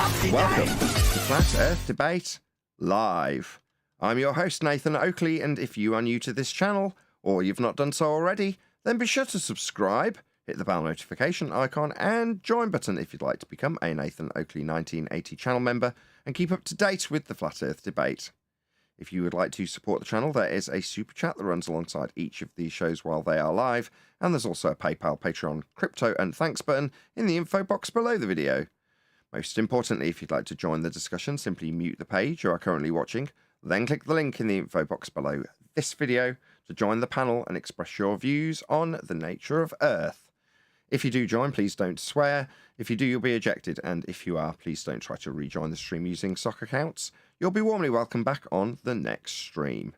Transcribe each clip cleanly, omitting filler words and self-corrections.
Welcome to Flat Earth Debate Live. I'm your host, Nathan Oakley, and if you are new to this channel, or you've not done so already, then be sure to subscribe, hit the bell notification icon, and join button if you'd like to become a Nathan Oakley 1980 channel member and keep up to date with the Flat Earth Debate. If you would like to support the channel, there is a super chat that runs alongside each of these shows while they are live, and there's also a PayPal, Patreon, crypto, and thanks button in the info box below the video. Most importantly, if you'd like to join the discussion, simply mute the page you are currently watching, then click the link in the info box below this video to join the panel and express your views on the nature of Earth. If you do join, please don't swear. If you do, you'll be ejected, and if you are, please don't try to rejoin the stream using sock accounts. You'll be warmly welcomed back on the next stream.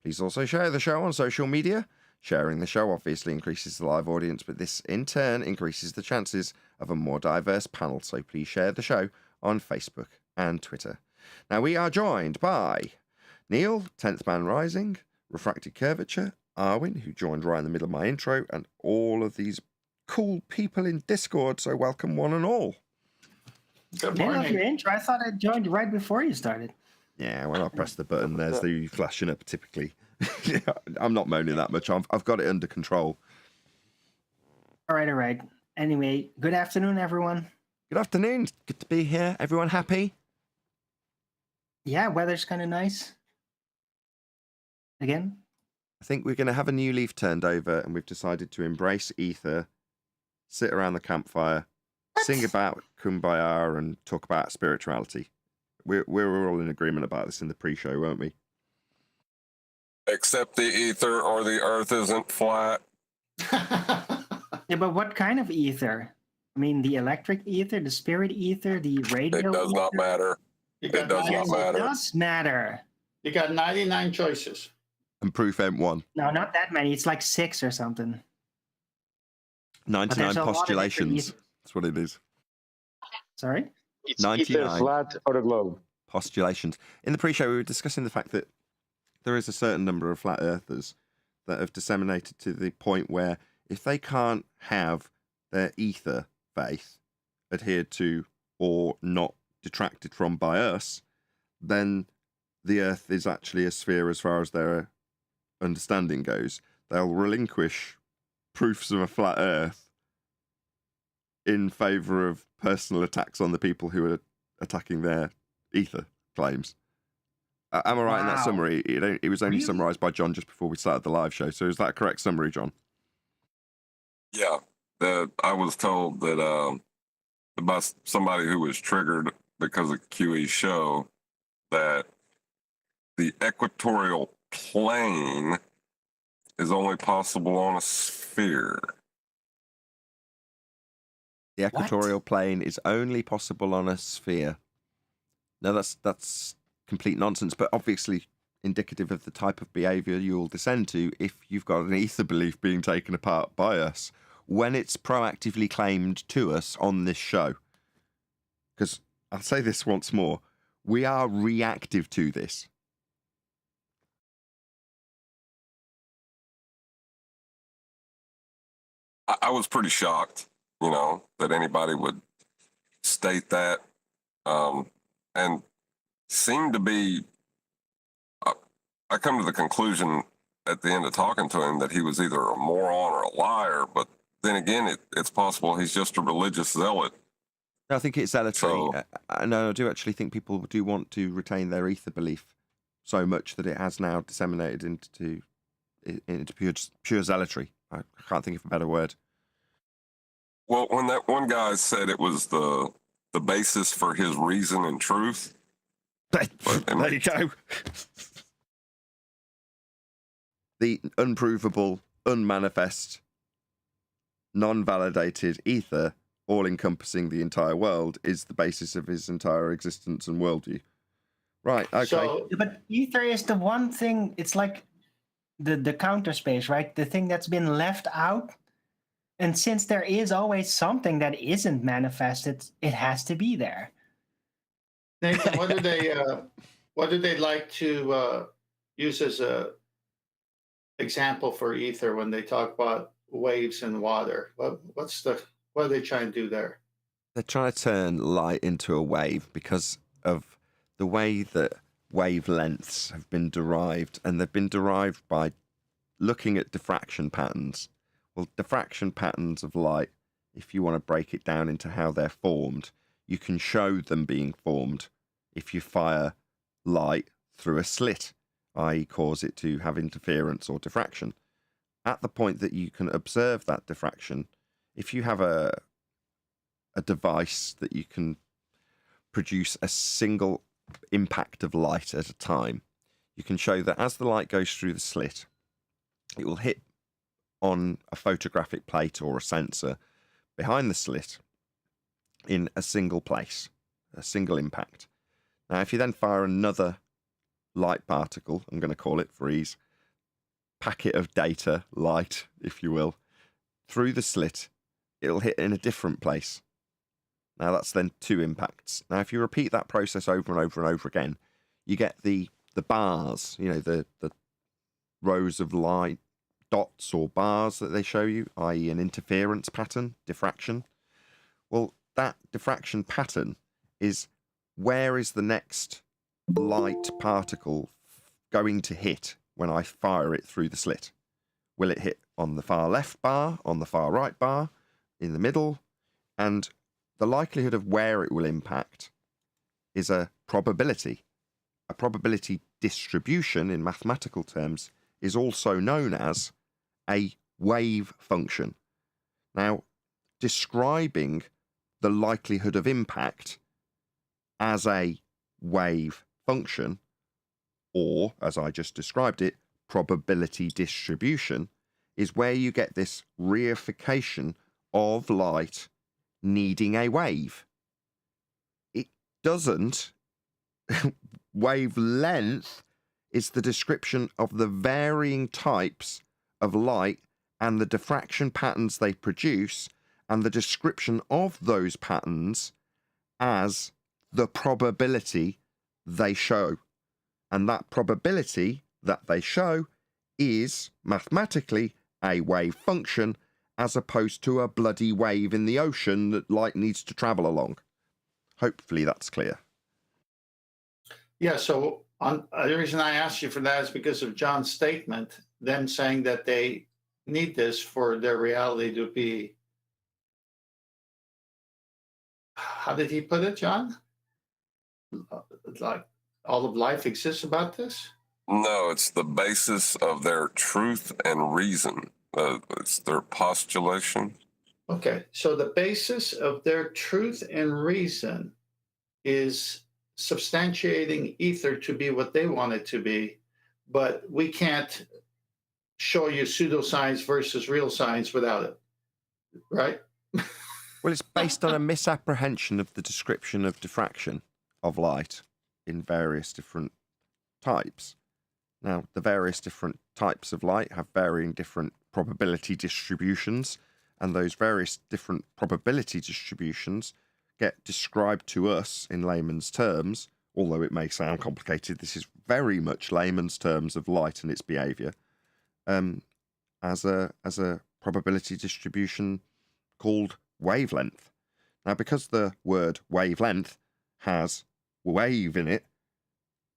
Please also share the show on social media. Sharing the show obviously increases the live audience, but this in turn increases the chances of a more diverse panel, so please share the show on Facebook and Twitter. Now we are joined by Neil, 10th Man Rising, Refracted Curvature, Arwin, who joined right in the middle of my intro, and all of these cool people in Discord, so welcome one and all. Good morning. Your intro. I thought I joined right before you started. Yeah, when I press the button, there's the flashing up typically. I'm not moaning that much. I've got it under control. All right. Anyway, good afternoon, everyone. Good afternoon. Good to be here. Everyone happy? Yeah, weather's kind of nice. Again? I think we're going to have a new leaf turned over, and we've decided to embrace ether, sit around the campfire, sing about Kumbaya, and talk about spirituality. We're all in agreement about this in the pre-show, weren't we? Except the ether or the earth isn't flat. Yeah, but what kind of ether? I mean, the electric ether, the spirit ether, the radio It does ether? not matter. It does not matter. It does matter. You got 99 choices. And proof M1. No, not that many. It's like 6 or something. 99 postulations. That's what it is. Sorry? It's 99 either flat or a globe. Postulations. In the pre-show, we were discussing the fact that there is a certain number of flat earthers that have disseminated to the point where if they can't have their ether faith adhered to or not detracted from by us, then the earth is actually a sphere as far as their understanding goes. They'll relinquish proofs of a flat earth in favor of personal attacks on the people who are attacking their ether claims. Am I right in that summary? It was only summarised by John just before we started the live show. So is that a correct summary, John? Yeah. I was told that by somebody who was triggered because of QE's show that the equatorial plane is only possible on a sphere. The equatorial plane is only possible on a sphere. No, that's complete nonsense, but obviously indicative of the type of behaviour you'll descend to if you've got an ether belief being taken apart by us when it's proactively claimed to us on this show. Because I'll say this once more, we are reactive to this. I was pretty shocked, that anybody would state that, and seemed to be, I come to the conclusion at the end of talking to him that he was either a moron or a liar, but then again, it's possible he's just a religious zealot. I think it's zealotry. So, I do actually think people do want to retain their ether belief so much that it has now disseminated into pure zealotry. I can't think of a better word. Well, when that one guy said it was the basis for his reason and truth. There you go. The unprovable, unmanifest, non-validated ether, all-encompassing the entire world, is the basis of his entire existence and worldview. Right, okay. So, But ether is the one thing, it's like the counter space, right? The thing that's been left out. And since there is always something that isn't manifested, it has to be there. Nathan, what do they like to use as a example for ether when they talk about waves in water? What are they trying to do there? they're trying to turn light into a wave because of the way that wavelengths have been derived, and they've been derived by looking at diffraction patterns. Well, diffraction patterns of light, if you want to break it down into how they're formed, you can show them being formed if you fire light through a slit, i.e. cause it to have interference or diffraction. At the point that you can observe that diffraction, if you have a device that you can produce a single impact of light at a time, you can show that as the light goes through the slit, it will hit on a photographic plate or a sensor behind the slit in a single place, a single impact. Now, if you then fire another light particle, I'm going to call it for ease, packet of data, light, if you will, through the slit, it'll hit in a different place. Now, that's then 2 impacts. Now, if you repeat that process over and over and over again, you get the bars, the rows of light dots or bars that they show you, i.e. an interference pattern, diffraction. Well, that diffraction pattern is where is the next light particle going to hit when I fire it through the slit? Will it hit on the far left bar, on the far right bar, in the middle? And the likelihood of where it will impact is a probability. A probability distribution in mathematical terms is also known as a wave function. Now, describing the likelihood of impact as a wave function, or as I just described it, probability distribution, is where you get this reification of light needing a wave. It doesn't. Wavelength is the description of the varying types of light and the diffraction patterns they produce, and the description of those patterns as the probability they show. And that probability that they show is mathematically a wave function, as opposed to a bloody wave in the ocean that light needs to travel along. Hopefully that's clear. Yeah, so the reason I asked you for that is because of John's statement, them saying that they need this for their reality to be, how did he put it, John? Like all of life exists about this? No, it's the basis of their truth and reason. It's their postulation. Okay, so the basis of their truth and reason is substantiating ether to be what they want it to be, but we can't show you pseudoscience versus real science without it, right? Well, it's based on a misapprehension of the description of diffraction of light in various different types. Now, the various different types of light have varying different probability distributions, and those various different probability distributions get described to us in layman's terms, although it may sound complicated. This is very much layman's terms of light and its behavior, as a probability distribution called wavelength. Now, because the word wavelength has wave in it,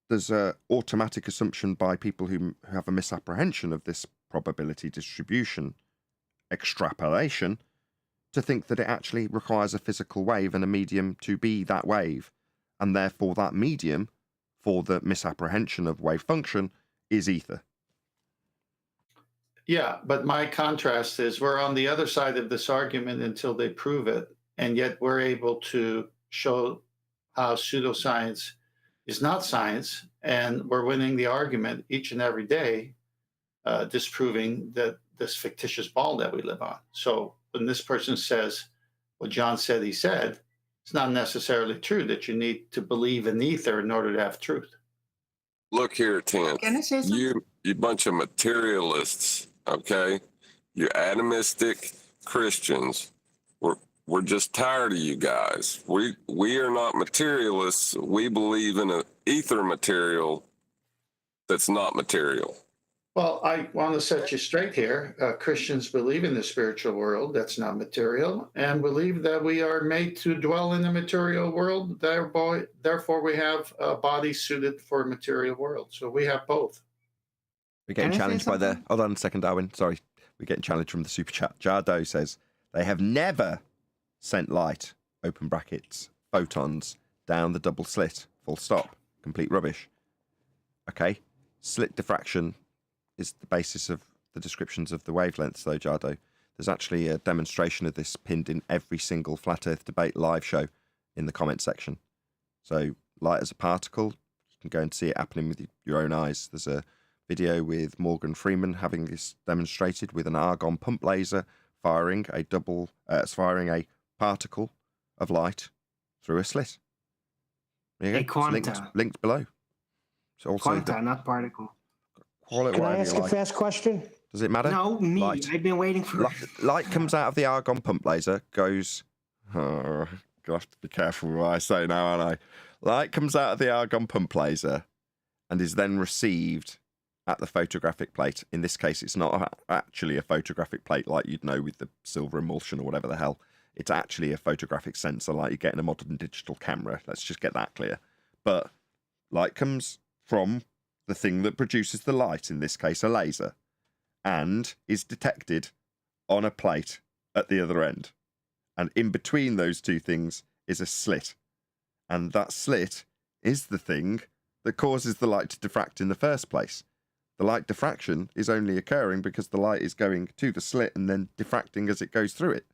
there's an automatic assumption by people who have a misapprehension of this probability distribution extrapolation to think that it actually requires a physical wave and a medium to be that wave, and therefore that medium for the misapprehension of wave function is ether. Yeah, but my contrast is we're on the other side of this argument until they prove it, and yet we're able to show how pseudoscience is not science, and we're winning the argument each and every day, disproving that this fictitious ball that we live on. So when this person says what John said he said, it's not necessarily true that you need to believe in ether in order to have truth. Look here, Tim. Can I say something? You bunch of materialists, okay? You atomistic Christians. We're just tired of you guys. We are not materialists. We believe in an ether material that's not material. Well, I want to set you straight here. Christians believe in the spiritual world that's not material and believe that we are made to dwell in the material world. Therefore, we have a body suited for a material world. So we have both. We're getting Can I say challenged by the... something? Hold on a second, Darwin. Sorry. We're getting challenged from the super chat. Jardo says, they have never sent light, open brackets, photons, down the double slit, full stop. Complete rubbish. Okay. Slit diffraction is the basis of the descriptions of the wavelengths, though, Jardo. There's actually a demonstration of this pinned in every single Flat Earth Debate live show in the comment section. So, light as a particle, you can go and see it happening with your own eyes. There's a video with Morgan Freeman having this demonstrated with an argon pump laser firing a particle of light through a slit. There you A go. quanta. It's linked below. So also Quanta, not particle. call it Can I whatever ask you a like. fast question? Does it matter? No, me. Light. I've been waiting for. Light comes out of the argon pump laser, goes... Oh, I have to be careful what I say now, aren't I? Light comes out of the argon pump laser and is then received at the photographic plate. In this case, it's not actually a photographic plate like you'd know with the silver emulsion or whatever the hell. It's actually a photographic sensor like you get in a modern digital camera. Let's just get that clear. But light comes from the thing that produces the light, in this case a laser, and is detected on a plate at the other end. And in between those two things is a slit. And that slit is the thing that causes the light to diffract in the first place. The light diffraction is only occurring because the light is going to the slit and then diffracting as it goes through it.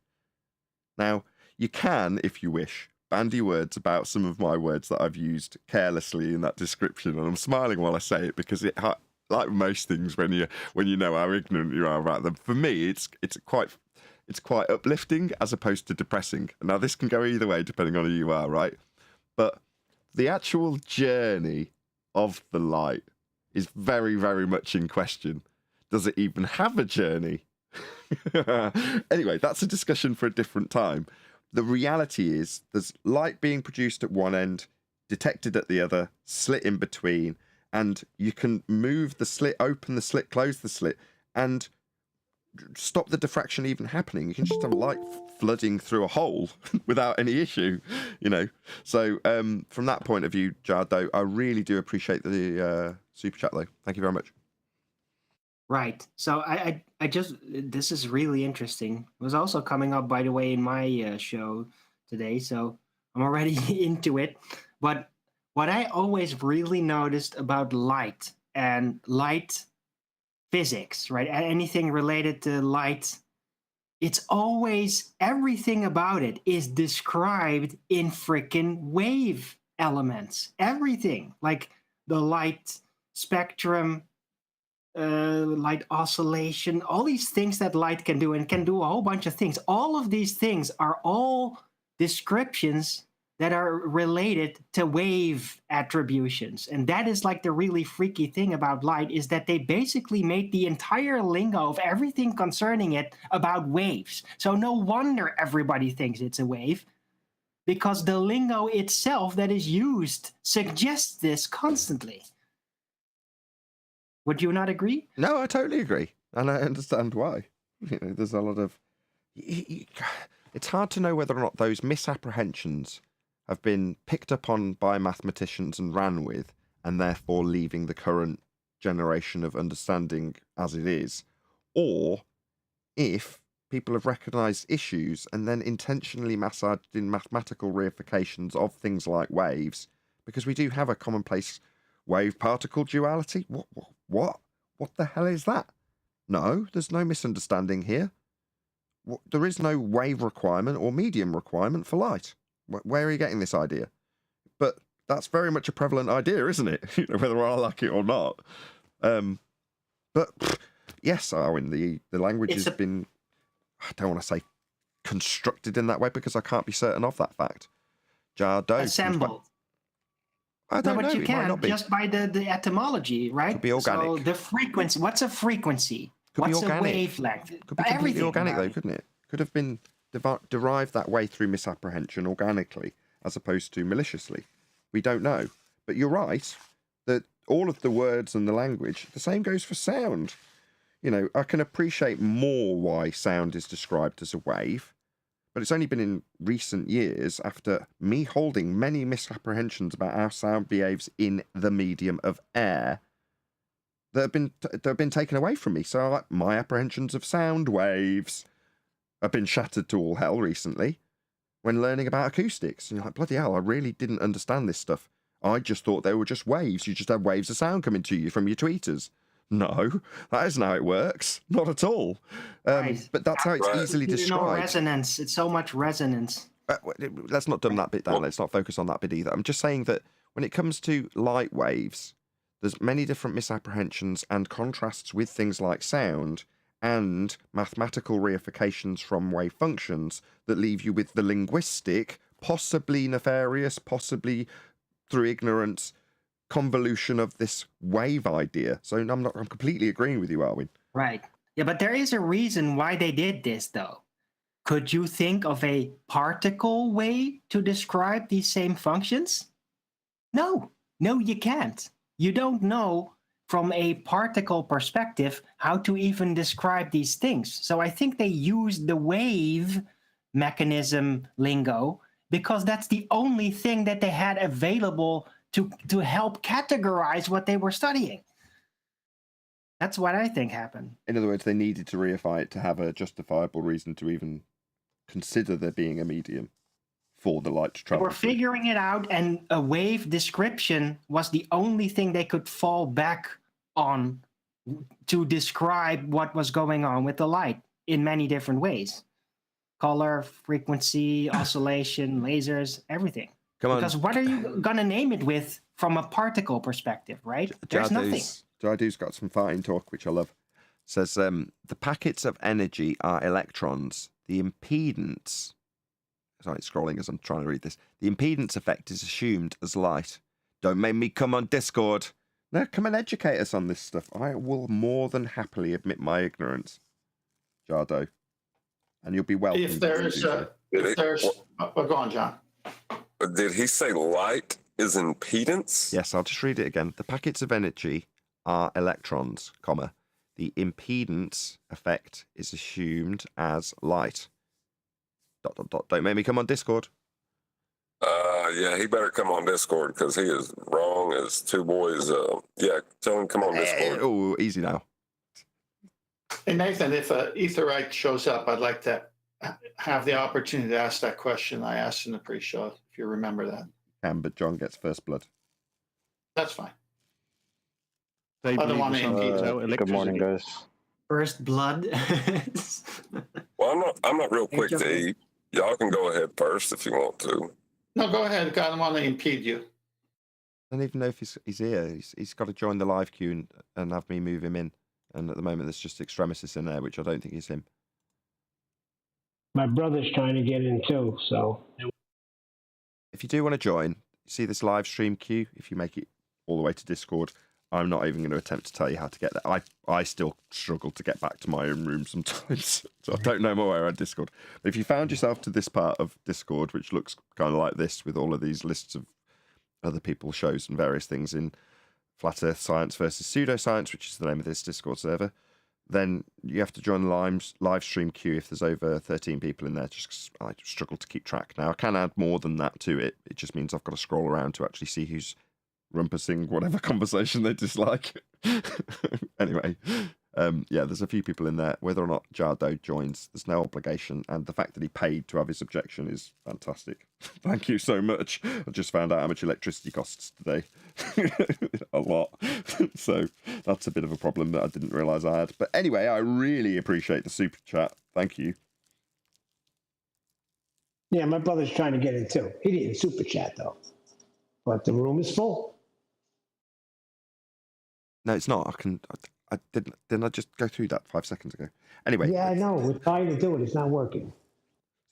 Now, you can, if you wish, bandy words about some of my words that I've used carelessly in that description, and I'm smiling while I say it because it, like most things, when you know how ignorant you are about them, for me, it's quite uplifting as opposed to depressing. Now, this can go either way depending on who you are, right? But the actual journey of the light is very, very much in question. Does it even have a journey? Anyway, that's a discussion for a different time. The reality is there's light being produced at one end, detected at the other, slit in between, and you can move the slit, open the slit, close the slit, and stop the diffraction even happening. You can just have light flooding through a hole without any issue, you know. So from that point of view, Jardo, I really do appreciate the super chat, though. Thank you very much. Right. So I just, this is really interesting. It was also coming up, by the way, in my show today. So I'm already into it. But what I always really noticed about light and light physics, right? Anything related to light, it's always, everything about it is described in freaking wave elements. Everything, like the light spectrum, light oscillation, all these things that light can do, and can do a whole bunch of things. All of these things are all descriptions that are related to wave attributions. And that is like the really freaky thing about light, is that they basically made the entire lingo of everything concerning it about waves. So no wonder everybody thinks it's a wave, because the lingo itself that is used suggests this constantly. Would you not agree? No, I totally agree. And I understand why. You know, there's a lot of... It's hard to know whether or not those misapprehensions have been picked up on by mathematicians and ran with, and therefore leaving the current generation of understanding as it is, or if people have recognised issues and then intentionally massaged in mathematical reifications of things like waves, because we do have a commonplace wave-particle duality. What the hell is that? No, there's no misunderstanding here. There is no wave requirement or medium requirement for light. Where are you getting this idea? But that's very much a prevalent idea, isn't it? You know, whether I like it or not. But yes, Owen, the language has been, I don't want to say constructed in that way because I can't be certain of that fact. Jardo. Assembled. I don't know. But you It might can not be. just by the etymology, right? Could be organic. So the frequency. What's a frequency? Could be What's a organic. wavelength? Could be completely Everything organic, about though, it. couldn't it? Could have been derived that way through misapprehension organically, as opposed to maliciously. We don't know. But you're right that all of the words and the language. The same goes for sound. You know, I can appreciate more why sound is described as a wave, but it's only been in recent years, after me holding many misapprehensions about how sound behaves in the medium of air, that have been taken away from me. So like, my apprehensions of sound waves have been shattered to all hell recently when learning about acoustics. And you're like, bloody hell, I really didn't understand this stuff. I just thought they were just waves. You just had waves of sound coming to you from your tweeters. No, that isn't how it works. Not at all. Right. But that's how it's Right. easily You know, described. resonance. It's so much resonance. Let's not dumb that bit down. Let's not focus on that bit either. I'm just saying that when it comes to light waves, there's many different misapprehensions and contrasts with things like sound and mathematical reifications from wave functions that leave you with the linguistic, possibly nefarious, possibly through ignorance, convolution of this wave idea. So I'm completely agreeing with you, Arwin. Right. Yeah, but there is a reason why they did this, though. Could you think of a particle way to describe these same functions? No, you can't. You don't know from a particle perspective how to even describe these things. So I think they used the wave mechanism lingo because that's the only thing that they had available to help categorize what they were studying. That's what I think happened. In other words, they needed to reify it to have a justifiable reason to even consider there being a medium for the light to They travel. were figuring it out, and a wave description was the only thing they could fall back on to describe what was going on with the light in many different ways. Color, frequency, oscillation, lasers, everything. Come on, Because what are you going to name it with from a particle perspective, right? There's nothing. Jadu's got some fine talk, which I love. Says, the packets of energy are electrons. The impedance... Sorry, scrolling as I'm trying to read this. The impedance effect is assumed as light. Don't make me come on Discord. No, come and educate us on this stuff. I will more than happily admit my ignorance, Jardo. And you'll be welcome. If there's, go on, John. Did he say light is impedance? Yes, I'll just read it again. The packets of energy are electrons, comma. The impedance effect is assumed as light. ... Don't make me come on Discord. Yeah, he better come on Discord because he is wrong as two boys. Yeah, tell him come on Discord. Oh, easy now. Hey, Nathan, if an etherite shows up, I'd like to have the opportunity to ask that question I asked in the pre-show, if you remember that. But John gets first blood. That's fine. They I don't believe want the to sun impede gives that. out Good morning, electricity. guys. First blood. Well, I'm not real quick Jump to in. eat. Y'all can go ahead first if you want to. No, go ahead. I don't want to impede you. I don't even know if he's here. He's got to join the live queue and have me move him in. And at the moment, there's just Extremis in there, which I don't think is him. My brother's trying to get in too, so. If you do want to join, you see this live stream queue. If you make it all the way to Discord, I'm not even going to attempt to tell you how to get there. I still struggle to get back to my own room sometimes, so I don't know my way around Discord. But if you found yourself to this part of Discord, which looks kind of like this, with all of these lists of other people's shows and various things in Flat Earth Science versus Pseudoscience, which is the name of this Discord server, then you have to join the live stream queue if there's over 13 people in there, just 'cause I struggle to keep track. Now, I can add more than that to it. It just means I've got to scroll around to actually see who's rumpusing whatever conversation they dislike. Anyway, yeah, there's a few people in there. Whether or not Jardo joins, there's no obligation, and the fact that he paid to have his objection is fantastic. Thank you so much. I just found out how much electricity costs today. A lot. So that's a bit of a problem that I didn't realise I had. But anyway, I really appreciate the super chat. Thank you. Yeah, my brother's trying to get in too. He didn't super chat though. But the room is full. No, it's not. I didn't I just go through that 5 seconds ago? Anyway. Yeah, I know. We're trying to do it. It's not working.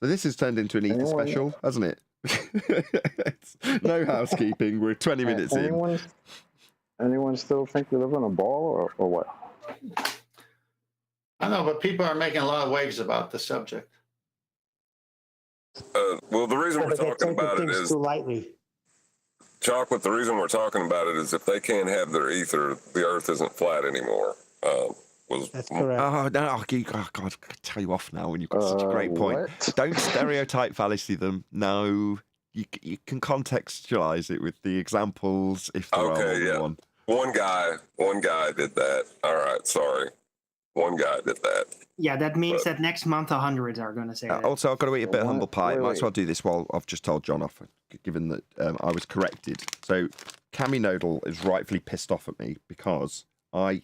So this has turned into an Ether special, hasn't it? It's no housekeeping. We're 20 minutes in. Anyone still think we live on a ball or what? I know, but people are making a lot of waves about the subject. Well, the reason we're But they're talking taking about it things is too lightly. Chocolate, the reason we're talking about it is if they can't have their ether, the Earth isn't flat anymore. That's correct. Oh, no, God, I tell you off now when you've got such a great point. What? Don't stereotype fallacy them. No, you can contextualize it with the examples if there are more Okay, than yeah. one. One guy did that. All right, sorry. One guy did that. Yeah, that means that next month 100 are going to say that. Also, I've got to eat a bit of What? humble pie. Wait, Might as wait. well do this while I've just told John off, given that I was corrected. So, Cammy Nodal is rightfully pissed off at me because I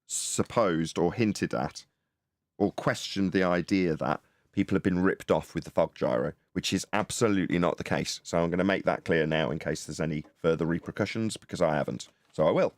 supposed or hinted at or questioned the idea that people have been ripped off with the fog gyro, which is absolutely not the case. So I'm going to make that clear now in case there's any further repercussions, because I haven't. So I will.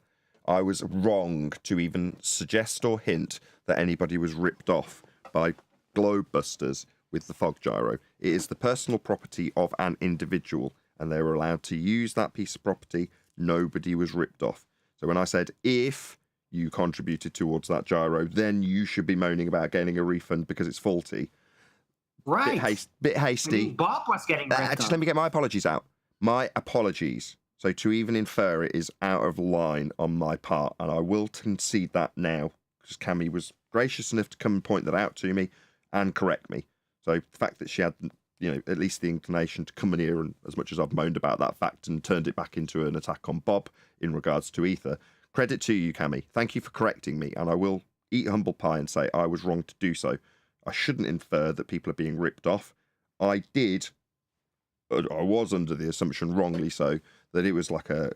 I was wrong to even suggest or hint that anybody was ripped off by globebusters with the fog gyro. It is the personal property of an individual, and they were allowed to use that piece of property. Nobody was ripped off. So when I said if you contributed towards that gyro, then you should be moaning about getting a refund because it's faulty. Right. Bit I hasty. mean, Bob was getting ripped Just off. let me get my apologies out. My apologies. So to even infer it is out of line on my part, and I will concede that now, because Cammy was gracious enough to come and point that out to me and correct me. So the fact that she had, at least the inclination to come in here, and as much as I've moaned about that fact and turned it back into an attack on Bob in regards to Ether, credit to you, Cammy. Thank you for correcting me, and I will eat humble pie and say I was wrong to do so. I shouldn't infer that people are being ripped off. I was under the assumption, wrongly so, that it was like a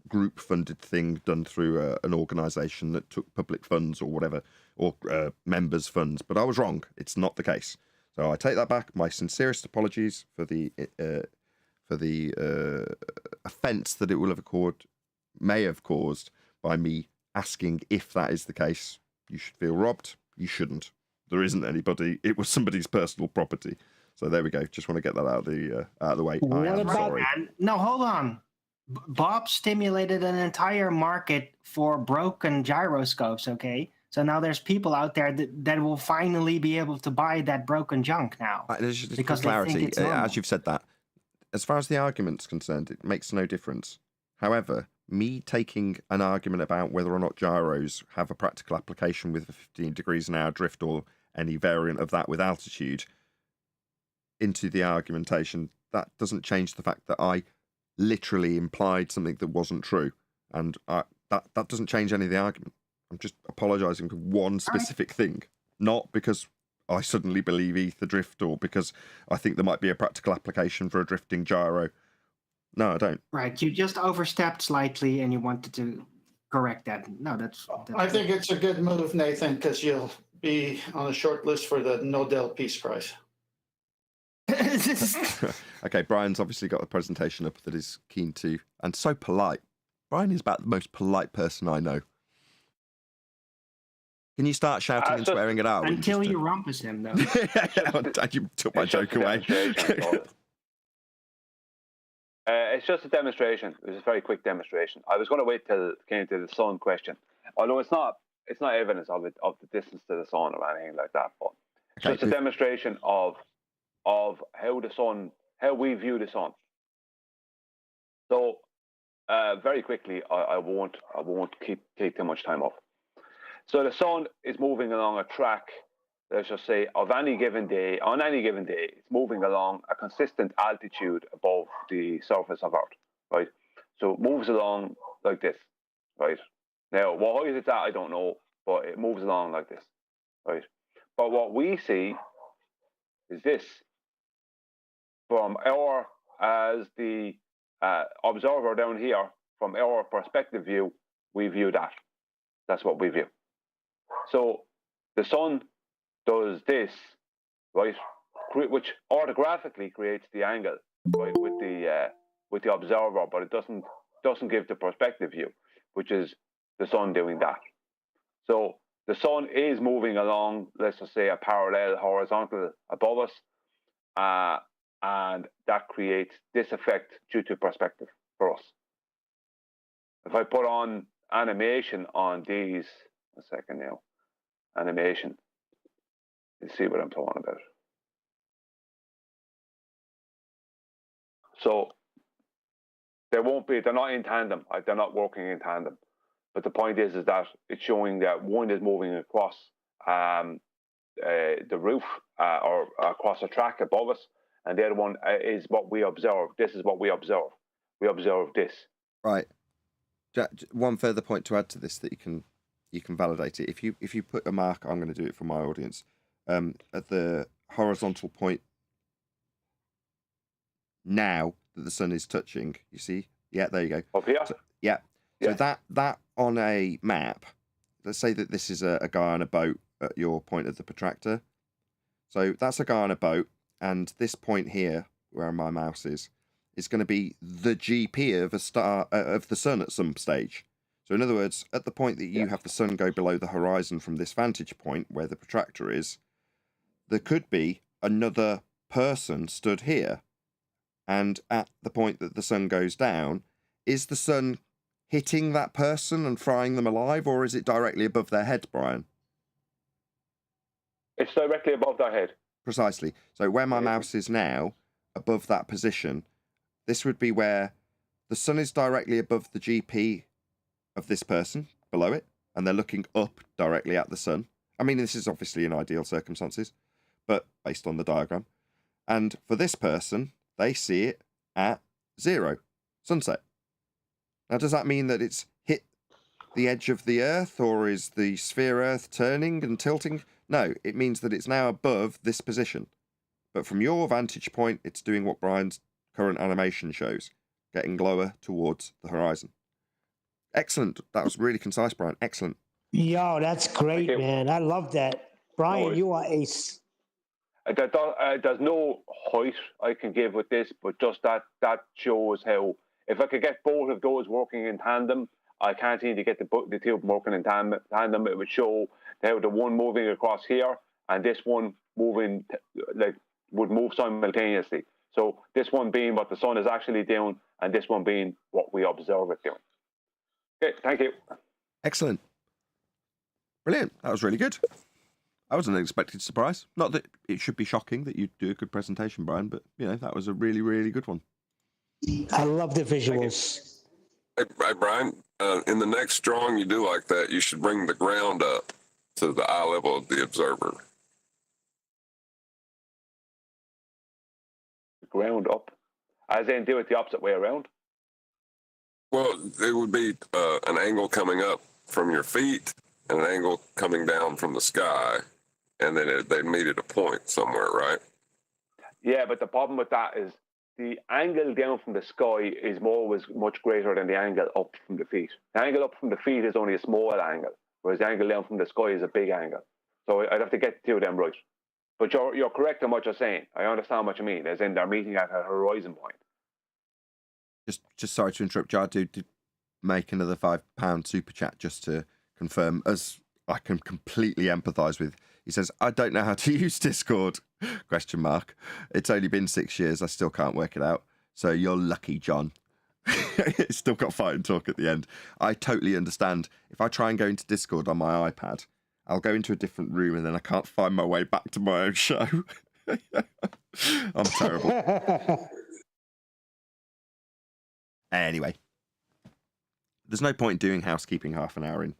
group-funded thing done through an organisation that took public funds or whatever, or members' funds. But I was wrong. It's not the case. So I take that back. My sincerest apologies for the offence that it may have caused by me asking if that is the case. You should feel robbed. You shouldn't. There isn't anybody. It was somebody's personal property. So there we go. Just want to get that out of the way. I What am about- sorry. And no, hold on. Bob stimulated an entire market for broken gyroscopes, okay? So now there's people out there that will finally be able to buy that broken junk now. Just Because for they think clarity, it's normal. as you've said that, as far as the argument's concerned, it makes no difference. However, me taking an argument about whether or not gyros have a practical application with a 15 degrees an hour drift or any variant of that with altitude into the argumentation, that doesn't change the fact that I literally implied something that wasn't true. And that doesn't change any of the argument. I'm just apologising for one specific thing, not because I suddenly believe ether drift or because I think there might be a practical application for a drifting gyro. No, I don't. Right. You just overstepped slightly and you wanted to correct that. No, that's I think it's a good move, Nathan, because you'll be on a short list for the Nobel Peace Prize. Okay, Brian's obviously got a presentation up that is keen to, and so polite. Brian is about the most polite person I know. Can you start shouting and swearing it out? until you rumpus him, though. You took my It's just joke a away. demonstration, so- it's just a demonstration. It was a very quick demonstration. I was going to wait till it came to the sun question, although it's not evidence of it, of the distance to the sun or anything like that. But it's Okay, just a demonstration of how we view the sun. So very quickly, I won't take too much time off. So the sun is moving along a track, let's just say, on any given day, it's moving along a consistent altitude above the surface of Earth, right? So it moves along like this, right? Now, what height it's at, I don't know, but it moves along like this, right? But what we see is this. From as the observer down here, from our perspective view, we view that. That's what we view. So the sun does this, right, which orthographically creates the angle, right, with the observer, but it doesn't give the perspective view, which is the sun doing that. So the sun is moving along, let's just say, a parallel horizontal above us, and that creates this effect due to perspective for us. If I put on animation on these, a second now, animation, you see what I'm talking about. So They won't be. They're not in tandem. They're not working in tandem. But the point is that it's showing that one is moving across the roof or across a track above us, and the other one is what we observe. This is what we observe. We observe this. Right. One further point to add to this that you can validate it. If you put a mark, I'm going to do it for my audience, at the horizontal point now that the sun is touching. You see? Yeah, there you go. Up here? So, yeah. Yeah. So that on a map, let's say that this is a guy on a boat at your point of the protractor. So that's a guy on a boat, and this point here, where my mouse is going to be the GP of a star of the sun at some stage. So in other words, at the point that you have the sun go below the horizon from this vantage point where the protractor is, there could be another person stood here. And at the point that the sun goes down, is the sun hitting that person and frying them alive, or is it directly above their head, Brian? It's directly above their head. Precisely. So where my mouse is now, above that position, this would be where the sun is directly above the GP of this person, below it, and they're looking up directly at the sun. I mean, this is obviously in ideal circumstances, but based on the diagram. And for this person, they see it at 0, sunset. Now, does that mean that it's hit the edge of the Earth, or is the sphere Earth turning and tilting? No, it means that it's now above this position. But from your vantage point, it's doing what Brian's current animation shows, getting lower towards the horizon. Excellent. That was really concise, Brian. Excellent. Yo, that's great, man. I love that. Brian, you are ace. There's no height I can give with this, but just that shows how, if I could get both of those working in tandem, I can't seem to get the two working in tandem. It would show how the one moving across here and this one moving, would move simultaneously. So this one being what the sun is actually doing, and this one being what we observe it doing. Okay, thank you. Excellent. Brilliant. That was really good. That was an unexpected surprise. Not that it should be shocking that you do a good presentation, Brian, but that was a really, really good one. I love the visuals. Hey, Brian, in the next drawing you do like that, you should bring the ground up to the eye level of the observer. Ground up, as in do it the opposite way around. Well, it would be an angle coming up from your feet and an angle coming down from the sky, and then they meet at a point somewhere, right? Yeah, but the problem with that is the angle down from the sky is always much greater than the angle up from the feet. The angle up from the feet is only a small angle, whereas the angle down from the sky is a big angle. So I'd have to get the two of them right. But you're correct in what you're saying. I understand what you mean, as in they're meeting at a horizon point. Just sorry to interrupt, Jar. To make another £5 super chat just to confirm, as I can completely empathise with. He says, "I don't know how to use Discord?" ? It's only been 6 years. I still can't work it out. So you're lucky, John. It's still got Fight and Talk at the end. I totally understand. If I try and go into Discord on my iPad, I'll go into a different room and then I can't find my way back to my own show. I'm terrible. Anyway, there's no point in doing housekeeping half an hour in.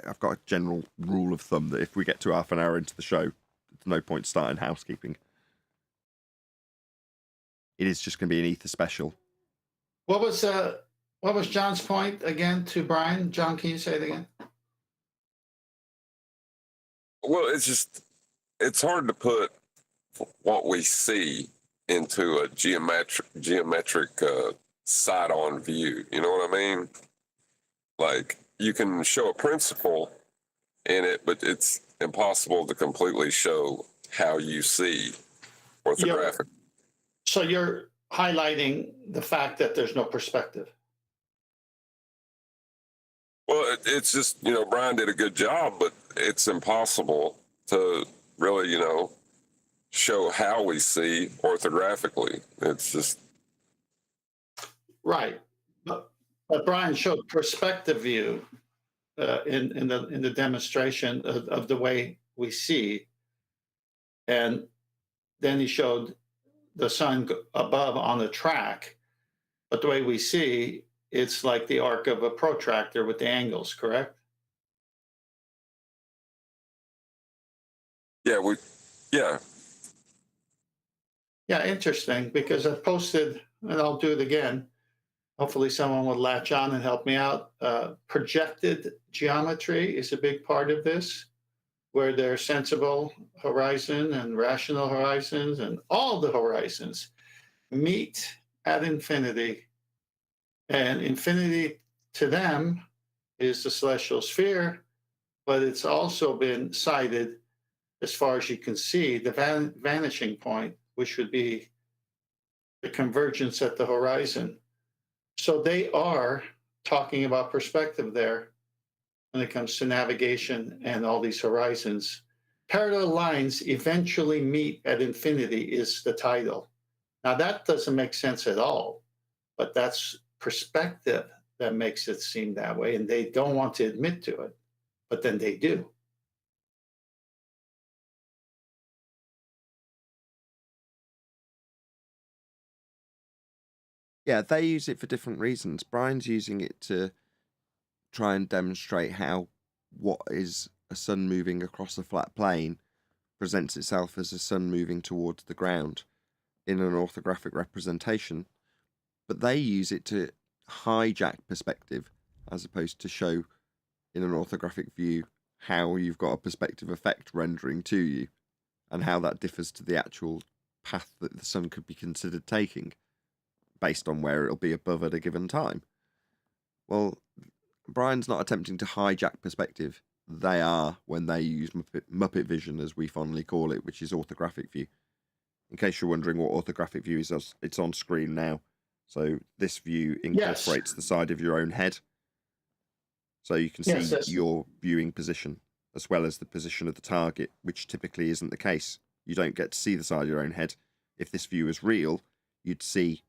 I've got a general rule of thumb that if we get to half an hour into the show, there's no point starting housekeeping. It is just going to be an Ether special. What was John's point again to Brian? John, can you say it again? Well, it's hard to put what we see into a geometric side-on view. You know what I mean? Like, you can show a principle in it, but it's impossible to completely show how you see orthographic. So you're highlighting the fact that there's no perspective. Well, it's just, Brian did a good job, but it's impossible to really, show how we see orthographically. It's just... Right. But Brian showed perspective view in the demonstration of the way we see. And then he showed the sun above on the track. But the way we see, it's like the arc of a protractor with the angles, correct? Yeah, yeah. Yeah, interesting, because I've posted, and I'll do it again. Hopefully, someone will latch on and help me out. Projected geometry is a big part of this, where there's sensible horizon and rational horizons, and all the horizons meet at infinity. And infinity to them is the celestial sphere, but it's also been cited, as far as you can see, the vanishing point, which would be the convergence at the horizon. So they are talking about perspective there when it comes to navigation and all these horizons. Parallel lines eventually meet at infinity is the title. Now, that doesn't make sense at all, but that's perspective that makes it seem that way. And they don't want to admit to it, but then they do. Yeah, they use it for different reasons. Brian's using it to try and demonstrate how what is a sun moving across a flat plane presents itself as a sun moving towards the ground in an orthographic representation. But they use it to hijack perspective as opposed to show in an orthographic view how you've got a perspective effect rendering to you and how that differs to the actual path that the sun could be considered taking based on where it'll be above at a given time. Well, Brian's not attempting to hijack perspective. They are when they use Muppet vision, as we fondly call it, which is orthographic view. In case you're wondering what orthographic view is, it's on screen now. So this view incorporates the side of your own head. So you can see your viewing position as well as the position of the target, which typically isn't the case. You don't get to see the side of your own head. If this view is real, you'd see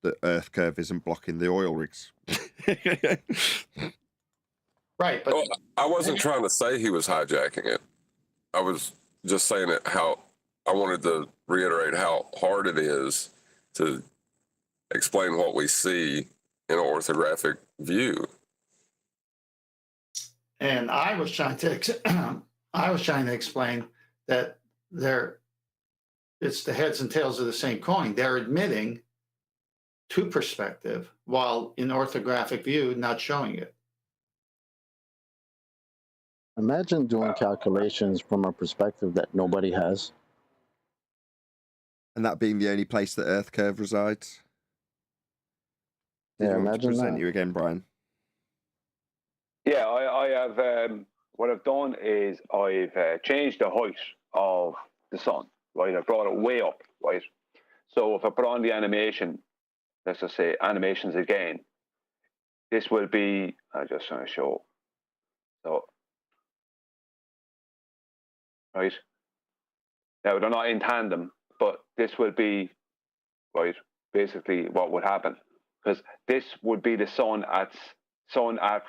the Earth curve isn't blocking the oil rigs. Right, but I wasn't trying to say he was hijacking it. I was just saying it how I wanted to reiterate how hard it is to explain what we see in an orthographic view. And I was trying to explain that it's the heads and tails of the same coin. They're admitting to perspective, while in orthographic view, not showing it. Imagine doing calculations from a perspective that nobody has. And that being the only place that Earth curve resides. Did Yeah, you want to imagine present that. you again, Brian? Yeah, I have. What I've done is I've changed the height of the sun. Right, I brought it way up. Right, so if I put on the animation, let's just say animations again, this will be. I just want to show. So, right now they're not in tandem, but this will be right. Basically, what would happen, because this would be the sun at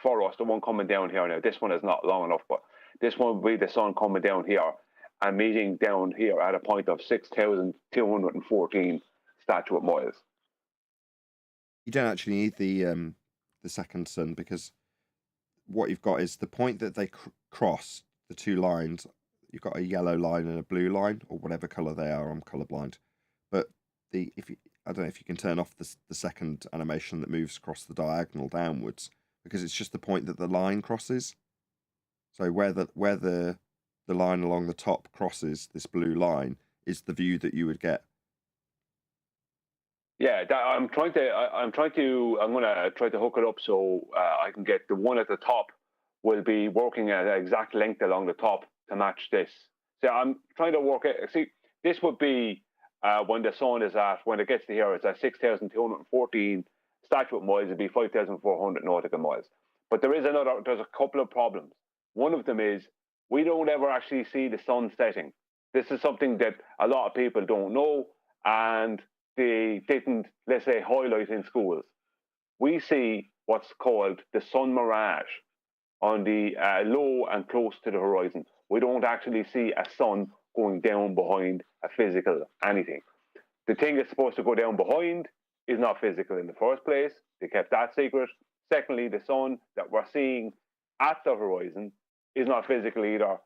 for us, the one coming down here now. This one is not long enough, but this one would be the sun coming down here and meeting down here at a point of 6,214 statute miles. You don't actually need the second sun, because what you've got is the point that they cross the two lines. You've got a yellow line and a blue line, or whatever color they are. I'm colorblind, but I don't know if you can turn off the second animation that moves across the diagonal downwards, because it's just the point that the line crosses. So where the line along the top crosses this blue line is the view that you would get. Yeah, I'm going to try to hook it up so I can get the one at the top will be working at an exact length along the top to match this. So I'm trying to work it. See, this would be when the sun is when it gets to here, it's at 6,214 statute miles, it'd be 5,400 nautical miles. But there's a couple of problems. One of them is we don't ever actually see the sun setting. This is something that a lot of people don't know, and they didn't, let's say, highlight in schools. We see what's called the sun mirage on the low and close to the horizon. We don't actually see a sun going down behind a physical anything. The thing that's supposed to go down behind is not physical in the first place. They kept that secret. Secondly, the sun that we're seeing at the horizon is not physical either.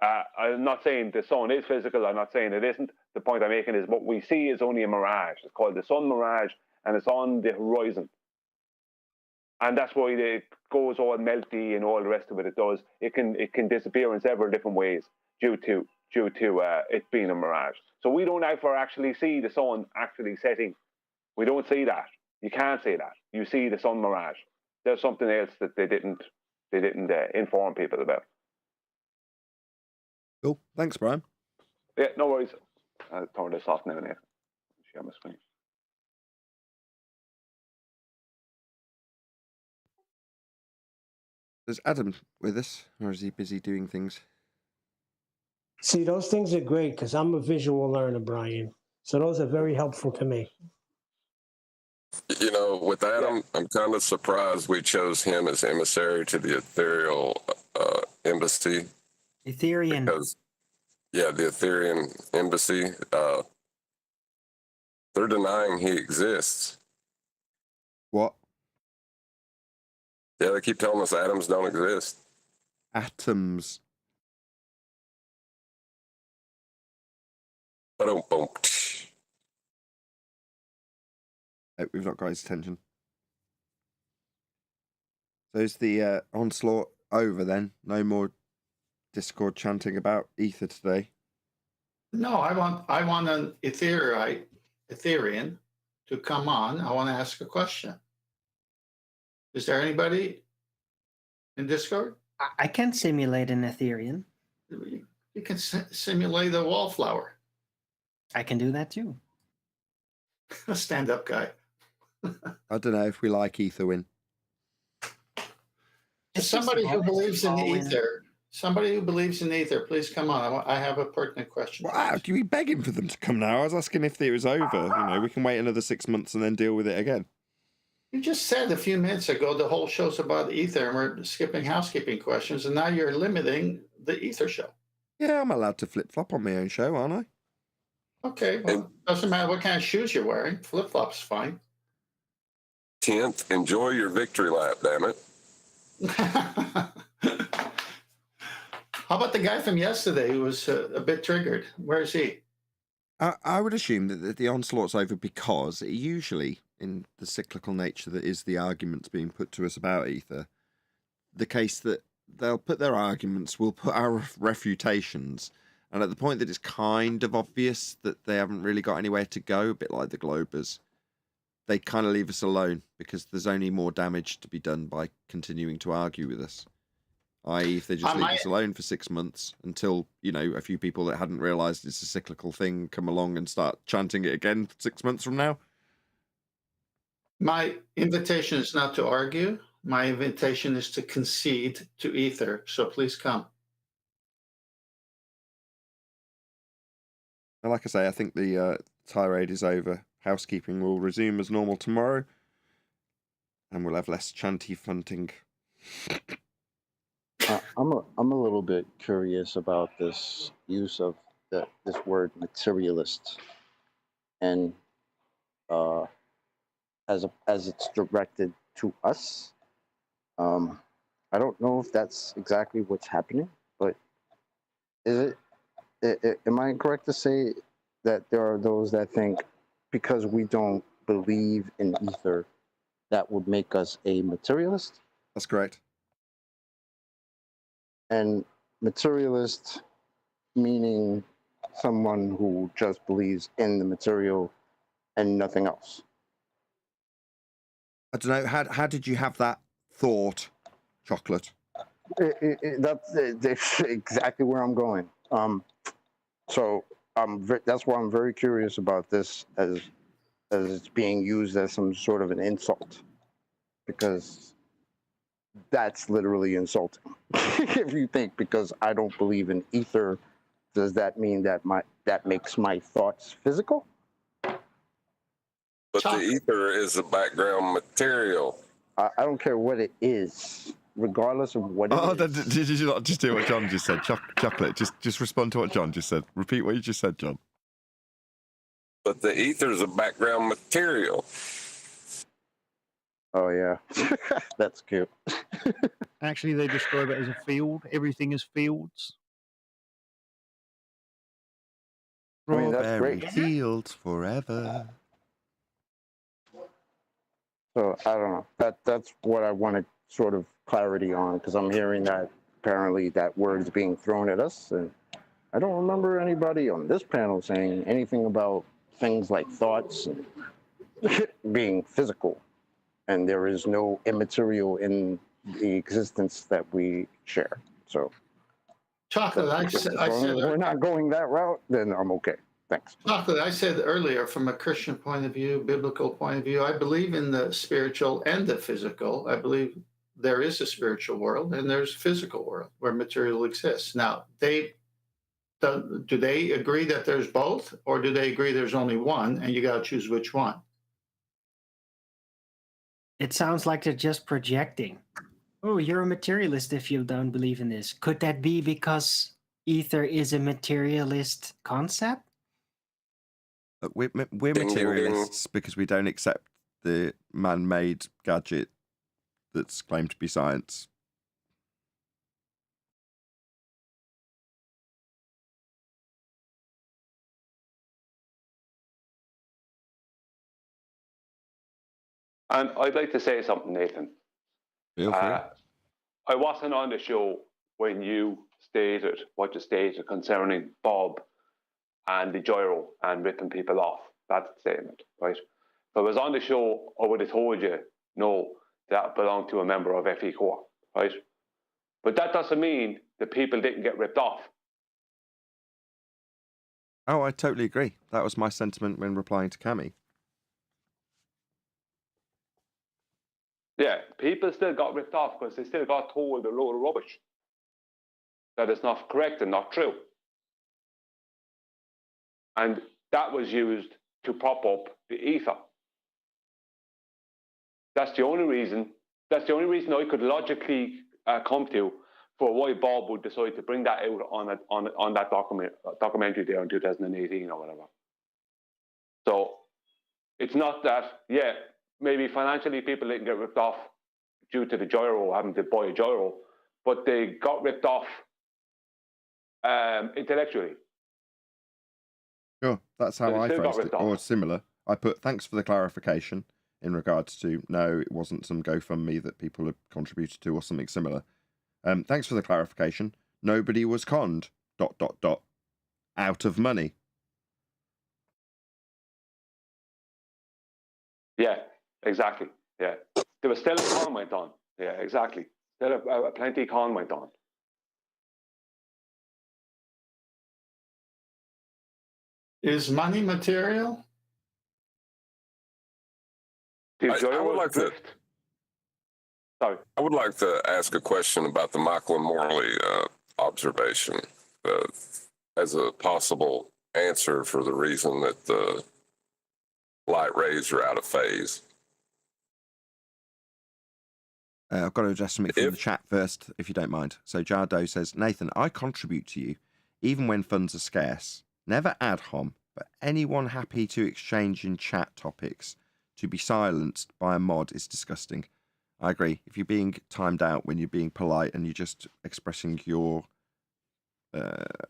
I'm not saying the sun is physical. I'm not saying it isn't. The point I'm making is what we see is only a mirage. It's called the sun mirage, and it's on the horizon. And that's why it goes all melty and all the rest of it. It does. It can disappear in several different ways due to it being a mirage. So we don't ever actually see the sun actually setting. We don't see that. You can't see that. You see the sun mirage. There's something else that they didn't inform people about. Cool. Thanks, Brian. Yeah, no worries. I'll turn this off now. Share my screen. Is Adam with us, or is he busy doing things? See, those things are great because I'm a visual learner, Brian. So those are very helpful to me. You know, with Adam, I'm kind of surprised we chose him as emissary to the ethereal embassy. Ethereum. Because, yeah, the Ethereum embassy, they're denying he exists. What? Yeah, they keep telling us atoms don't exist. Atoms. Boom. Oh, we've not got his attention. So is the onslaught over then? No more Discord chanting about ether today? No, I want an Etherean to come on. I want to ask a question. Is there anybody in Discord? I can simulate an Ethereum. You can simulate a wallflower. I can do that too. A stand-up guy. I don't know if we like ether win. Somebody who believes in ether. Somebody who believes in ether, please come on. I have a pertinent question. Wow, do you be begging for them to come now? I was asking if it was over. You know, we can wait another 6 months and then deal with it again. You just said a few minutes ago the whole show's about ether and we're skipping housekeeping questions, and now you're limiting the ether show. Yeah, I'm allowed to flip-flop on my own show, aren't I? Okay, well, doesn't matter what kind of shoes you're wearing. Flip-flops fine. 10th, enjoy your victory lap, damn it. How about the guy from yesterday who was a bit triggered? Where is he? I would assume that the onslaught's over because it usually, in the cyclical nature that is the arguments being put to us about ether, the case that they'll put their arguments, we'll put our refutations, and at the point that it's kind of obvious that they haven't really got anywhere to go, a bit like the Globers, they kind of leave us alone because there's only more damage to be done by continuing to argue with us. I.e., if they just leave us alone for 6 months until, you know, a few people that hadn't realised it's a cyclical thing come along and start chanting it again 6 months from now. My invitation is not to argue. My invitation is to concede to ether. So please come. And like I say, I think the tirade is over. Housekeeping will resume as normal tomorrow. And we'll have less chanty funting. I'm a little bit curious about this use of this word materialist, and as it's directed to us. I don't know if that's exactly what's happening, but is it? Am I correct to say that there are those that think because we don't believe in ether, that would make us a materialist? That's correct. And materialist meaning someone who just believes in the material and nothing else. I don't know. How did you have that thought, Chocolate? That's exactly where I'm going. So that's why I'm very curious about this as it's being used as some sort of an insult, because that's literally insulting. If you think because I don't believe in ether, does that mean that that makes my thoughts physical? But the ether is a background material. I don't care what it is, regardless of what it is. Did you not just do what John just said? Chocolate, just respond to what John just said. Repeat what you just said, John. But the ether is a background material. Oh yeah, that's cute. Actually, they describe it as a field. Everything is fields. I mean, that's Strawberry great. fields forever. So I don't know. That's what I wanted sort of clarity on, because I'm hearing that apparently that word is being thrown at us, and I don't remember anybody on this panel saying anything about things like thoughts and being physical, and there is no immaterial in the existence that we share. So Chocolate, I as said, long as we're not going that route, then I'm okay. Thanks. Chocolate, I said earlier, from a Christian point of view, biblical point of view, I believe in the spiritual and the physical. I believe there is a spiritual world and there's a physical world where material exists. Now, do they agree that there's both, or do they agree there's only one and you got to choose which one? It sounds like they're just projecting. Oh, you're a materialist if you don't believe in this. Could that be because ether is a materialist concept? We're Ding, ding, ding. materialists because we don't accept the man-made gadget that's claimed to be science. And I'd like to say something, Nathan. Feel free. I wasn't on the show when you stated what you stated concerning Bob and the gyro and ripping people off. That statement, right? If I was on the show, I would have told you, no, that belonged to a member of FE Corps, right? But that doesn't mean the people didn't get ripped off. Oh, I totally agree. That was my sentiment when replying to Cami. Yeah, people still got ripped off because they still got told a load of rubbish that is not correct and not true. And that was used to prop up the ether. That's the only reason I could logically come to for why Bob would decide to bring that out on that documentary there in 2018 or whatever. So it's not that, yeah, maybe financially people didn't get ripped off due to the gyro, having to buy a gyro, but they got ripped off intellectually. Sure, that's how So they I still got phrased it, ripped off. or similar. I put, thanks for the clarification in regards to, no, it wasn't some GoFundMe that people had contributed to or something similar. Thanks for the clarification. Nobody was conned, ... out of money. Yeah, exactly. Yeah. There was still a con went on. Yeah, exactly. Still a plenty con went on. Is money material? I would like to. Sorry. I would like to ask a question about the Michael and Morley observation as a possible answer for the reason that the light rays are out of phase. I've got to address something from the chat first, if you don't mind. So Jardo says, Nathan, I contribute to you, even when funds are scarce. Never ad hom, but anyone happy to exchange in chat topics. To be silenced by a mod is disgusting. I agree. If you're being timed out when you're being polite and you're just expressing your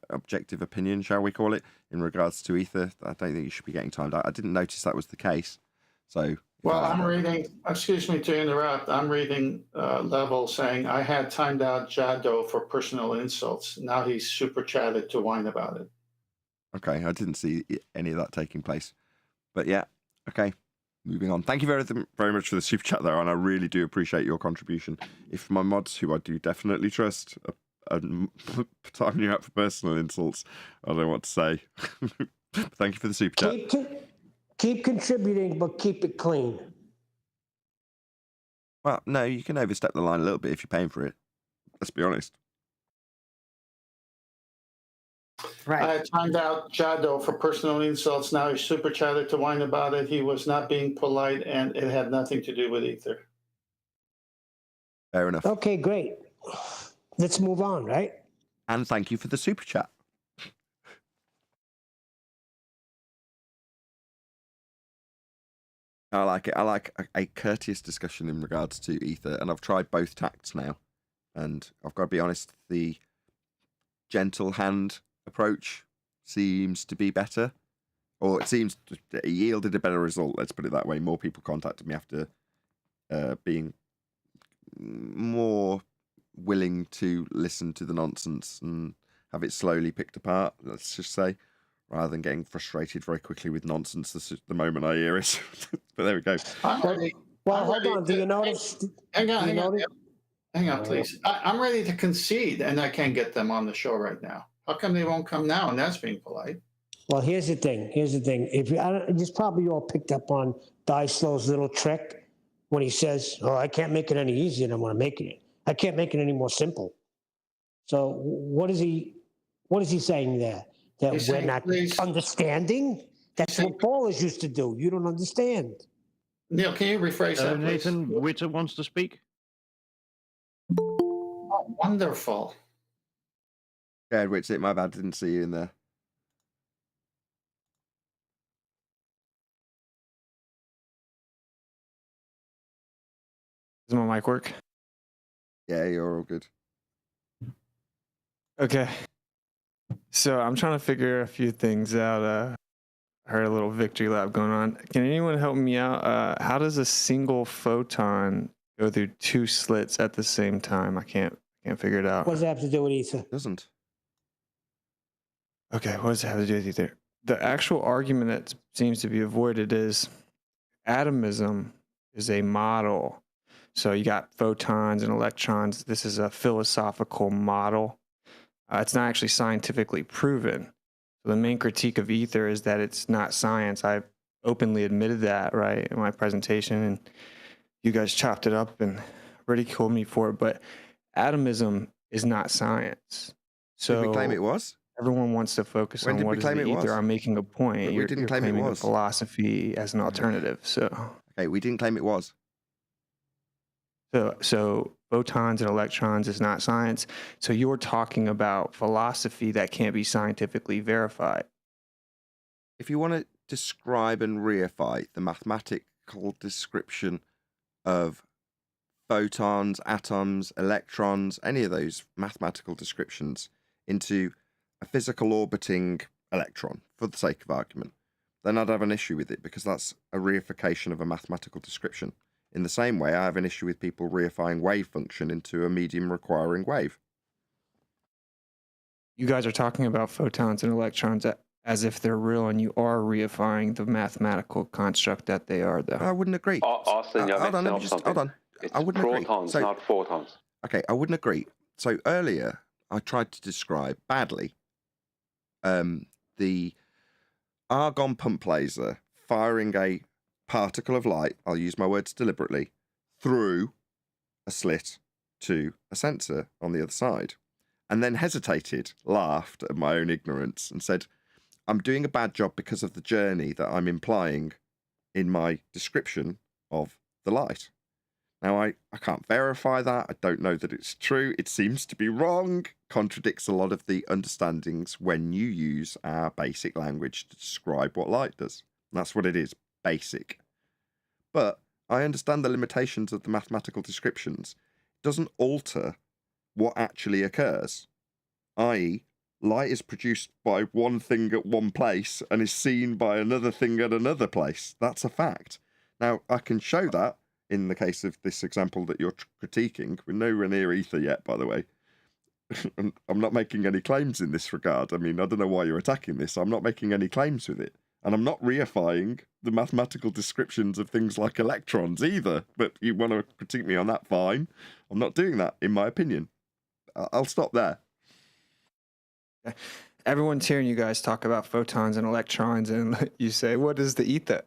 objective opinion, shall we call it, in regards to ether, I don't think you should be getting timed out. I didn't notice that was the case. So, Well, I'm reading, excuse me to interrupt, I'm reading Level saying, I had timed out Jado for personal insults. Now he's super chatted to whine about it. Okay, I didn't see any of that taking place. But yeah, okay, moving on. Thank you very much for the super chat there, and I really do appreciate your contribution. If my mods, who I do definitely trust, are timing you out for personal insults, I don't know what to say. Thank you for the super chat. Keep contributing, but keep it clean. Well, no, you can overstep the line a little bit if you're paying for it. Let's be honest. Right. I had timed out Jado for personal insults. Now he's super chatted to whine about it. He was not being polite, and it had nothing to do with ether. Fair enough. Okay, great. Let's move on, right? And thank you for the super chat. I like it. I like a courteous discussion in regards to ether, and I've tried both tacts now, and I've got to be honest, the gentle hand approach seems to be better, or it seems it yielded a better result. Let's put it that way. More people contacted me after being more willing to listen to the nonsense and have it slowly picked apart, let's just say, rather than getting frustrated very quickly with nonsense the moment I hear it. But there we go. Well, hold on. Do you notice? Hang on, do you hang on, notice- hang on, please. I'm ready to concede, and I can't get them on the show right now. How come they won't come now? And that's being polite. Well, here's the thing. If you just probably all picked up on Dyslow's little trick when he says, "Oh, I can't make it any easier than what I'm making it. I can't make it any more simple." So what is he saying there? That He's we're saying, not please- understanding? That's saying- what ballers used to do. You don't understand. Neil, can you rephrase So that, please? Nathan Witter wants to speak. Oh, wonderful. Yeah, Richard, my bad, didn't see you in there. Does my mic work? Yeah, you're all good. Okay. So I'm trying to figure a few things out. I heard a little victory lap going on. Can anyone help me out? How does a single photon go through two slits at the same time? I can't figure it out. What does that have to do with ether? Doesn't. Okay, what does it have to do with ether? The actual argument that seems to be avoided is atomism is a model. So you got photons and electrons. This is a philosophical model. It's not actually scientifically proven. So the main critique of ether is that it's not science. I openly admitted that, right, in my presentation, and you guys chopped it up and ridiculed me for it. But atomism is not science. So Did we claim it was? everyone wants to focus When on did what we is claim the it was? ether. I'm making a point. But we You're didn't claim it claiming was. a philosophy as an alternative. Okay, we didn't claim it was. So photons and electrons is not science. So you're talking about philosophy that can't be scientifically verified. If you want to describe and reify the mathematical description of photons, atoms, electrons, any of those mathematical descriptions into a physical orbiting electron, for the sake of argument, then I'd have an issue with it because that's a reification of a mathematical description. In the same way, I have an issue with people reifying wave function into a medium requiring wave. You guys are talking about photons and electrons as if they're real, and you are reifying the mathematical construct that they are, though. I wouldn't agree. Austin, you're Hold on, mixing let me up just, something. hold on. It's I wouldn't agree. protons, So- not photons. Okay, I wouldn't agree. So earlier, I tried to describe badly the argon pump laser firing a particle of light, I'll use my words deliberately, through a slit to a sensor on the other side, and then hesitated, laughed at my own ignorance, and said, I'm doing a bad job because of the journey that I'm implying in my description of the light. Now, I can't verify that. I don't know that it's true. It seems to be wrong. Contradicts a lot of the understandings when you use our basic language to describe what light does. And that's what it is, basic. But I understand the limitations of the mathematical descriptions. It doesn't alter what actually occurs, i.e., light is produced by one thing at one place and is seen by another thing at another place. That's a fact. Now, I can show that in the case of this example that you're critiquing. We're nowhere near ether yet, by the way. And I'm not making any claims in this regard. I mean, I don't know why you're attacking this. I'm not making any claims with it. And I'm not reifying the mathematical descriptions of things like electrons either. But you want to critique me on that, fine. I'm not doing that, in my opinion. I'll stop there. Everyone's hearing you guys talk about photons and electrons, and you say, what is the ether?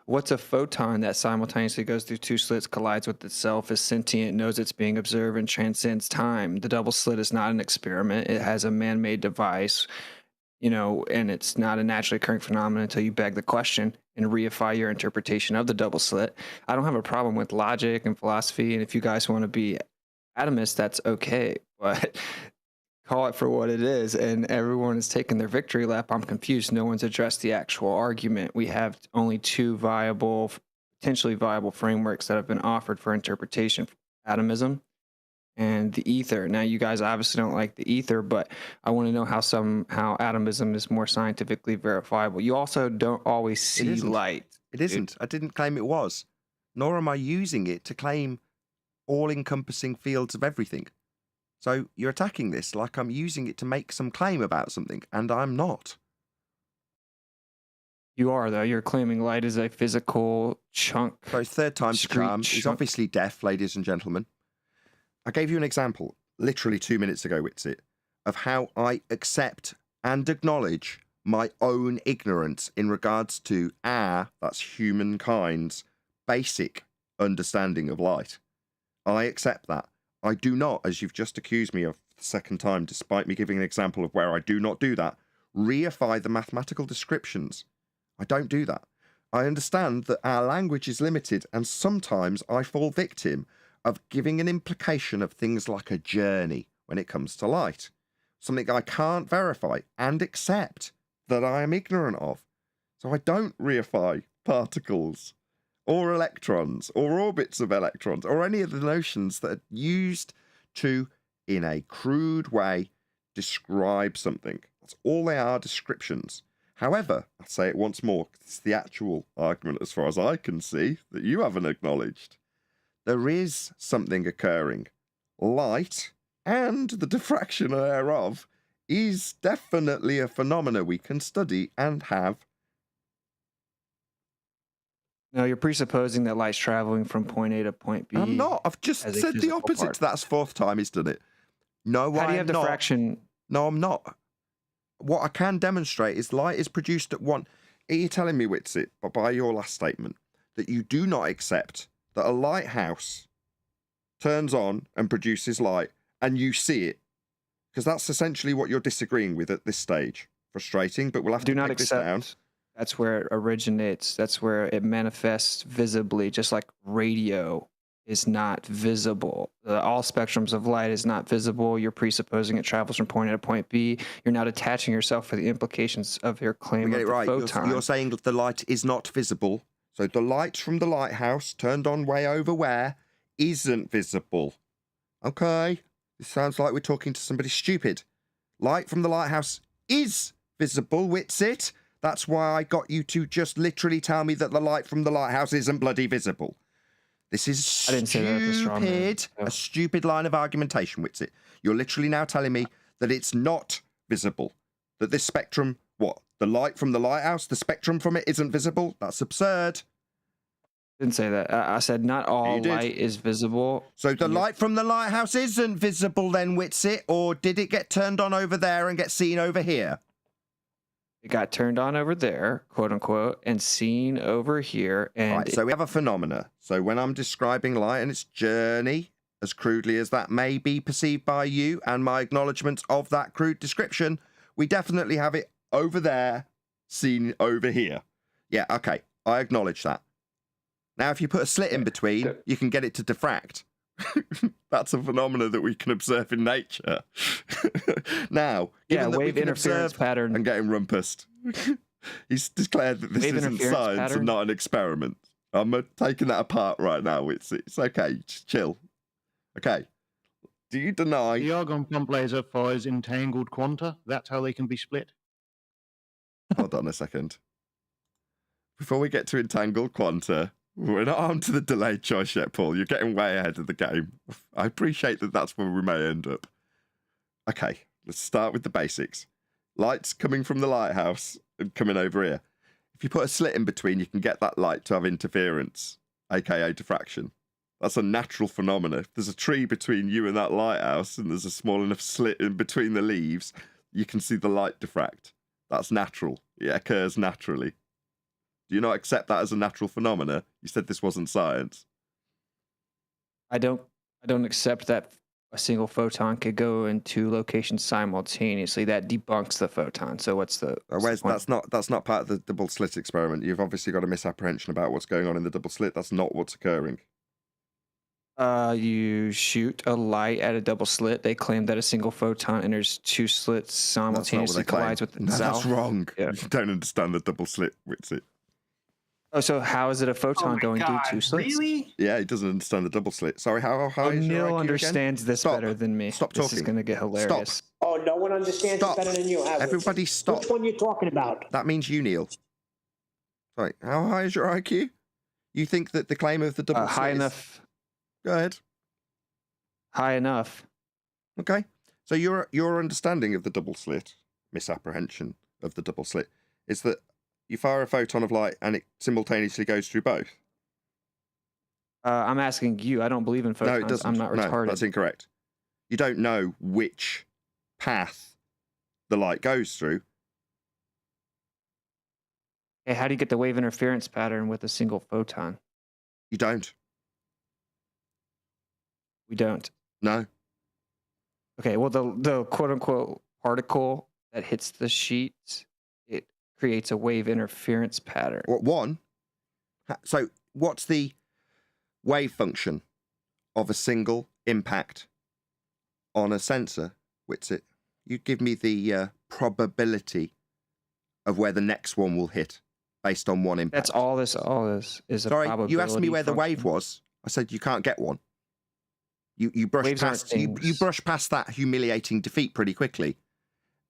What's a photon that simultaneously goes through two slits, collides with itself, is sentient, knows it's being observed, and transcends time? The double slit is not an experiment. It has a man-made device, and it's not a naturally occurring phenomenon until you beg the question and reify your interpretation of the double slit. I don't have a problem with logic and philosophy, and if you guys want to be atomists, that's okay. But call it for what it is, and everyone is taking their victory lap. I'm confused. No one's addressed the actual argument. We have only two potentially viable frameworks that have been offered for interpretation: atomism and the ether. Now, you guys obviously don't like the ether, but I want to know how atomism is more scientifically verifiable. You also don't always see light. It isn't. I didn't claim it was, nor am I using it to claim all-encompassing fields of everything. So you're attacking this like I'm using it to make some claim about something, and I'm not. You are, though. You're claiming light is a physical chunk. So third time's the charm. He's chunk. obviously deaf, ladies and gentlemen. I gave you an example literally 2 minutes ago, Witsit, of how I accept and acknowledge my own ignorance in regards to that's humankind's, basic understanding of light. I accept that. I do not, as you've just accused me of the second time, despite me giving an example of where I do not do that, reify the mathematical descriptions. I don't do that. I understand that our language is limited, and sometimes I fall victim of giving an implication of things like a journey when it comes to light. Something I can't verify and accept that I am ignorant of. So I don't reify particles or electrons or orbits of electrons or any of the notions that are used to, in a crude way, describe something. That's all they are, descriptions. However, I'll say it once more, it's the actual argument as far as I can see that you haven't acknowledged. There is something occurring. Light, and the diffraction thereof, is definitely a phenomena we can study and have. No, you're presupposing that light's traveling from point A to point B. I'm not. I've just said the opposite to that. That's fourth time he's done it. No, How do you have diffraction? No, I'm not. What I can demonstrate is light is produced at one. Are you telling me, Witsit, by your last statement, that you do not accept that a lighthouse turns on and produces light and you see it? Because that's essentially what you're disagreeing with at this stage. Frustrating, but we'll have to take this down. That's where it originates. That's where it manifests visibly, just like radio is not visible. All spectrums of light is not visible. You're presupposing it travels from point A to point B. You're not attaching yourself for the implications of your claim Get of it the right. photon. You're saying that the light is not visible. So the light from the lighthouse turned on way over where isn't visible. Okay. This sounds like we're talking to somebody stupid. Light from the lighthouse is visible, Witsit. That's why I got you to just literally tell me that the light from the lighthouse isn't bloody visible. This is stupid. A stupid line of argumentation, Witsit. You're literally now telling me that it's not visible. That this spectrum, what? The light from the lighthouse, the spectrum from it isn't visible? That's absurd. Didn't say that. I said not all light is visible. So the light from the lighthouse isn't visible then, Witsit, or did it get turned on over there and get seen over here? It got turned on over there, quote unquote, and seen over here. And right, so we have a phenomena. So when I'm describing light and its journey, as crudely as that may be perceived by you and my acknowledgement of that crude description, we definitely have it over there, seen over here. Yeah, okay, I acknowledge that. Now, if you put a slit in between, you can get it to diffract. That's a phenomena that we can observe in nature. Now, given that wave we can interference observe pattern. and getting rumpused, he's declared that this Wave isn't interference science pattern. and not an experiment. I'm taking that apart right now. It's okay. Just chill. Okay. Do you deny? The argon pump laser fires entangled quanta. That's how they can be split. Hold on a second. Before we get to entangled quanta, we're not on to the delayed choice yet, Paul. You're getting way ahead of the game. I appreciate that that's where we may end up. Okay, let's start with the basics. Light's coming from the lighthouse and coming over here. If you put a slit in between, you can get that light to have interference, aka diffraction. That's a natural phenomenon. If there's a tree between you and that lighthouse and there's a small enough slit in between the leaves, you can see the light diffract. That's natural. It occurs naturally. Do you not accept that as a natural phenomena? You said this wasn't science. I don't accept that a single photon could go in two locations simultaneously. That debunks the photon. So what's the That's not part of the double slit experiment. You've obviously got a misapprehension about what's going on in the double slit. That's not what's occurring. You shoot a light at a double slit. They claim that a single photon enters two slits That's not what simultaneously, they claim. collides with No, itself. that's wrong. Yeah. You don't understand the double slit. What's it? Oh, so how is it a photon my going God, through two slits? Really? Yeah, he doesn't understand the double slit. Sorry, how high is your Neil IQ understands again? this Stop. better than me. Stop This is talking. going to get hilarious. Oh, no one understands Stop. it better than you. Everybody stop. Which one are you talking about? That means you, Neil. Sorry, how high is your IQ? You think that the claim of the double slit High is- enough. Go ahead. High enough. Okay. So your understanding of the double slit, misapprehension of the double slit, is that you fire a photon of light and it simultaneously goes through both. I'm asking you. I don't believe in photons. No, it doesn't. I'm not No, retarded. that's incorrect. You don't know which path the light goes through. Hey, how do you get the wave interference pattern with a single photon? You don't. We don't. No. Okay, well, the quote unquote particle that hits the sheet, it creates a wave interference pattern. What one? So what's the wave function of a single impact on a sensor? What's it? You give me the probability of where the next one will hit based on one impact. That's all this is a Sorry, probability. you asked me where the wave function. was. I said you can't get one. You brush Waves aren't past you things. brush past that humiliating defeat pretty quickly.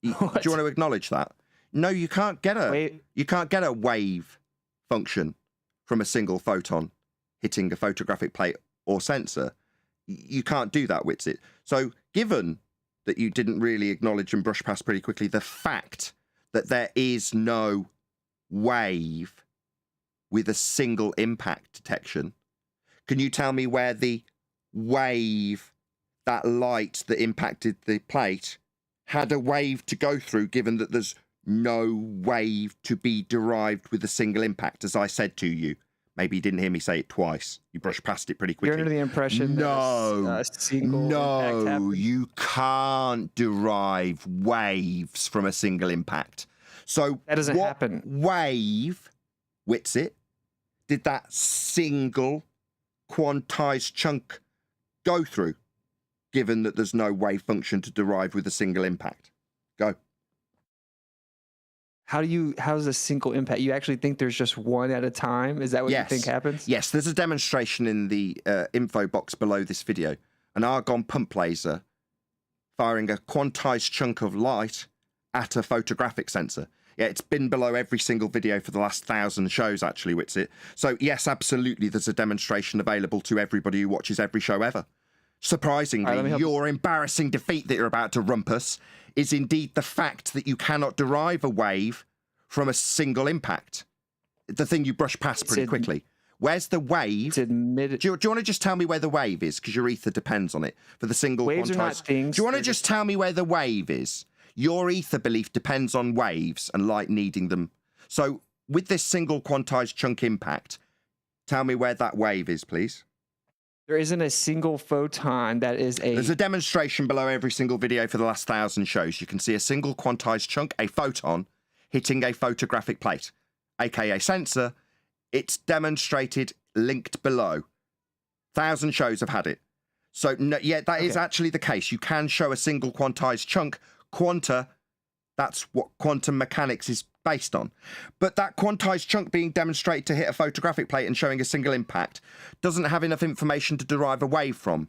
Do you What? want to acknowledge that? No, you can't get a wave function from a single photon hitting a photographic plate or sensor. You can't do that, Whitsit. So given that you didn't really acknowledge and brush past pretty quickly the fact that there is no wave with a single impact detection, can you tell me where the wave, that light that impacted the plate, had a wave to go through, given that there's no wave to be derived with a single impact, as I said to you? Maybe you didn't hear me say it twice. You brushed past it pretty quickly. You're under the impression No, that a single impact no, happened. you can't derive waves from a single impact. So That doesn't what happen. wave, Whitsit, did that single quantized chunk go through, given that there's no wave function to derive with a single impact? Go. How's a single impact? You actually think there's just one at a time? Is that what Yes. you think happens? Yes, there's a demonstration in the info box below this video. An argon pump laser firing a quantized chunk of light at a photographic sensor. Yeah, it's been below every single video for the last 1,000 shows, actually, Whitsit. So, yes, absolutely, there's a demonstration available to everybody who watches every show ever. Surprisingly, All right, let me help your embarrassing defeat that you're about to rumpus is indeed the fact that you cannot derive a wave from a single impact. The thing you brush past pretty quickly. Where's the wave? It's admitted. Do you want to just tell me where the wave is? Because your ether depends on it. For the single Waves are not quantized. things. Do you want to They're just tell me where the wave is? Your ether belief depends on waves and light needing them. So with this single quantized chunk impact, tell me where that wave is, please. There isn't a single photon that is a. There's a demonstration below every single video for the last 1,000 shows. You can see a single quantized chunk, a photon, hitting a photographic plate, aka sensor. It's demonstrated, linked below. 1,000 shows have had it. So, no, yeah, that is actually the case. You can show a single quantized chunk. Quanta, that's what quantum mechanics is based on. But that quantized chunk being demonstrated to hit a photographic plate and showing a single impact doesn't have enough information to derive a wave from.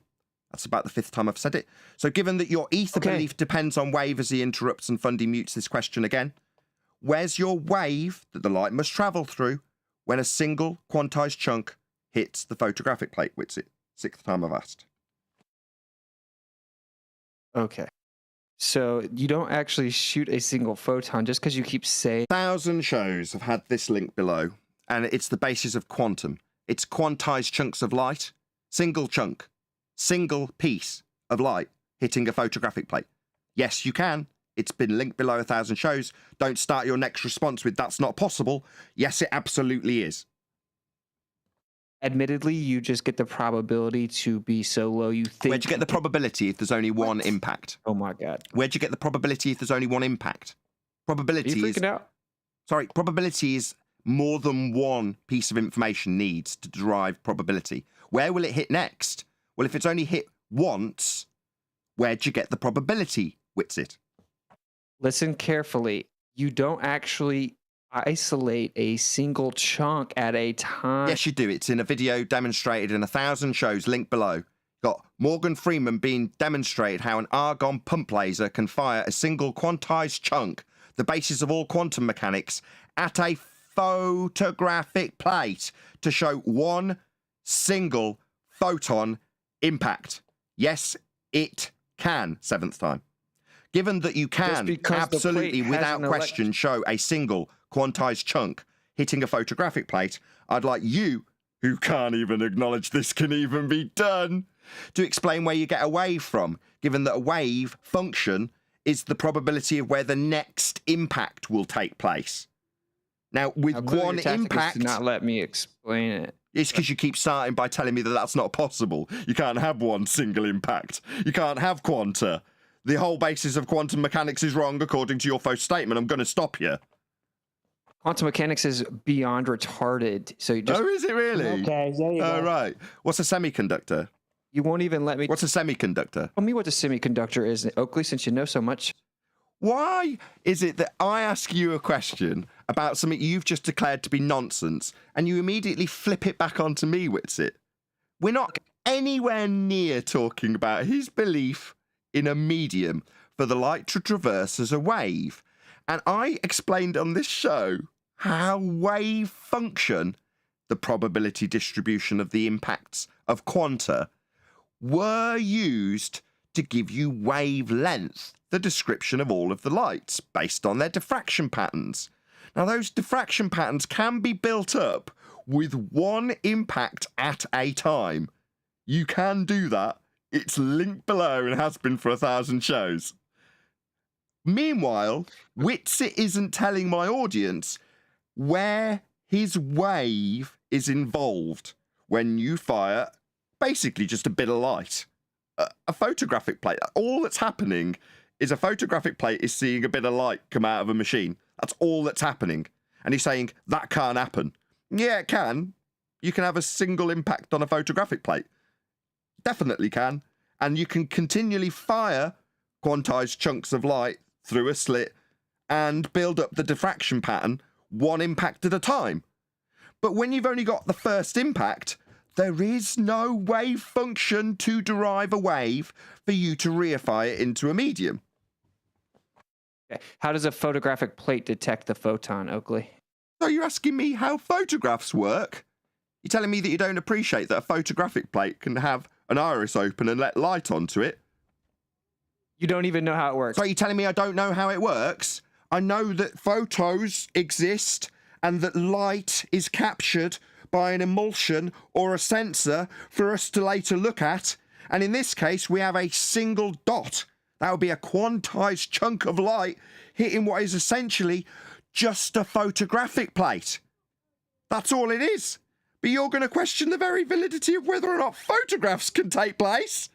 That's about the 5th time I've said it. So given that your ether belief depends on wave, as he interrupts and Fundy mutes this question again, where's your wave that the light must travel through when a single quantized chunk hits the photographic plate? Which is 6th time I've asked. Okay. So you don't actually shoot a single photon just because you keep saying. 1,000 shows have had this link below, and it's the basis of quantum. It's quantized chunks of light, single chunk, single piece of light hitting a photographic plate. Yes, you can. It's been linked below 1,000 shows. Don't start your next response with "that's not possible." Yes, it absolutely is. Admittedly, you just get the probability to be so low you think. Where'd you get the probability if there's only one impact? Oh my god. Where'd you get the probability if there's only one impact? Are Probability you is freaking out? sorry, probability is more than one piece of information needs to derive probability. Where will it hit next? Well, if it's only hit once, where'd you get the probability, Whitsit? Listen carefully. You don't actually isolate a single chunk at a time. Yes, you do. It's in a video demonstrated in 1,000 shows, link below. Got Morgan Freeman being demonstrated how an argon pump laser can fire a single quantized chunk, the basis of all quantum mechanics, at a photographic plate to show one single photon impact. Yes, it can. 7th time. Given that you can absolutely, without question, show a single quantized chunk hitting a photographic plate, I'd like you, who can't even acknowledge this can even be done, to explain where you get a wave from, given that a wave function is the probability of where the next impact will take place. Now, with one impact... not let me explain it. It's because you keep starting by telling me that that's not possible. You can't have one single impact. You can't have quanta. The whole basis of quantum mechanics is wrong according to your first statement. I'm going to stop you. Quantum mechanics is beyond retarded. So you just... Oh, is it really? Okay, there you go. Oh, right. What's a semiconductor? You won't even let me... What's a semiconductor? Tell me what a semiconductor is, Oakley, since you know so much. Why is it that I ask you a question about something you've just declared to be nonsense, and you immediately flip it back onto me, Whitsit? We're not anywhere near talking about his belief in a medium for the light to traverse as a wave. And I explained on this show how wave function, the probability distribution of the impacts of quanta, were used to give you wavelength, the description of all of the lights, based on their diffraction patterns. Now, those diffraction patterns can be built up with one impact at a time. You can do that. It's linked below and has been for 1,000 shows. Meanwhile, Whitsit isn't telling my audience where his wave is involved when you fire basically just a bit of light. A photographic plate. All that's happening is a photographic plate is seeing a bit of light come out of a machine. That's all that's happening. And he's saying, that can't happen. Yeah, it can. You can have a single impact on a photographic plate. Definitely can. And you can continually fire quantized chunks of light through a slit and build up the diffraction pattern one impact at a time. But when you've only got the first impact, there is no wave function to derive a wave for you to reify it into a medium. Okay. How does a photographic plate detect the photon, Oakley? So you're asking me how photographs work? You're telling me that you don't appreciate that a photographic plate can have an iris open and let light onto it? You don't even know how it works. So you're telling me I don't know how it works? I know that photos exist and that light is captured by an emulsion or a sensor for us to later look at. And in this case, we have a single dot. That would be a quantized chunk of light hitting what is essentially just a photographic plate. That's all it is. But you're going to question the very validity of whether or not photographs can take place?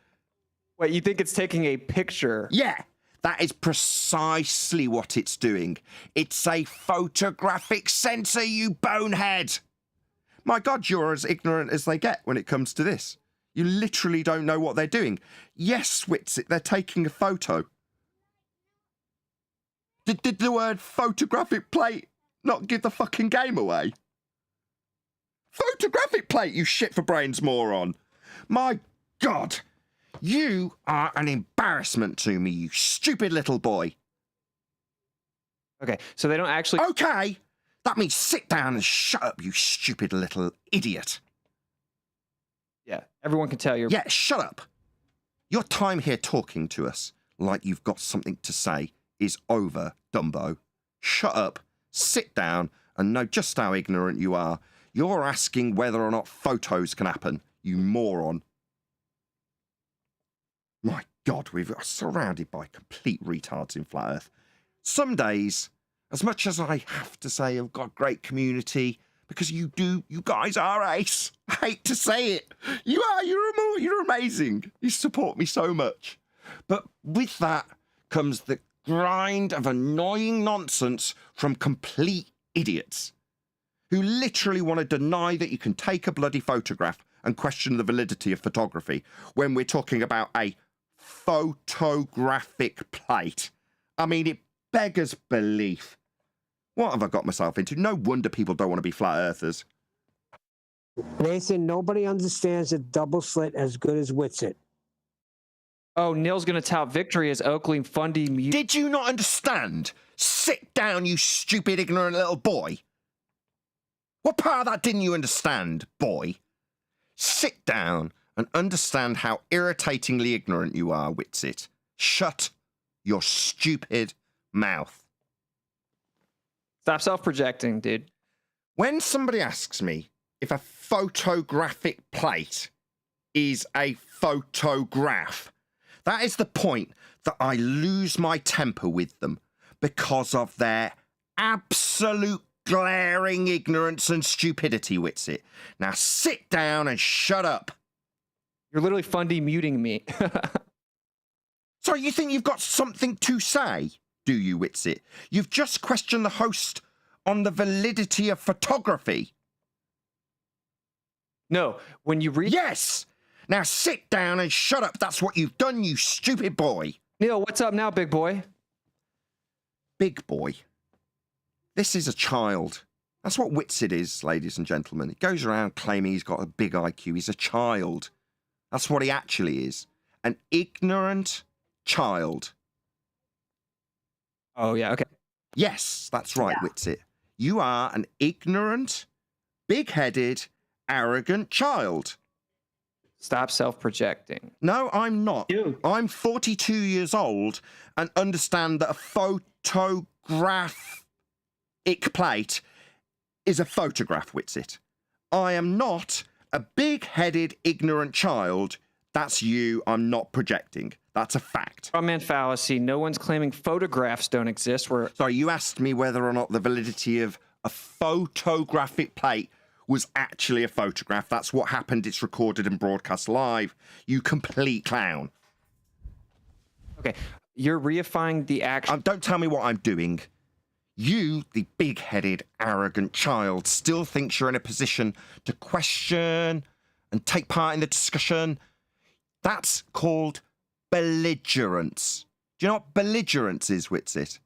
Wait, you think it's taking a picture? Yeah, that is precisely what it's doing. It's a photographic sensor, you bonehead. My God, you're as ignorant as they get when it comes to this. You literally don't know what they're doing. Yes, Whitsit, they're taking a photo. Did the word photographic plate not give the fucking game away? Photographic plate, you shit for brains moron. My God, you are an embarrassment to me, you stupid little boy. Okay, so they don't actually... Okay, that means sit down and shut up, you stupid little idiot. Yeah, everyone can tell you're... Yeah, shut up. Your time here talking to us like you've got something to say is over, Dumbo. Shut up, sit down, and know just how ignorant you are. You're asking whether or not photos can happen, you moron. My God, we're surrounded by complete retards in Flat Earth. Some days, as much as I have to say I've got a great community, because you guys are ace. I hate to say it. You're amazing. You support me so much. But with that comes the grind of annoying nonsense from complete idiots who literally want to deny that you can take a bloody photograph and question the validity of photography when we're talking about a photographic plate? I mean, it beggars belief. What have I got myself into? No wonder people don't want to be flat earthers. Nathan, nobody understands a double slit as good as Witsit. Oh, Neil's going to tout victory as Oakley Fundy. Did you not understand? Sit down, you stupid, ignorant little boy. What part of that didn't you understand, boy? Sit down and understand how irritatingly ignorant you are, Witsit. Shut your stupid mouth. Stop self-projecting, dude. When somebody asks me if a photographic plate is a photograph, that is the point that I lose my temper with them because of their absolute glaring ignorance and stupidity, Witsit. Now sit down and shut up. You're literally Fundy muting me. Sorry, you think you've got something to say, do you, Witsit? You've just questioned the host on the validity of photography. No, when you read... Yes! Now sit down and shut up. That's what you've done, you stupid boy. Neil, what's up now, big boy? Big boy. This is a child. That's what Witsit is, ladies and gentlemen. He goes around claiming he's got a big IQ. He's a child. That's what he actually is. An ignorant child. Oh, yeah, okay. Yes, that's right, Witsit. You are an ignorant, big-headed, arrogant child. Stop self-projecting. No, I'm not. Dude. I'm 42 years old and understand that a photographic plate is a photograph, Witsit. I am not a big-headed, ignorant child. That's you. I'm not projecting. That's a fact. Straw man fallacy. No one's claiming photographs don't exist. Sorry, you asked me whether or not the validity of a photographic plate was actually a photograph. That's what happened. It's recorded and broadcast live. You complete clown. Okay, you're reifying the action. Don't tell me what I'm doing. You, the big-headed, arrogant child, still thinks you're in a position to question and take part in the discussion. That's called belligerence. Do you know what belligerence is, Witsit?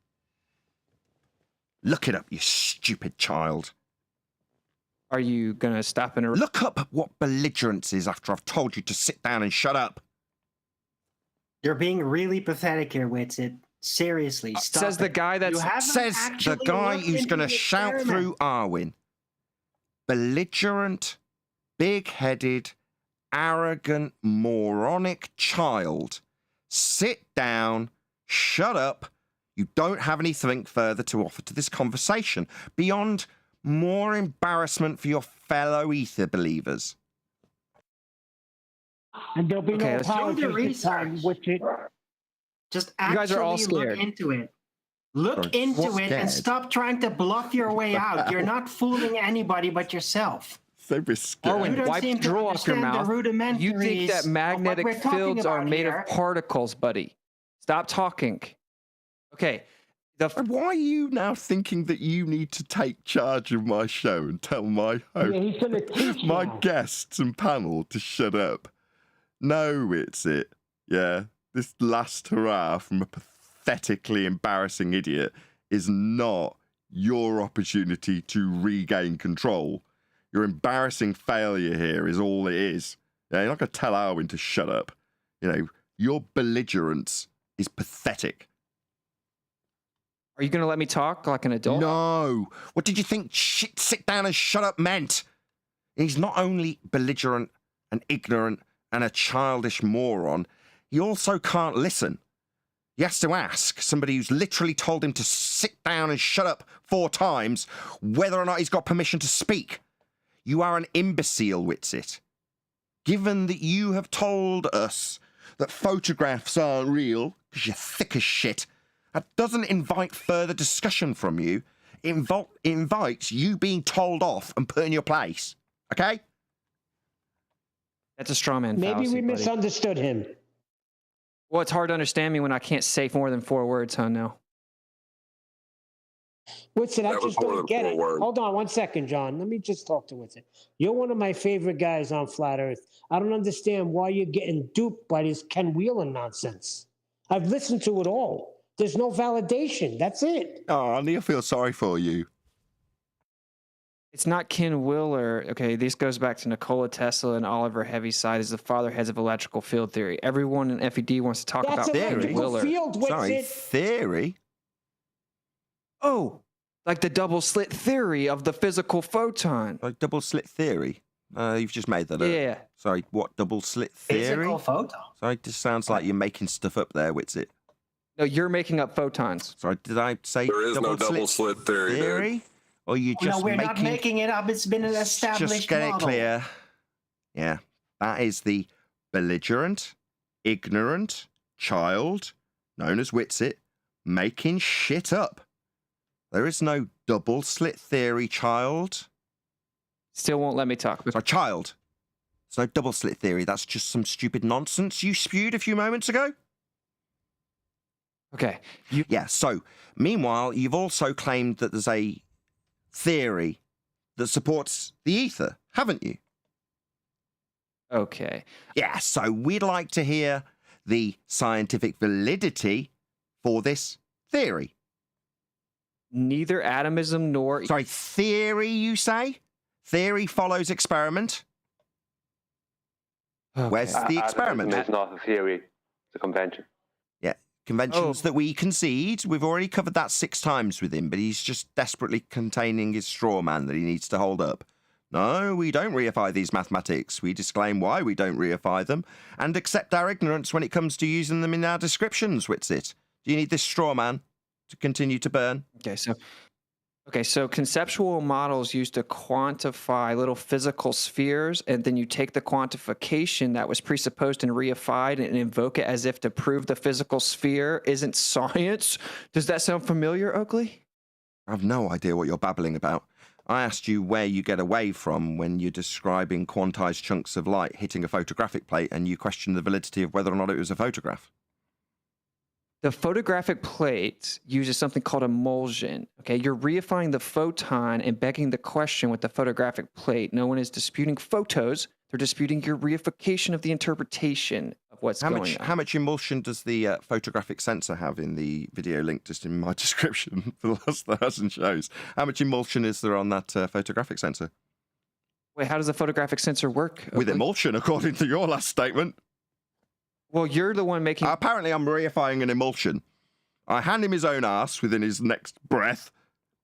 Look it up, you stupid child. Are you going to stop interrupting? Look up what belligerence is after I've told you to sit down and shut up. You're being really pathetic here, Witsit. Seriously, stop. Says the guy that says the guy who's going to shout through Arwen. Belligerent, big-headed, arrogant, moronic child. Sit down, shut up. You don't have anything further to offer to this conversation beyond more embarrassment for your fellow ether believers. And there'll be Okay, no let's apology do the this time, research. Witsit. Just You guys are all actually scared. look into it. Look Sorry, into what's it and scared? stop trying to bluff your way out. You're not fooling anybody but yourself. So scared. You Arwen, don't wipe seem the to drool off your understand the mouth. You think that rudimentaries of what magnetic we're talking fields are about made here. of particles, buddy. Stop talking. Okay. Why are you now thinking that you need to take charge of my show and tell my host, Yeah, he's gonna teach my now. guests and panel to shut up? No, it's it. Yeah, this last hurrah from a pathetically embarrassing idiot is not your opportunity to regain control. Your embarrassing failure here is all it is. Yeah, you're not going to tell Arwen to shut up. You know, your belligerence is pathetic. Are you going to let me talk like an adult? No. What did you think sit down and shut up meant? He's not only belligerent and ignorant and a childish moron, he also can't listen. He has to ask somebody who's literally told him to sit down and shut up 4 times whether or not he's got permission to speak. You are an imbecile, Witsit. Given that you have told us that photographs aren't real, because you're thick as shit, that doesn't invite further discussion from you. It invites you being told off and put in your place. Okay? That's a straw man Maybe fallacy, we buddy. misunderstood him. Well, it's hard to understand me when I can't say more than 4 words, huh, now? Whitson, I That was just more don't than get 4 it. words. Hold on 1 second, John. Let me just talk to Whitson. You're one of my favorite guys on Flat Earth. I don't understand why you're getting duped by this Ken Wheeler nonsense. I've listened to it all. There's no validation. That's it. Oh, Neil feels sorry for you. It's not Ken Wheeler. Okay, this goes back to Nikola Tesla and Oliver Heaviside as the fatherheads of electrical field theory. Everyone in FED wants to talk That's about Ken electrical Wheeler. field, Sorry, Whitson. theory? Oh, like the double slit theory of the physical photon. Like double slit theory? You've just made that up. Yeah. Sorry, what, double slit theory? Physical photon. Sorry, this sounds like you're making stuff up there, Whitsit. No, you're making up photons. Sorry, did I say There is no double slit theory, dude. Or you just No, we're not making it up. It's been an established Just get it model. clear. Yeah, that is the belligerent, ignorant child, known as Whitsit, making shit up. There is no double slit theory, child. Still won't let me talk. Sorry, child. There's no double slit theory. That's just some stupid nonsense you spewed a few moments ago. Okay. Yeah, so, meanwhile, you've also claimed that there's a theory that supports the ether, haven't you? Okay. Yeah, so we'd like to hear the scientific validity for this theory. Neither atomism nor... Sorry, theory, you say? Theory follows experiment? Okay. Where's the experiment? It's not a theory. It's a convention. Yeah, conventions Oh. that we concede. We've already covered that 6 times with him, but he's just desperately containing his straw man that he needs to hold up. No, we don't reify these mathematics. We disclaim why we don't reify them and accept our ignorance when it comes to using them in our descriptions, Whitsit. Do you need this straw man to continue to burn? Okay, so conceptual models used to quantify little physical spheres, and then you take the quantification that was presupposed and reified and invoke it as if to prove the physical sphere isn't science. Does that sound familiar, Oakley? I have no idea what you're babbling about. I asked you where you get away from when you're describing quantized chunks of light hitting a photographic plate, and you question the validity of whether or not it was a photograph. The photographic plate uses something called emulsion. Okay, you're reifying the photon and begging the question with the photographic plate. No one is disputing photos. They're disputing your reification of the interpretation of what's going on. How much emulsion does the photographic sensor have in the video link just in my description for the last 1,000 shows? How much emulsion is there on that photographic sensor? Wait, how does the photographic sensor work? With Oakley? emulsion, according to your last statement. Well, you're the one making... Apparently, I'm reifying an emulsion. I hand him his own ass within his next breath,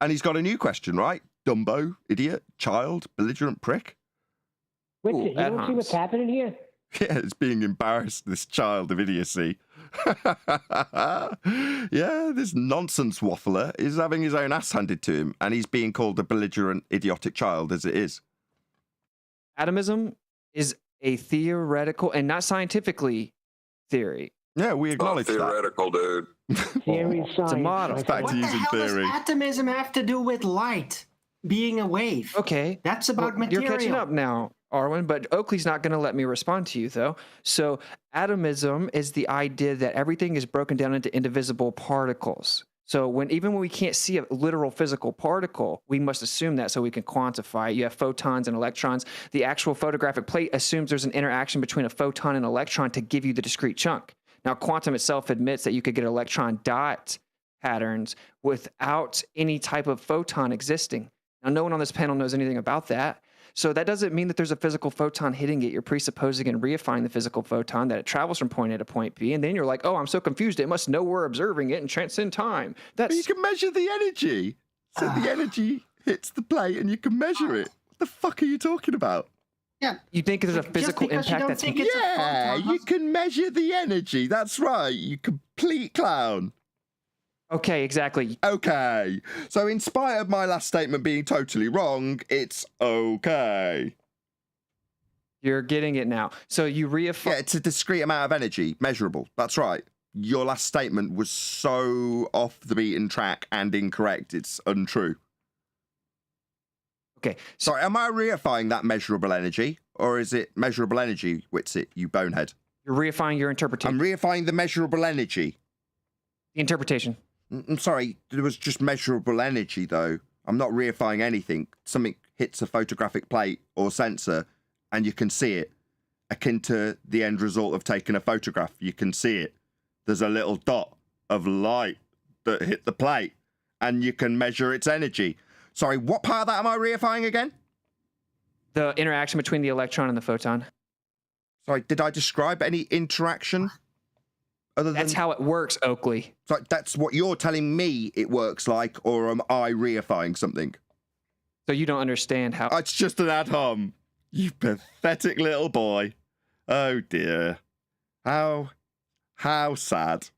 and he's got a new question, right? Dumbo, idiot, child, belligerent prick. Whitson, you don't see what's happening here? Yeah, it's being embarrassed, this child of idiocy. Yeah, this nonsense waffler is having his own ass handed to him, and he's being called a belligerent, idiotic child as it is. Atomism is a theoretical and not scientifically theory. Yeah, we acknowledge that. Theoretical, dude. Theory of science. It's a model. right Back there. What to the using hell theory. does atomism have to do with light being a wave? Okay. That's about Well, material. You're catching up now, Arwen, but Oakley's not going to let me respond to you, though. So, atomism is the idea that everything is broken down into indivisible particles. So, even when we can't see a literal physical particle, we must assume that so we can quantify it. You have photons and electrons. The actual photographic plate assumes there's an interaction between a photon and electron to give you the discrete chunk. Now, quantum itself admits that you could get electron dot patterns without any type of photon existing. Now, no one on this panel knows anything about that. So that doesn't mean that there's a physical photon hitting it. You're presupposing and reifying the physical photon, that it travels from point A to point B, and then you're like, oh, I'm so confused. It must know we're observing it and transcend time. But you That's can measure the energy. So the energy hits the plate and you can measure it. What the fuck are you talking about? Yeah. you think there's a Just physical because you impact don't that's think it's a Yeah, photon you can measure the energy. That's right, you complete clown. okay, exactly. Okay. So in spite of my last statement being totally wrong, it's okay. You're getting it now. So you reify. Yeah, it's a discrete amount of energy, measurable. That's right. Your last statement was so off the beaten track and incorrect, it's untrue. Okay, so Sorry, am I reifying that measurable energy? Or is it measurable energy, Whitsit, you bonehead? you're reifying your interpretation. I'm reifying the measurable energy. The interpretation. I'm sorry, there was just measurable energy, though. I'm not reifying anything. Something hits a photographic plate or sensor, and you can see it. Akin to the end result of taking a photograph, you can see it. There's a little dot of light that hit the plate, and you can measure its energy. Sorry, what part of that am I reifying again? The interaction between the electron and the photon. Sorry, did I describe any interaction? That's how it works, Oakley. So that's what you're telling me it works like, or am I reifying something? So you don't understand how... It's just an ad hom. You pathetic little boy. Oh dear. How sad.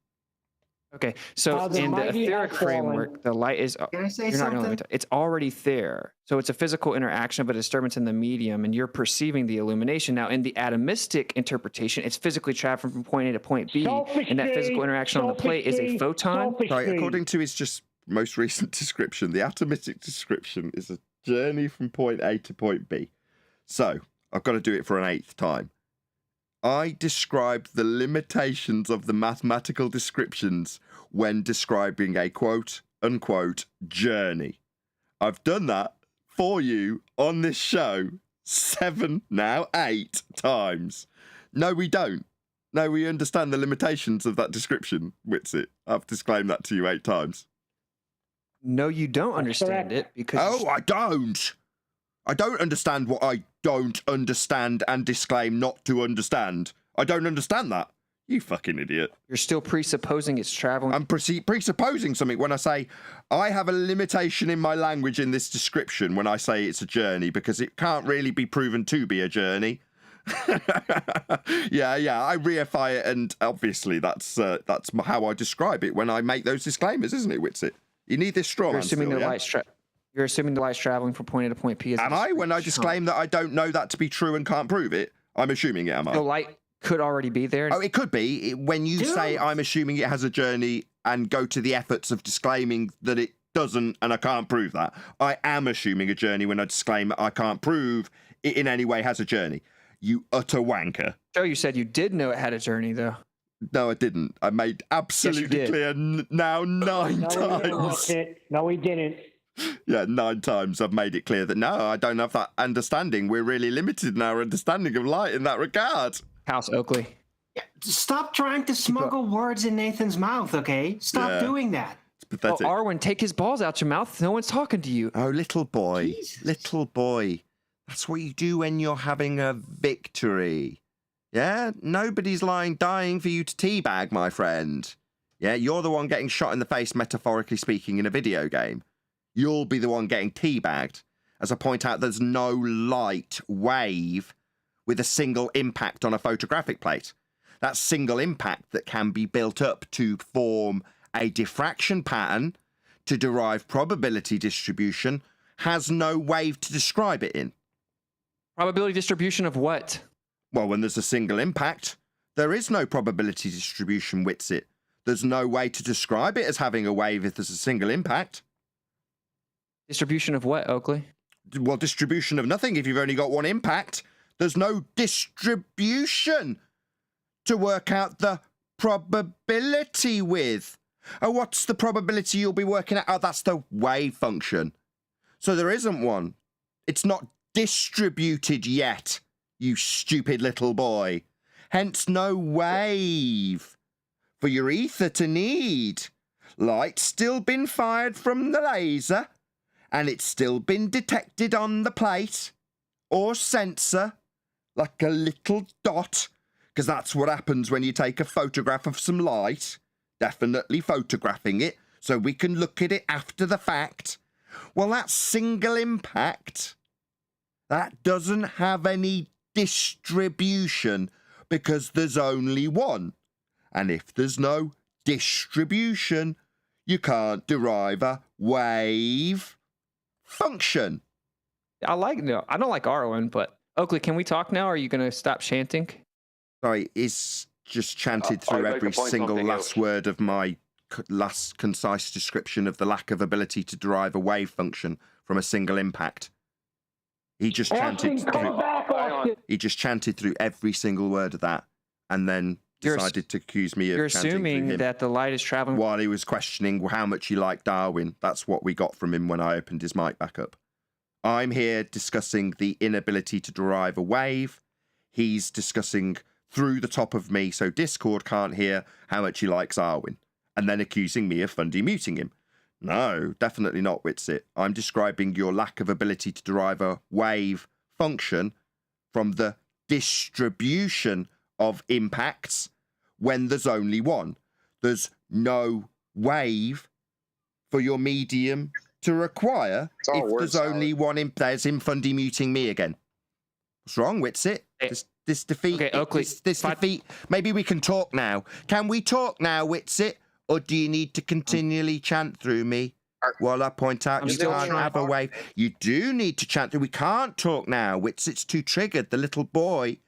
Okay, so in the etheric framework, the light is... Can I say you're not gonna something? it's already there. So it's a physical interaction, but a disturbance in the medium, and you're perceiving the illumination. Now, in the atomistic interpretation, it's physically traveling from point A to point B, and that physical interaction on the plate is a photon. Sorry, according to his just most recent description, the atomistic description is a journey from point A to point B. So, I've got to do it for an 8th time. I described the limitations of the mathematical descriptions when describing a quote-unquote journey. I've done that for you on this show 7, now 8 times. No, we don't. No, we understand the limitations of that description, Witsit. I've disclaimed that to you 8 times. No, you don't understand it because... Oh, I don't! I don't understand what I don't understand and disclaim not to understand. I don't understand that. You fucking idiot. You're still presupposing it's traveling. I'm presupposing something when I say I have a limitation in my language in this description when I say it's a journey, because it can't really be proven to be a journey. yeah, I reify it, and obviously that's how I describe it when I make those disclaimers, isn't it, Witsit? You need this straw man still, yeah? You're assuming the light's traveling from point A to point P. Am I? When I disclaim that I don't know that to be true and can't prove it, I'm assuming it, am I? The light could already be there. Oh, it could be. When you say I'm assuming it has a journey and go to the efforts of disclaiming that it doesn't and I can't prove that, I am assuming a journey when I disclaim I can't prove it in any way has a journey. You utter wanker. Joe, you said you did know it had a journey, though. No, I didn't. I made absolutely clear now 9 times. No, we didn't. Yeah, 9 times I've made it clear that no, I don't have that understanding. We're really limited in our understanding of light in that regard. House Oakley. Yeah, stop trying to smuggle words in Nathan's mouth, okay? Stop doing that. It's pathetic. Oh, Arwen, take his balls out your mouth. No one's talking to you. Oh, little boy. Jesus. Little boy. That's what you do when you're having a victory. Yeah? Nobody's dying for you to teabag, my friend. Yeah, you're the one getting shot in the face, metaphorically speaking, in a video game. You'll be the one getting teabagged. As I point out, there's no light wave with a single impact on a photographic plate. That single impact that can be built up to form a diffraction pattern to derive probability distribution has no wave to describe it in. Probability distribution of what? Well, when there's a single impact, there is no probability distribution, Witsit. There's no way to describe it as having a wave if there's a single impact. Distribution of what, Oakley? Well, distribution of nothing if you've only got one impact. There's no distribution to work out the probability with. Oh, what's the probability you'll be working out? Oh, that's the wave function. So there isn't one. It's not distributed yet, you stupid little boy. Hence no wave for your ether to need. Light's still been fired from the laser, and it's still been detected on the plate or sensor like a little dot, because that's what happens when you take a photograph of some light, definitely photographing it so we can look at it after the fact. Well, that single impact, that doesn't have any distribution because there's only one. And if there's no distribution, you can't derive a wave function. I don't like Arwen, but Oakley, can we talk now? Or are you going to stop chanting? Sorry, it's just chanted through I'd like every to point single something last out. word of my last concise description of the lack of ability to derive a wave function from a single impact. He just chanted through every single word of that, and then You're ass- decided to accuse me of You're chanting through assuming him that the light is traveling. while he was questioning how much he liked Darwin. That's what we got from him when I opened his mic back up. I'm here discussing the inability to derive a wave. He's discussing through the top of me, so Discord can't hear how much he likes Darwin, and then accusing me of Fundy muting him. No, definitely not, Witsit. I'm describing your lack of ability to derive a wave function from the distribution of impacts when there's only one. There's no wave for your medium to require if there's only one. There's him Fundy muting me again. What's wrong, Witsit? This defeat. Okay, Oakley, This defeat. Maybe we can talk now. Can we talk now, Witsit? Or do you need to continually chant through me while I point out I'm you still can't trying. have a wave? You do need to chant through. We can't talk now. Witsit's too triggered. The little boy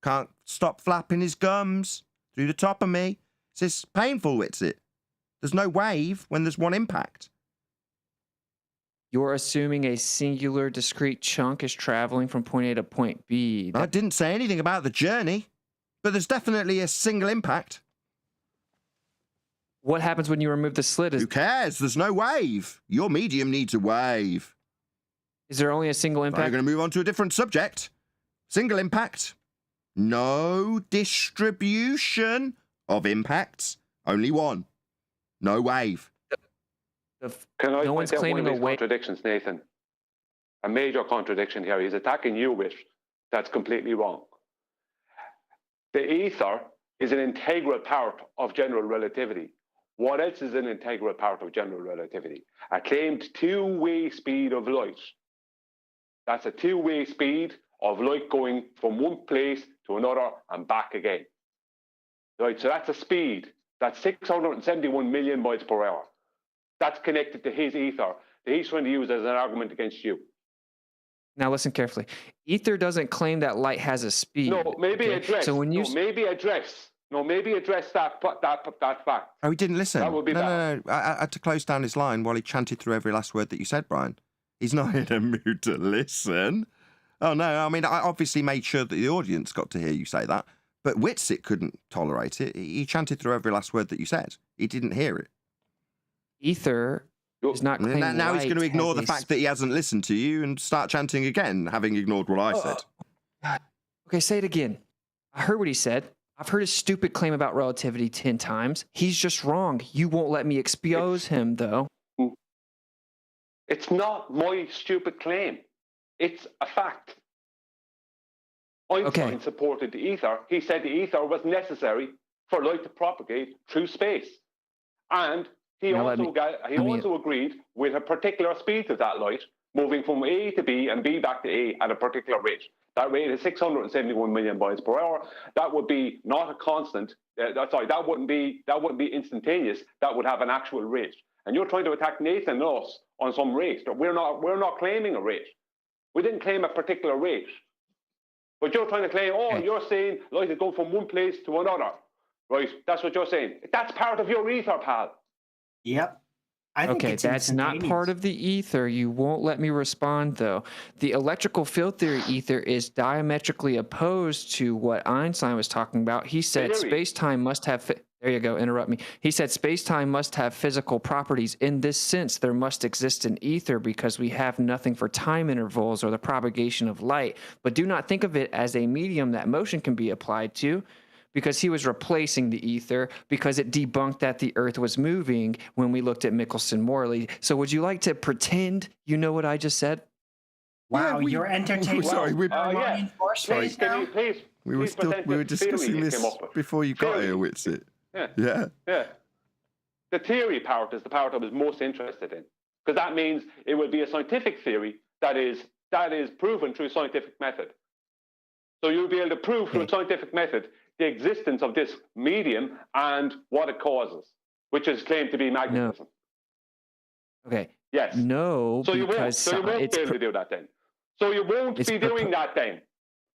can't stop flapping his gums through the top of me. It's painful, Witsit. There's no wave when there's one impact. You're assuming a singular discrete chunk is traveling from point A to point B. I didn't say anything about the journey, but there's definitely a single impact. What happens when you remove the slit? Who cares? There's no wave. Your medium needs a wave. Is there only a single I'm impact? going to move on to a different subject. Single impact. No distribution of impacts. Only one. No wave. Can I No one's point out claiming one of a his wave. contradictions, Nathan? A major contradiction here. He's attacking you with that's completely wrong. The ether is an integral part of general relativity. What else is an integral part of general relativity? A claimed two-way speed of light. That's a two-way speed of light going from one place to another and back again. Right, so that's a speed. That's 671 million miles per hour. That's connected to his ether that he's trying to use as an argument against you. Now listen carefully. Ether doesn't claim that light has a speed. No, maybe okay? address. So when you maybe address that fact. Oh, he didn't listen. That would be no. I had to close down his line while he chanted through every last word that you said, Brian. He's not in a mood to listen. Oh, no. I mean, I obviously made sure that the audience got to hear you say that. But Witsit couldn't tolerate it. He chanted through every last word that you said. He didn't hear it. ether is not claiming Now he's going to light ignore has the a fact that he hasn't listened to you and start chanting again, having ignored what I said. Okay, say it again. I heard what he said. I've heard his stupid claim about relativity 10 times. He's just wrong. You won't let me expose him, though. It's not my stupid claim. It's a fact. Einstein supported the ether. He said the ether was necessary for light to propagate through space. And he also agreed with a particular speed of that light, moving from A to B and B back to A at a particular rate. That rate is 671 million miles per hour. That would be not a constant. That wouldn't be instantaneous. That would have an actual rate. And you're trying to attack Nathan and us on some rate. We're not claiming a rate. We didn't claim a particular rate. But you're trying to claim, you're saying light is going from one place to another. Right? That's what you're saying. That's part of your ether, pal. Yep. I think Okay, it's that's not part of the ether. You won't let me respond, though. The electrical field theory ether is diametrically opposed to what Einstein was talking about. He said space-time must have... There you go, interrupt me. He said space-time must have physical properties. In this sense, there must exist an ether because we have nothing for time intervals or the propagation of light. But do not think of it as a medium that motion can be applied to, because he was replacing the ether because it debunked that the Earth was moving when we looked at Michelson-Morley. So would you like to pretend you know what I just said? Wow, you're entertaining. Sorry, Please, we were discussing this before you got here, Witsit. Yeah. The theory part is the part I was most interested in, because that means it will be a scientific theory that is proven through scientific method. So you'll be able to prove through scientific method the existence of this medium and what it causes, which is claimed to be magnetism. No. Okay. Yes. No, so you won't because be able to do that then. So you won't be doing that then.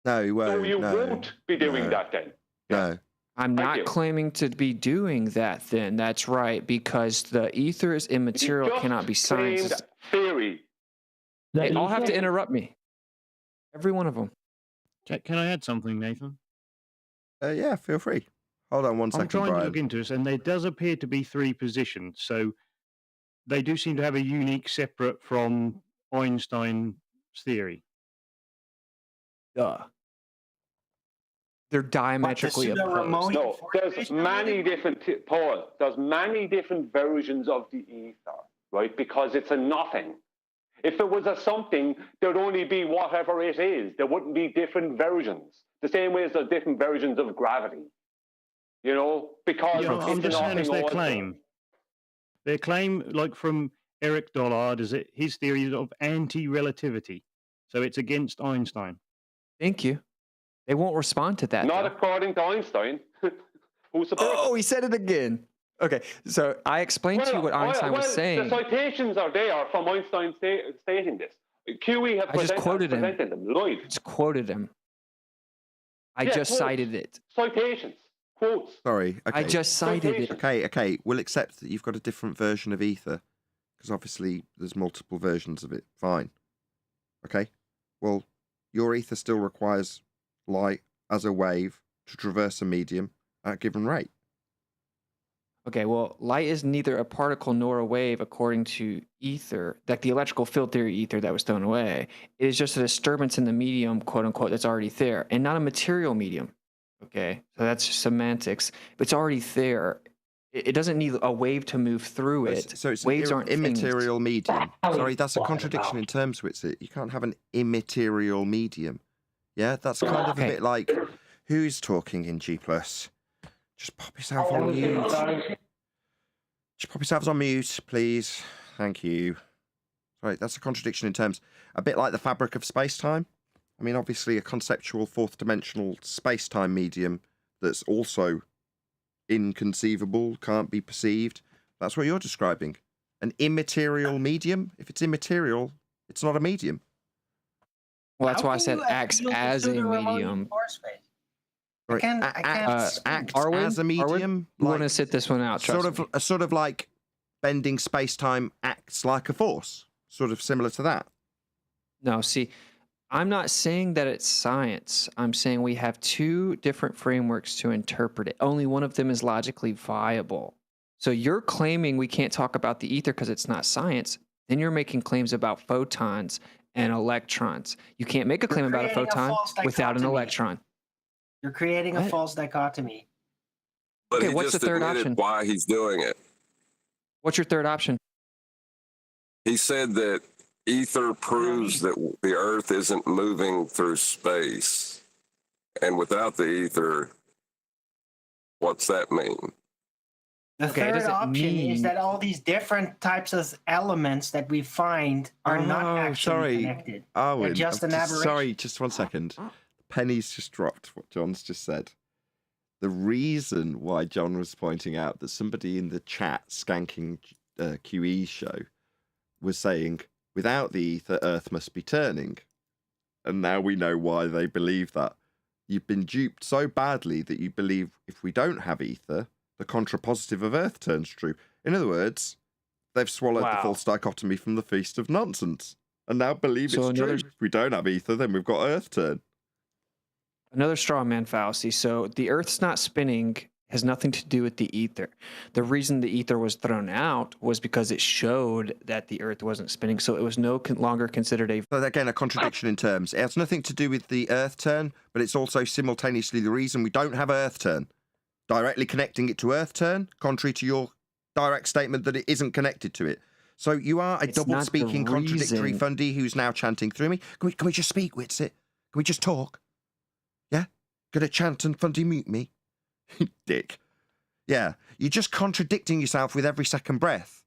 No, you won't. So you won't be doing that then. No. I'm not claiming to be doing that then. That's right, because the ether is immaterial, cannot be science. Theory. They all have to interrupt me. Every one of them. Can I add something, Nathan? Yeah, feel free. Hold on one I'm second, trying to Brian. look into this, and there does appear to be 3 positions. So they do seem to have a unique, separate from Einstein's theory. Duh. They're But the diametrically opposed. pseudo-remote No, there's information many really- different, Paul, there's many different versions of the ether, right? Because it's a nothing. If it was a something, there'd only be whatever it is. There wouldn't be different versions. The same way as there's different versions of gravity. You know, because Yeah, I'm it's just saying it's nothing their also. claim. Their claim, like from Eric Dollard, is that his theory is of anti-relativity. So it's against Einstein. Thank you. They won't respond to that. Not though. according to Einstein. Who's the person? Oh, he said it again. Okay, so I explained to you what Einstein was saying. The citations are there from Einstein stating this. QE have I just quoted him. presented them live. Just quoted him. I Yeah, just quotes. cited it. Citations, quotes. Sorry. Okay. I just cited it. Okay. We'll accept that you've got a different version of ether, because obviously there's multiple versions of it. Fine. Okay. Well, your ether still requires light as a wave to traverse a medium at a given rate. Okay, well, light is neither a particle nor a wave according to ether, like the electrical field theory ether that was thrown away. It is just a disturbance in the medium, quote unquote, that's already there, and not a material medium. Okay, so that's semantics. It's already there. It doesn't need a wave to move through it. So it's Waves an aren't things. immaterial medium. Sorry, that's a contradiction in terms, Witsit. You can't have an immaterial medium. Yeah, that's kind of a Okay. bit like, who's talking in G+? Just pop yourself on mute. Just pop yourselves on mute, please. Thank you. Right, that's a contradiction in terms. A bit like the fabric of space-time. I mean, obviously a conceptual fourth-dimensional space-time medium that's also inconceivable, can't be perceived. That's what you're describing. An immaterial medium. If it's immaterial, it's not a medium. Well, that's How why I can said you acts appeal to as a pseudo-remote medium. force space? Right. can't- I can't- Act Arwen? as a medium. You want like, to sit this one out, trust me. sort of like bending space-time acts like a force. Sort of similar to that. No, see, I'm not saying that it's science. I'm saying we have 2 different frameworks to interpret it. Only one of them is logically viable. So you're claiming we can't talk about the ether because it's not science. Then you're making claims about photons and electrons. You can't make a claim about a creating a photon false without an dichotomy. electron. You're creating a What? false dichotomy. But Okay, he what's just the third admitted option? why he's doing it. What's your third option? He said that ether proves that the Earth isn't moving through space. And without the ether, what's that mean? The Okay, it third doesn't option mean- is that all these different types of elements that we find are not Oh, actually sorry. connected. Arwen, just I'm an aberration. sorry, just one second. Penny's just dropped what John's just said. The reason why John was pointing out that somebody in the chat skanking QE's show was saying, without the ether, Earth must be turning. And now we know why they believe that. You've been duped so badly that you believe if we don't have ether, the contrapositive of Earth turns true. In other words, they've swallowed the Wow. false dichotomy from the feast of nonsense. And now believe So it's another- true. If we don't have ether, then we've got Earth turn. Another straw man fallacy. So the Earth's not spinning has nothing to do with the ether. The reason the ether was thrown out was because it showed that the Earth wasn't spinning. So it was no longer considered a. So again, a contradiction in terms. It has nothing to do with the Earth turn, but it's also simultaneously the reason we don't have Earth turn. Directly connecting it to Earth turn, contrary to your direct statement that it isn't connected to it. So you are a It's not the double-speaking, contradictory reason. fundy who's now chanting through me. Can we just speak, Witsit? Can we just talk? Yeah? Gonna chant and fundy mute me? Dick. Yeah, you're just contradicting yourself with every second breath.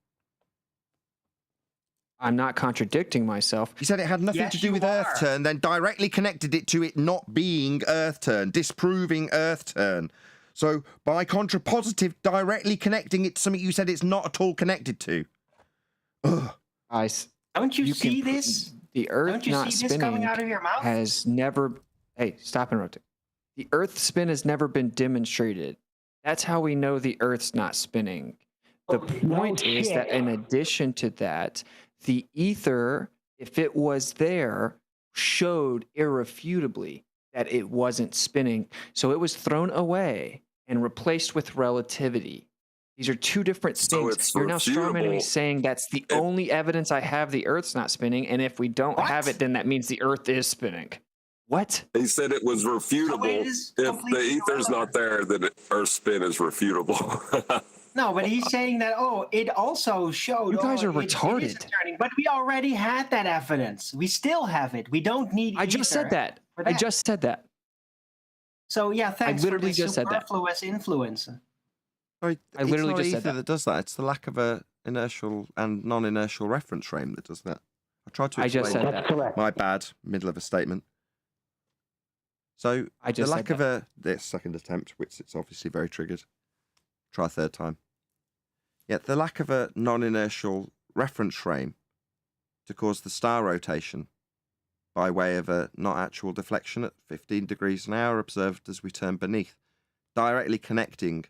I'm not contradicting myself. You said it had nothing Yes, to do you with are. Earth turn, then directly connected it to it not being Earth turn, disproving Earth turn. So by contrapositive, directly connecting it to something you said it's not at all connected to. Ugh. Don't you, You see can- this? The Earth Don't you not see this coming spinning out of your mouth? has never. Hey, stop interrupting. The Earth's spin has never been demonstrated. That's how we know the Earth's not spinning. The point is that in addition to that, the ether, if it was there, showed irrefutably that it wasn't spinning. So it was thrown away. and replaced with relativity. These are two different So things. it's You're now strawmanning me refutable. saying that's the only evidence I have the Earth's not spinning, and if we don't have What? it, then that means the Earth is spinning. What? He said it was refutable. is If the completely ether's not there, then Earth's spin is refutable. No, but he's saying that, it also showed. You guys are it is retarded. turning, but we already had that evidence. We still have it. We don't need I just said ether that. for I just said that. So, yeah, thanks literally for the just said that. superfluous influence. Sorry, I literally it's not just said ether that. that does that. It's the lack of a inertial and non-inertial reference frame that does that. I tried to I explain. just said That's that. correct. My bad. Middle of a statement. So I just the lack said of a this second attempt, which it's obviously very triggered. Try a third time. Yeah, the lack of a non-inertial reference frame to cause the star rotation by way of a not actual deflection at 15 degrees an hour observed as we turn beneath, directly connecting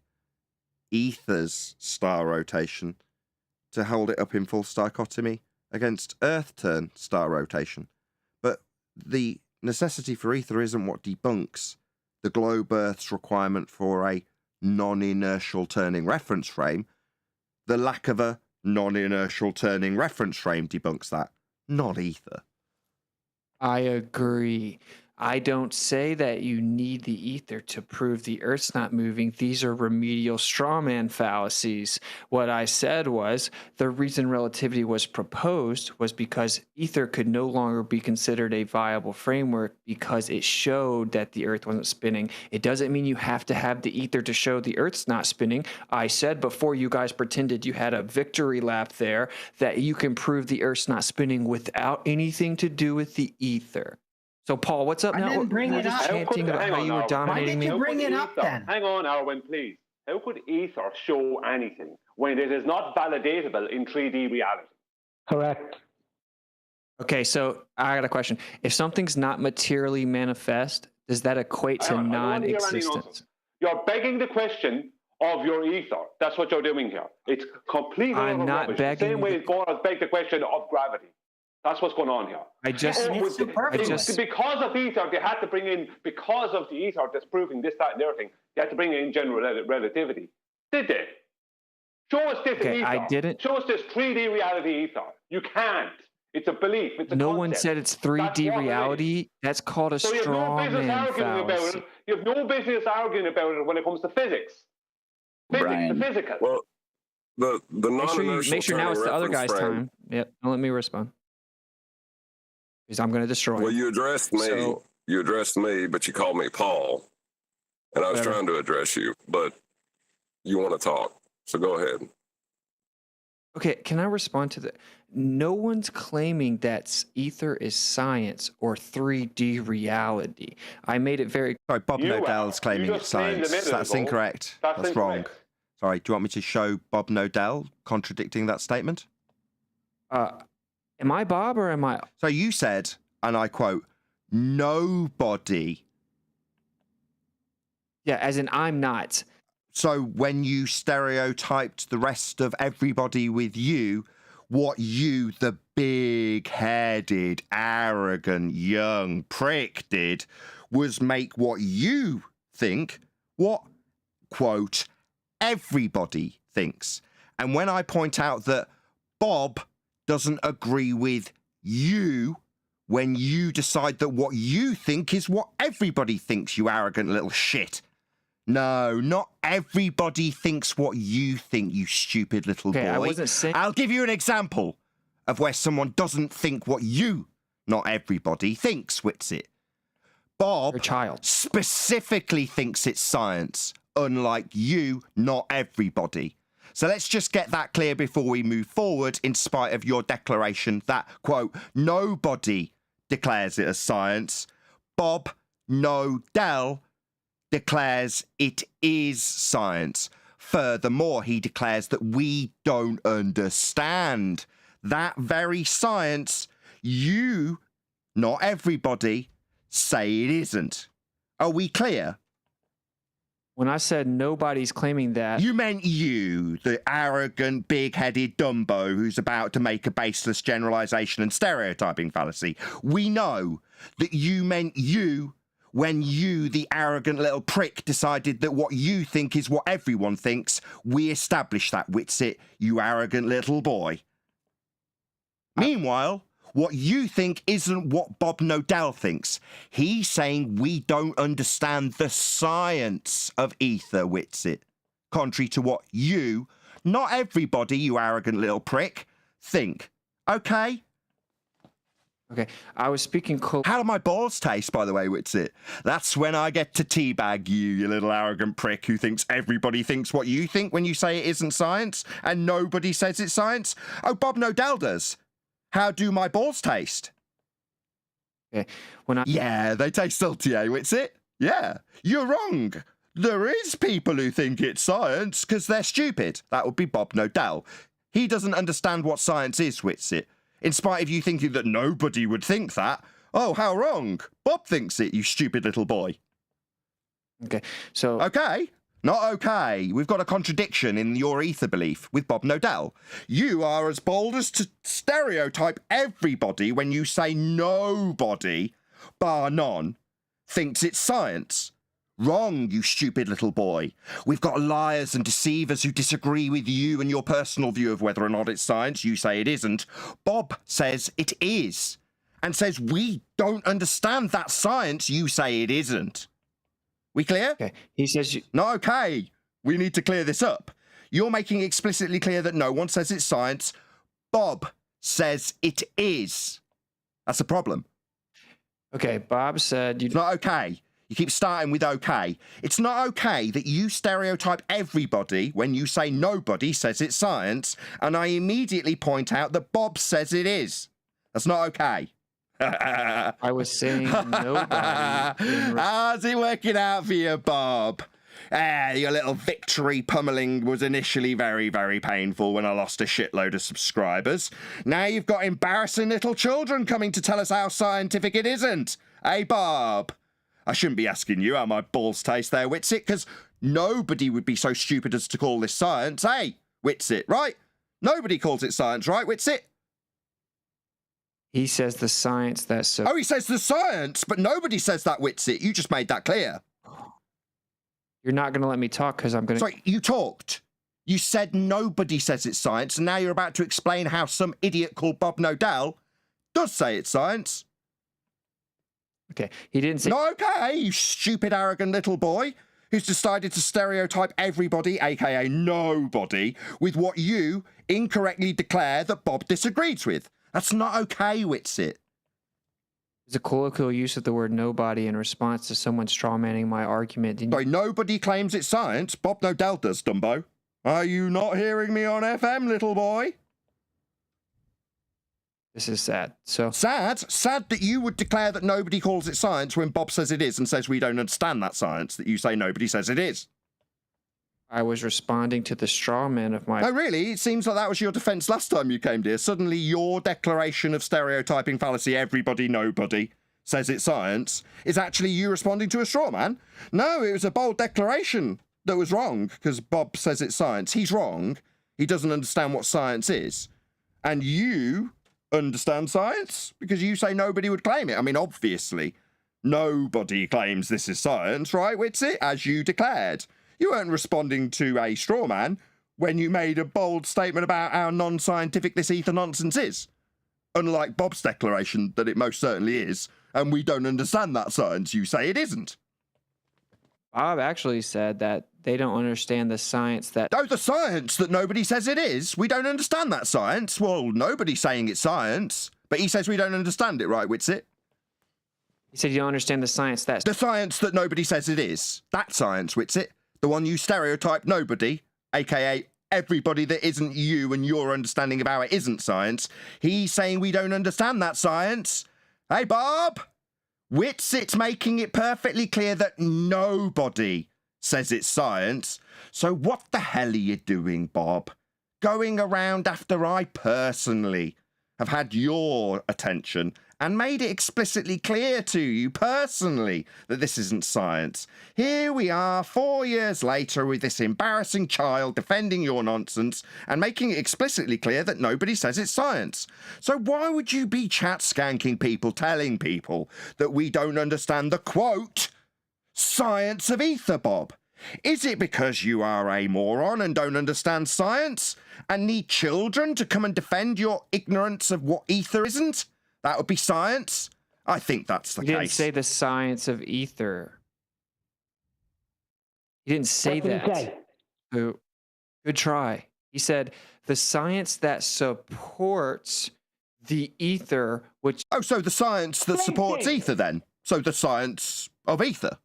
ether's star rotation to hold it up in false dichotomy against Earth turn star rotation. But the necessity for ether isn't what debunks the globe Earth's requirement for a non-inertial turning reference frame. The lack of a non-inertial turning reference frame debunks that, not ether. I agree. I don't say that you need the ether to prove the Earth's not moving. These are remedial strawman fallacies. What I said was the reason relativity was proposed was because ether could no longer be considered a viable framework because it showed that the Earth wasn't spinning. It doesn't mean you have to have the ether to show the Earth's not spinning. I said before you guys pretended you had a victory lap there that you can prove the Earth's not spinning without anything to do with the ether. So, Paul, what's up I now? didn't bring We're it just up. chanting about Hang how on you were now. dominating Why did me. you bring it up then? Hang on, Arwen, please. How could ether show anything when it is not validatable in 3D reality? Correct. Okay, so I got a question. If something's not materially manifest, does that equate to Hang on, I don't want to hear any non-existence? nonsense. You're begging the question of your ether. That's what you're doing here. It's completely I'm not rubbish. begging The same way the- Boras begged the question of gravity. That's what's going on here. I just, Yeah, and it's superfluous. Because of ether, they had to bring in, because of the ether that's proving this, that, and the other thing, they had to bring in general relativity. Did they? Show us this Okay, ether. I didn't- Show us this 3D reality ether. You can't. It's a belief. It's a no concept. one said it's That's 3D what it is. reality. That's called a So you have no straw business man arguing about fallacy. it. You have no business arguing about it when it comes to physics. Physics, the physical. Well, the non-inertial Make sure now it's the other guy's reference frame. time. Yep, don't let me respond. Because I'm going to destroy Well, him. you addressed me. So- You addressed me, but you called me Paul, and I was Whatever. trying to address you, but you want to talk, so go ahead. Okay, can I respond to that? No one's claiming that ether is science or 3D reality. I made it very Sorry, Bob You are. Nodell's You claiming just it's claimed a science. minute That's ago. incorrect. That's That's wrong. incorrect. Sorry, do you want me to show Bob Nodell contradicting that statement? Am I Bob or am I? So you said, and I quote, nobody. Yeah, as in I'm not. So when you stereotyped the rest of everybody with you, what you, the big-headed, arrogant, young prick did was make what you think what, quote, everybody thinks. And when I point out that Bob doesn't agree with you when you decide that what you think is what everybody thinks, you arrogant little shit. No, not everybody thinks what you think, you stupid little Okay, boy. I wasn't saying. I'll give you an example of where someone doesn't think what you, not everybody, thinks, Whitsit. Bob You're a child. specifically thinks it's science, unlike you, not everybody. So let's just get that clear before we move forward, in spite of your declaration that, quote, nobody declares it as science. Bob Nodell declares it is science. Furthermore, he declares that we don't understand that very science you, not everybody, say it isn't. Are we clear? When I said nobody's claiming that, You meant you, the arrogant, big-headed Dumbo who's about to make a baseless generalization and stereotyping fallacy. We know that you meant you when you, the arrogant little prick, decided that what you think is what everyone thinks. We established that, Witsit, you arrogant little boy. Meanwhile, what you think isn't what Bob Nodell thinks. He's saying we don't understand the science of ether, Witsit. Contrary to what you, not everybody, you arrogant little prick, think. Okay? Okay, I was speaking. How do my balls taste, by the way, Witsit? That's when I get to teabag you, you little arrogant prick who thinks everybody thinks what you think when you say it isn't science, and nobody says it's science. Oh, Bob Nodell does. How do my balls taste? Okay, Yeah, they taste salty, eh, Witsit? Yeah, you're wrong. There is people who think it's science because they're stupid. That would be Bob Nodell. He doesn't understand what science is, Witsit. In spite of you thinking that nobody would think that. Oh, how wrong. Bob thinks it, you stupid little boy. Okay, so... Okay, not okay. We've got a contradiction in your ether belief with Bob Nodell. You are as bold as to stereotype everybody when you say nobody, bar none, thinks it's science. Wrong, you stupid little boy. We've got liars and deceivers who disagree with you and your personal view of whether or not it's science. You say it isn't. Bob says it is. And says we don't understand that science. You say it isn't. We clear? Okay. He says you... No, okay. We need to clear this up. You're making explicitly clear that no one says it's science. Bob says it is. That's a problem. Okay, Bob said... It's not okay. You keep starting with okay. It's not okay that you stereotype everybody when you say nobody says it's science, and I immediately point out that Bob says it is. That's not okay. I was saying nobody. How's it working out for you, Bob? Your little victory pummeling was initially very, very painful when I lost a shitload of subscribers. Now you've got embarrassing little children coming to tell us how scientific it isn't. Hey, Bob. I shouldn't be asking you how my balls taste there, Witsit, because nobody would be so stupid as to call this science. Hey, Witsit, right? Nobody calls it science, right, Witsit? He says the science that's so... Oh, he says the science, but nobody says that, Witsit. You just made that clear. You're not going to let me talk because I'm going to... Sorry, you talked. You said nobody says it's science, and now you're about to explain how some idiot called Bob Nodell does say it's science. Okay, he didn't say... No, okay, you stupid, arrogant little boy who's decided to stereotype everybody, aka nobody, with what you incorrectly declare that Bob disagrees with. That's not okay, Witsit. It's a colloquial use of the word nobody in response to someone strawmanning my argument. Sorry, nobody claims it's science. Bob Nodell does, Dumbo. Are you not hearing me on FM, little boy? This is sad. So sad that you would declare that nobody calls it science when Bob says it is and says we don't understand that science, that you say nobody says it is. I was responding to the straw man of my... Oh, really? It seems like that was your defense last time you came here. Suddenly your declaration of stereotyping fallacy, everybody, nobody, says it's science, is actually you responding to a straw man? No, it was a bold declaration that was wrong because Bob says it's science. He's wrong. He doesn't understand what science is. And you understand science because you say nobody would claim it. I mean, obviously, nobody claims this is science, right, Witsit? As you declared. You weren't responding to a straw man when you made a bold statement about how non-scientific this ether nonsense is. Unlike Bob's declaration that it most certainly is, and we don't understand that science, you say it isn't. Bob actually said that they don't understand the science that... Oh, the science that nobody says it is? We don't understand that science? Well, nobody's saying it's science, but he says we don't understand it, right, Witsit? He said you don't understand the science that's... The science that nobody says it is. That science, Witsit. The one you stereotype nobody, aka everybody that isn't you and your understanding of how it isn't science. He's saying we don't understand that science. Hey, Bob! Witsit's making it perfectly clear that nobody says it's science. So what the hell are you doing, Bob? Going around after I personally have had your attention and made it explicitly clear to you personally that this isn't science. Here we are 4 years later with this embarrassing child defending your nonsense and making it explicitly clear that nobody says it's science. So why would you be chat skanking people, telling people that we don't understand the quote, science of ether, Bob? Is it because you are a moron and don't understand science and need children to come and defend your ignorance of what ether isn't? That would be science? I think that's the He case. didn't say the science of ether. He didn't say What did he that. say? So, good try. He said the science that supports the ether, which Oh, so the science that supports thing. ether then? So the science of ether?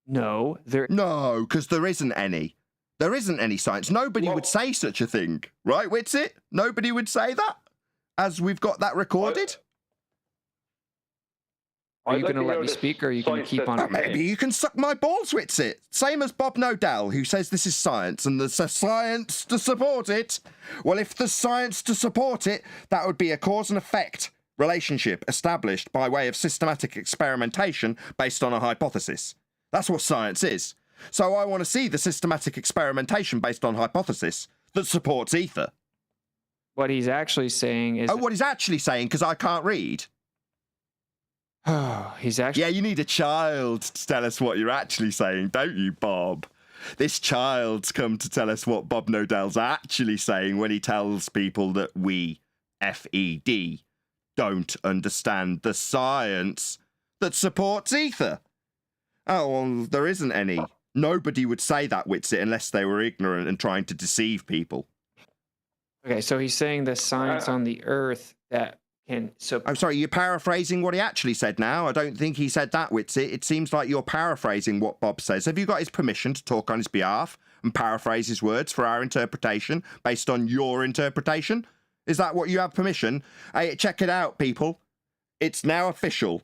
no, there No, because there isn't any. There isn't any science. Nobody would say such a thing, right, Witsit? Nobody would say that, as we've got that recorded. Are I'd you like going to let hear me the speak, or are you going to science keep that- on? Maybe you can suck my balls, Witsit. Same as Bob Nodell, who says this is science, and there's a science to support it. Well, if there's science to support it, that would be a cause and effect relationship established by way of systematic experimentation based on a hypothesis. That's what science is. So I want to see the systematic experimentation based on hypothesis that supports ether. What he's actually saying is, Oh, what he's actually saying, because I can't read. he's actually Yeah, you need a child to tell us what you're actually saying, don't you, Bob? This child's come to tell us what Bob Nodell's actually saying when he tells people that we, FED, don't understand the science that supports ether. Oh, well, there isn't any. Nobody would say that, Witsit, unless they were ignorant and trying to deceive people. okay. So he's saying the science on the Earth that can I'm sorry, you're paraphrasing what he actually said now. I don't think he said that, Witsit. It seems like you're paraphrasing what Bob says. Have you got his permission to talk on his behalf and paraphrase his words for our interpretation based on your interpretation? Is that what you have permission? Hey, check it out, people. It's now official.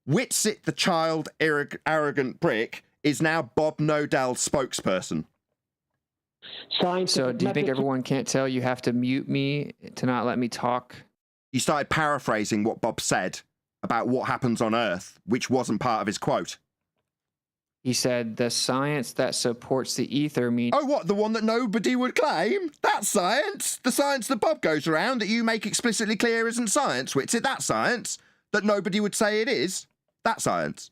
Witsit, the child arrogant prick, is now Bob Nodell's spokesperson. Science. So do you think everyone can't tell you have to mute me to not let me talk? You started paraphrasing what Bob said about what happens on Earth, which wasn't part of his quote. He said the science that supports the ether means Oh, what? The one that nobody would claim? That's science? The science that Bob goes around that you make explicitly clear isn't science, Witsit? That's science? That nobody would say it is? That's science?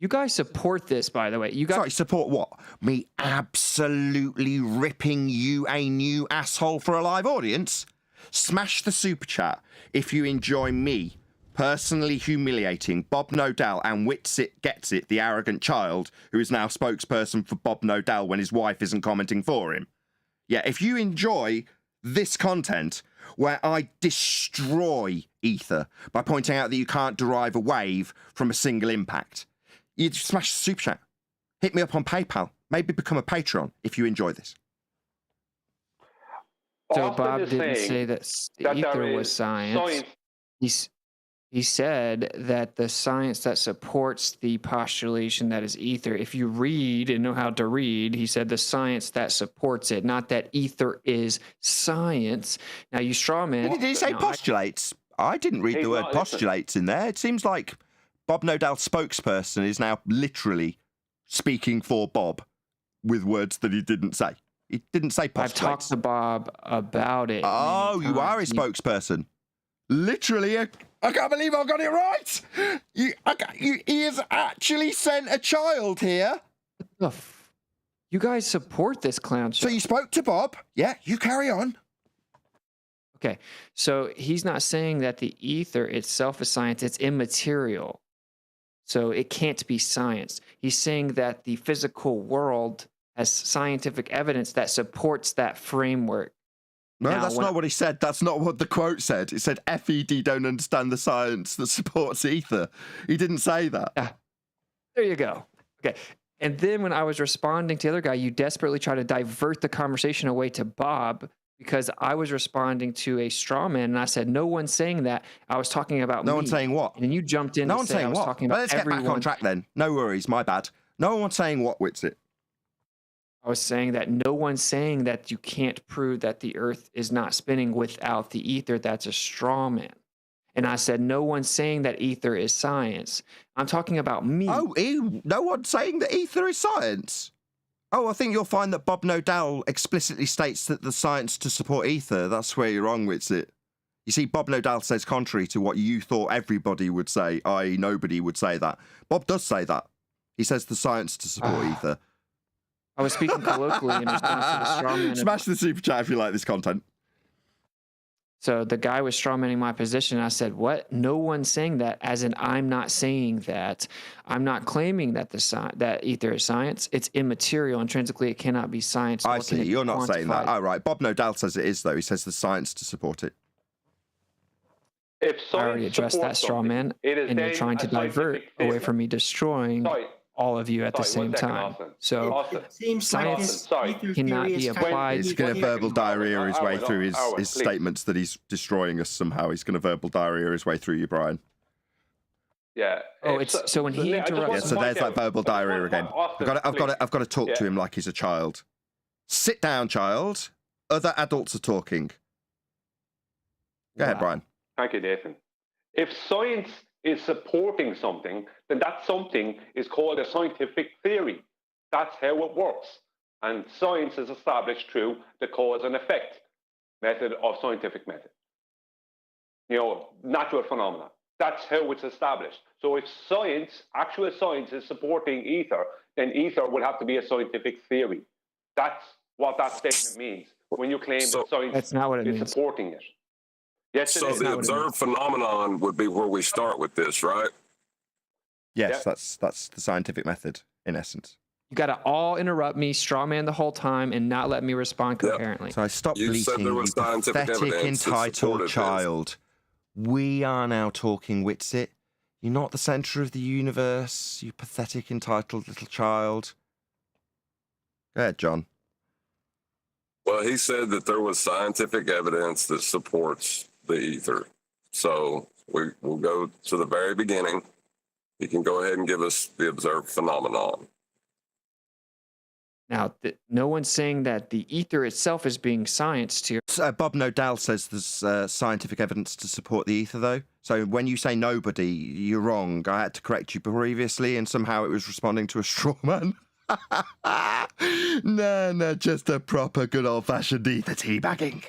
you guys support this, by the way. You guys Sorry, support what? Me absolutely ripping you a new asshole for a live audience? Smash the super chat if you enjoy me personally humiliating Bob Nodell and Witsit Gets It, the arrogant child who is now spokesperson for Bob Nodell when his wife isn't commenting for him. Yeah, if you enjoy this content where I destroy ether by pointing out that you can't derive a wave from a single impact, you just smash the super chat. Hit me up on PayPal. Maybe become a patron if you enjoy this. So Austin Bob is didn't saying say that that ether there was is science. He said that the science that supports the postulation that is ether, if you read and know how to read, he said the science that supports it, not that ether is science. Now you straw man. Did he say postulates? I didn't read He's the word not, listen. postulates in there. It seems like Bob Nodell's spokesperson is now literally speaking for Bob with words that he didn't say. He didn't say I've postulates. talked to Bob about it. Oh, many you are times. his spokesperson. Literally, I can't believe I got it right. He has actually sent a child here. You guys support this clown show. So you spoke to Bob. Yeah, you carry on. Okay, so he's not saying that the ether itself is science, it's immaterial. So it can't be science. He's saying that the physical world has scientific evidence that supports that framework. No, Now, that's when not what he said. That's not what the quote said. It said FED don't understand the science that supports ether. He didn't say that. There you go. Okay. And then when I was responding to the other guy, you desperately try to divert the conversation away to Bob because I was responding to a straw man and I said, no one's saying that. I was talking about No me. one's saying what? And then you jumped in No to one's say I saying was what? talking Well, about let's get everyone. back on track then. No worries, my bad. No one's saying what, Witsit? I was saying that no one's saying that you can't prove that the earth is not spinning without the ether. That's a straw man. And I said, no one's saying that ether is science. I'm talking about me. Oh, ew, no one's saying that ether is science. Oh, I think you'll find that Bob Nodal explicitly states that the science to support ether. That's where you're wrong with it. You see, Bob Nodal says contrary to what you thought everybody would say, i.e. nobody would say that. Bob does say that. He says the science to support ether. I was speaking colloquially in response to the straw man. Smash the super chat if you like this content. So the guy was strawmanning my position. I said, what? No one's saying that, as in I'm not saying that. I'm not claiming that that ether is science. It's immaterial. Intrinsically, it cannot be science. I see. You're not saying that. Oh, right. Bob Nodal says it is, though. He says the science to support it. If I already addressed that straw man, and you're trying to divert away from me destroying all of you at the same time. So It seems science like this ether cannot theory be is kind of- applied. He's going to verbal diarrhea his way through his please. statements that he's destroying us somehow. He's going to verbal diarrhea his way through you, Brian. Yeah. Oh, it's so when he Yeah, interrupts. so there's that verbal diarrhea again. I've got to talk to him like he's a child. Sit down, child. Other adults are talking. Go ahead, Brian. Thank you, Nathan. If science is supporting something, then that something is called a scientific theory. That's how it works. And science is established through the cause and effect method of scientific method. You know, natural phenomena. That's how it's established. So if science, actual science is supporting ether, then ether will have to be a scientific theory. That's what that statement means when you claim that science That's not what it is means. supporting it. Yes, it So is. the observed phenomenon would be where we start with this, right? Yes, Yeah. that's the scientific method, in essence. You got to all interrupt me, straw man the whole time, and not let me respond coherently. So I stopped You said bleating, there you was scientific pathetic, evidence that entitled supported this. child. We are now talking, Witsit. You're not the centre of the universe, you pathetic, entitled little child. Go ahead, John. Well, he said that there was scientific evidence that supports the ether. So we'll go to the very beginning. He can go ahead and give us the observed phenomenon. Now, no one's saying that the ether itself is being scienced here. Bob Nodal says there's scientific evidence to support the ether, though. So when you say nobody, you're wrong. I had to correct you previously, and somehow it was responding to a straw man. No, just a proper good old-fashioned ether teabagging.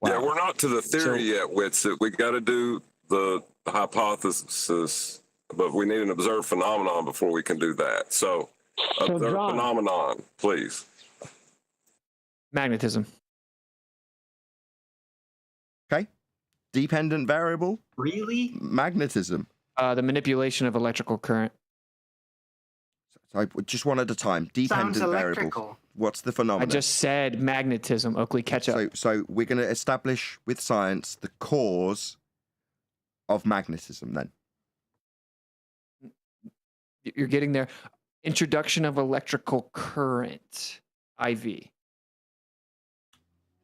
Yeah, we're not to the theory yet, Witsit. We got to do the hypothesis, but we need an observed phenomenon before we can do that. So observed John, phenomenon, please. Magnetism. Okay. Dependent variable, Really? magnetism. The manipulation of electrical current. So just one at a time. Dependent Sounds variable. electrical. What's the I phenomenon? just said magnetism. Oakley, catch up. So we're going to establish with science the cause of magnetism then. You're getting there. Introduction of electrical current. IV.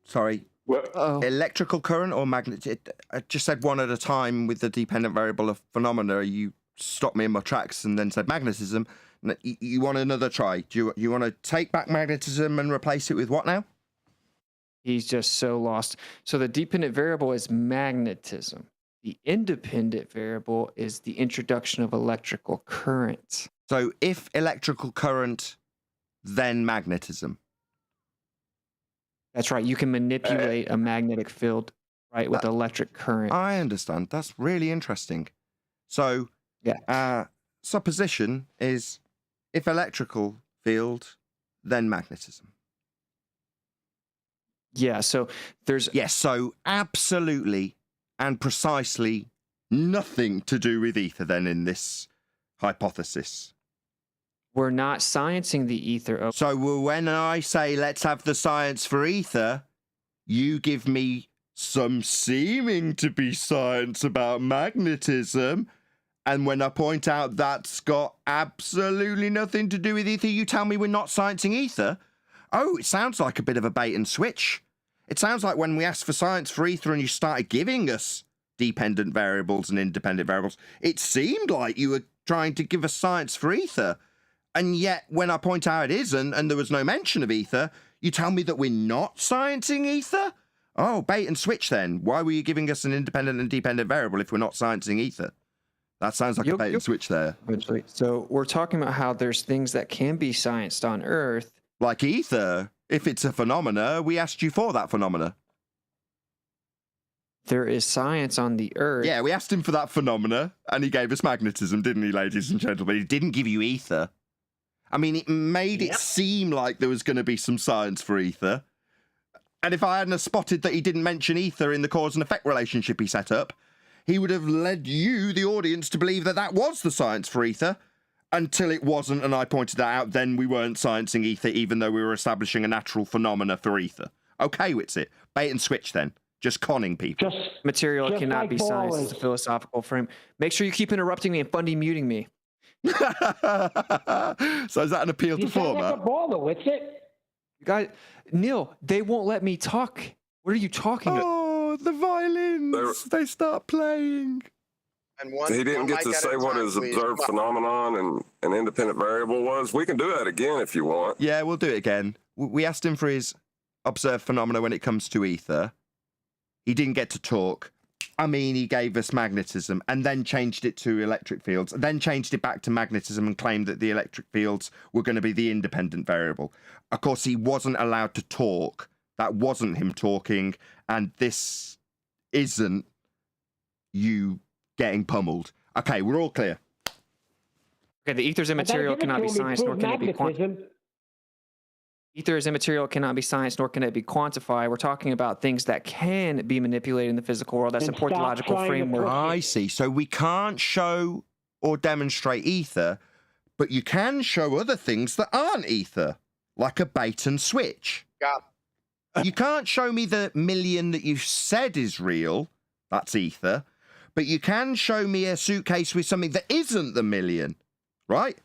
Sorry, Oh, electrical current or magnet? I just said one at a time with the dependent variable of phenomena. You stopped me in my tracks and then said magnetism. You want another try? Do you want to take back magnetism and replace it with what now? he's just so lost. So the dependent variable is magnetism. The independent variable is the introduction of electrical current. So if electrical current, then magnetism. That's right. You can manipulate a magnetic field, right, with electric current. I understand. That's really interesting. So, Yeah. supposition is if electrical field, then magnetism. Yeah. So there's Yes, so absolutely and precisely nothing to do with ether then in this hypothesis. we're not sciencing the ether. Oh, So when I say let's have the science for ether, you give me some seeming to be science about magnetism. And when I point out that's got absolutely nothing to do with ether, you tell me we're not sciencing ether? Oh, it sounds like a bit of a bait and switch. It sounds like when we asked for science for ether and you started giving us dependent variables and independent variables, it seemed like you were trying to give us science for ether. And yet, when I point out it isn't, and there was no mention of ether, you tell me that we're not sciencing ether? Oh, bait and switch then. Why were you giving us an independent and dependent variable if we're not sciencing ether? That sounds like a bait and switch there. Eventually. So we're talking about how there's things that can be scienced on Earth. Like ether. If it's a phenomena, we asked you for that phenomena. There is science on the Earth. Yeah, we asked him for that phenomena, and he gave us magnetism, didn't he, ladies and gentlemen? He didn't give you ether. I mean, it made it seem like there was going to be some science for ether. And if I hadn't spotted that he didn't mention ether in the cause and effect relationship he set up, he would have led you, the audience, to believe that that was the science for ether, until it wasn't, and I pointed that out. Then we weren't sciencing ether, even though we were establishing a natural phenomena for ether. Okay, Witsit. Bait and switch then. Just conning people. Material just cannot like be science. ballers. It's a philosophical frame. Make sure you keep interrupting me and Bundy muting me. So is that an appeal You to sound like format? a baller, what's it? You guys, Neil, they won't let me talk. What are you talking about? Oh, the violins. They start playing. And He didn't get to say what his observed phenomenon and an independent variable was. We can do that again if you want. Yeah, we'll do it again. We asked him for his observed phenomena when it comes to ether. He didn't get to talk. I mean, he gave us magnetism and then changed it to electric fields, then changed it back to magnetism and claimed that the electric fields were going to be the independent variable. Of course, he wasn't allowed to talk. That wasn't him talking. And this isn't you getting pummeled. Okay, we're all clear. Okay, the ether is immaterial, cannot be science, nor can it be quantified. Ether is immaterial, cannot be science, nor can it be quantified. We're talking about things that can be manipulated in the physical world that And support the stop logical trying to framework. push I see. So we can't show or demonstrate ether, but you can show other things that aren't ether, like a bait and switch. You can't show me the million that you said is real. That's ether. But you can show me a suitcase with something that isn't the million, right?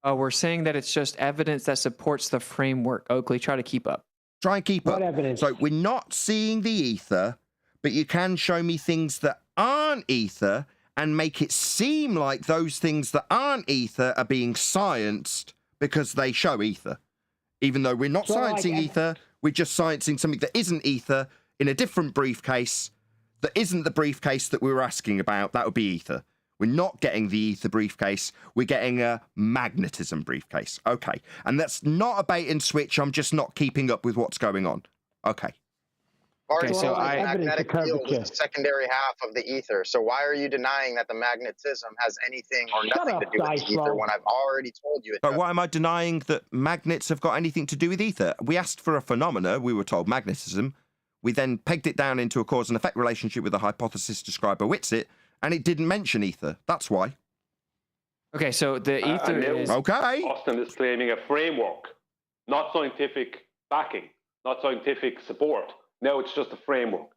We're saying that it's just evidence that supports the framework. Oakley, try to keep up. Try and keep What up. evidence? So we're not seeing the ether, but you can show me things that aren't ether and make it seem like those things that aren't ether are being scienced because they show ether. Even though we're not So, like, sciencing ether, we're just sciencing something that isn't ether in a different briefcase that isn't the briefcase that we were asking about. That would be ether. We're not getting the ether briefcase. We're getting a magnetism briefcase. Okay. And that's not a bait and switch. I'm just not keeping up with what's going on. Okay. Okay, so the evidence magnetic of field curvature. is the secondary half of the ether. So why are you denying that the magnetism has anything or Shut nothing up, to do with the Dice ether Roll. when I've already told you it But does? why am I denying that magnets have got anything to do with ether? We asked for a phenomena. We were told magnetism. We then pegged it down into a cause and effect relationship with the hypothesis described by Witsit, and it didn't mention ether. That's why. Okay, so the ether and is... Okay. Austin is claiming a framework, not scientific backing, not scientific support. No, it's just a framework.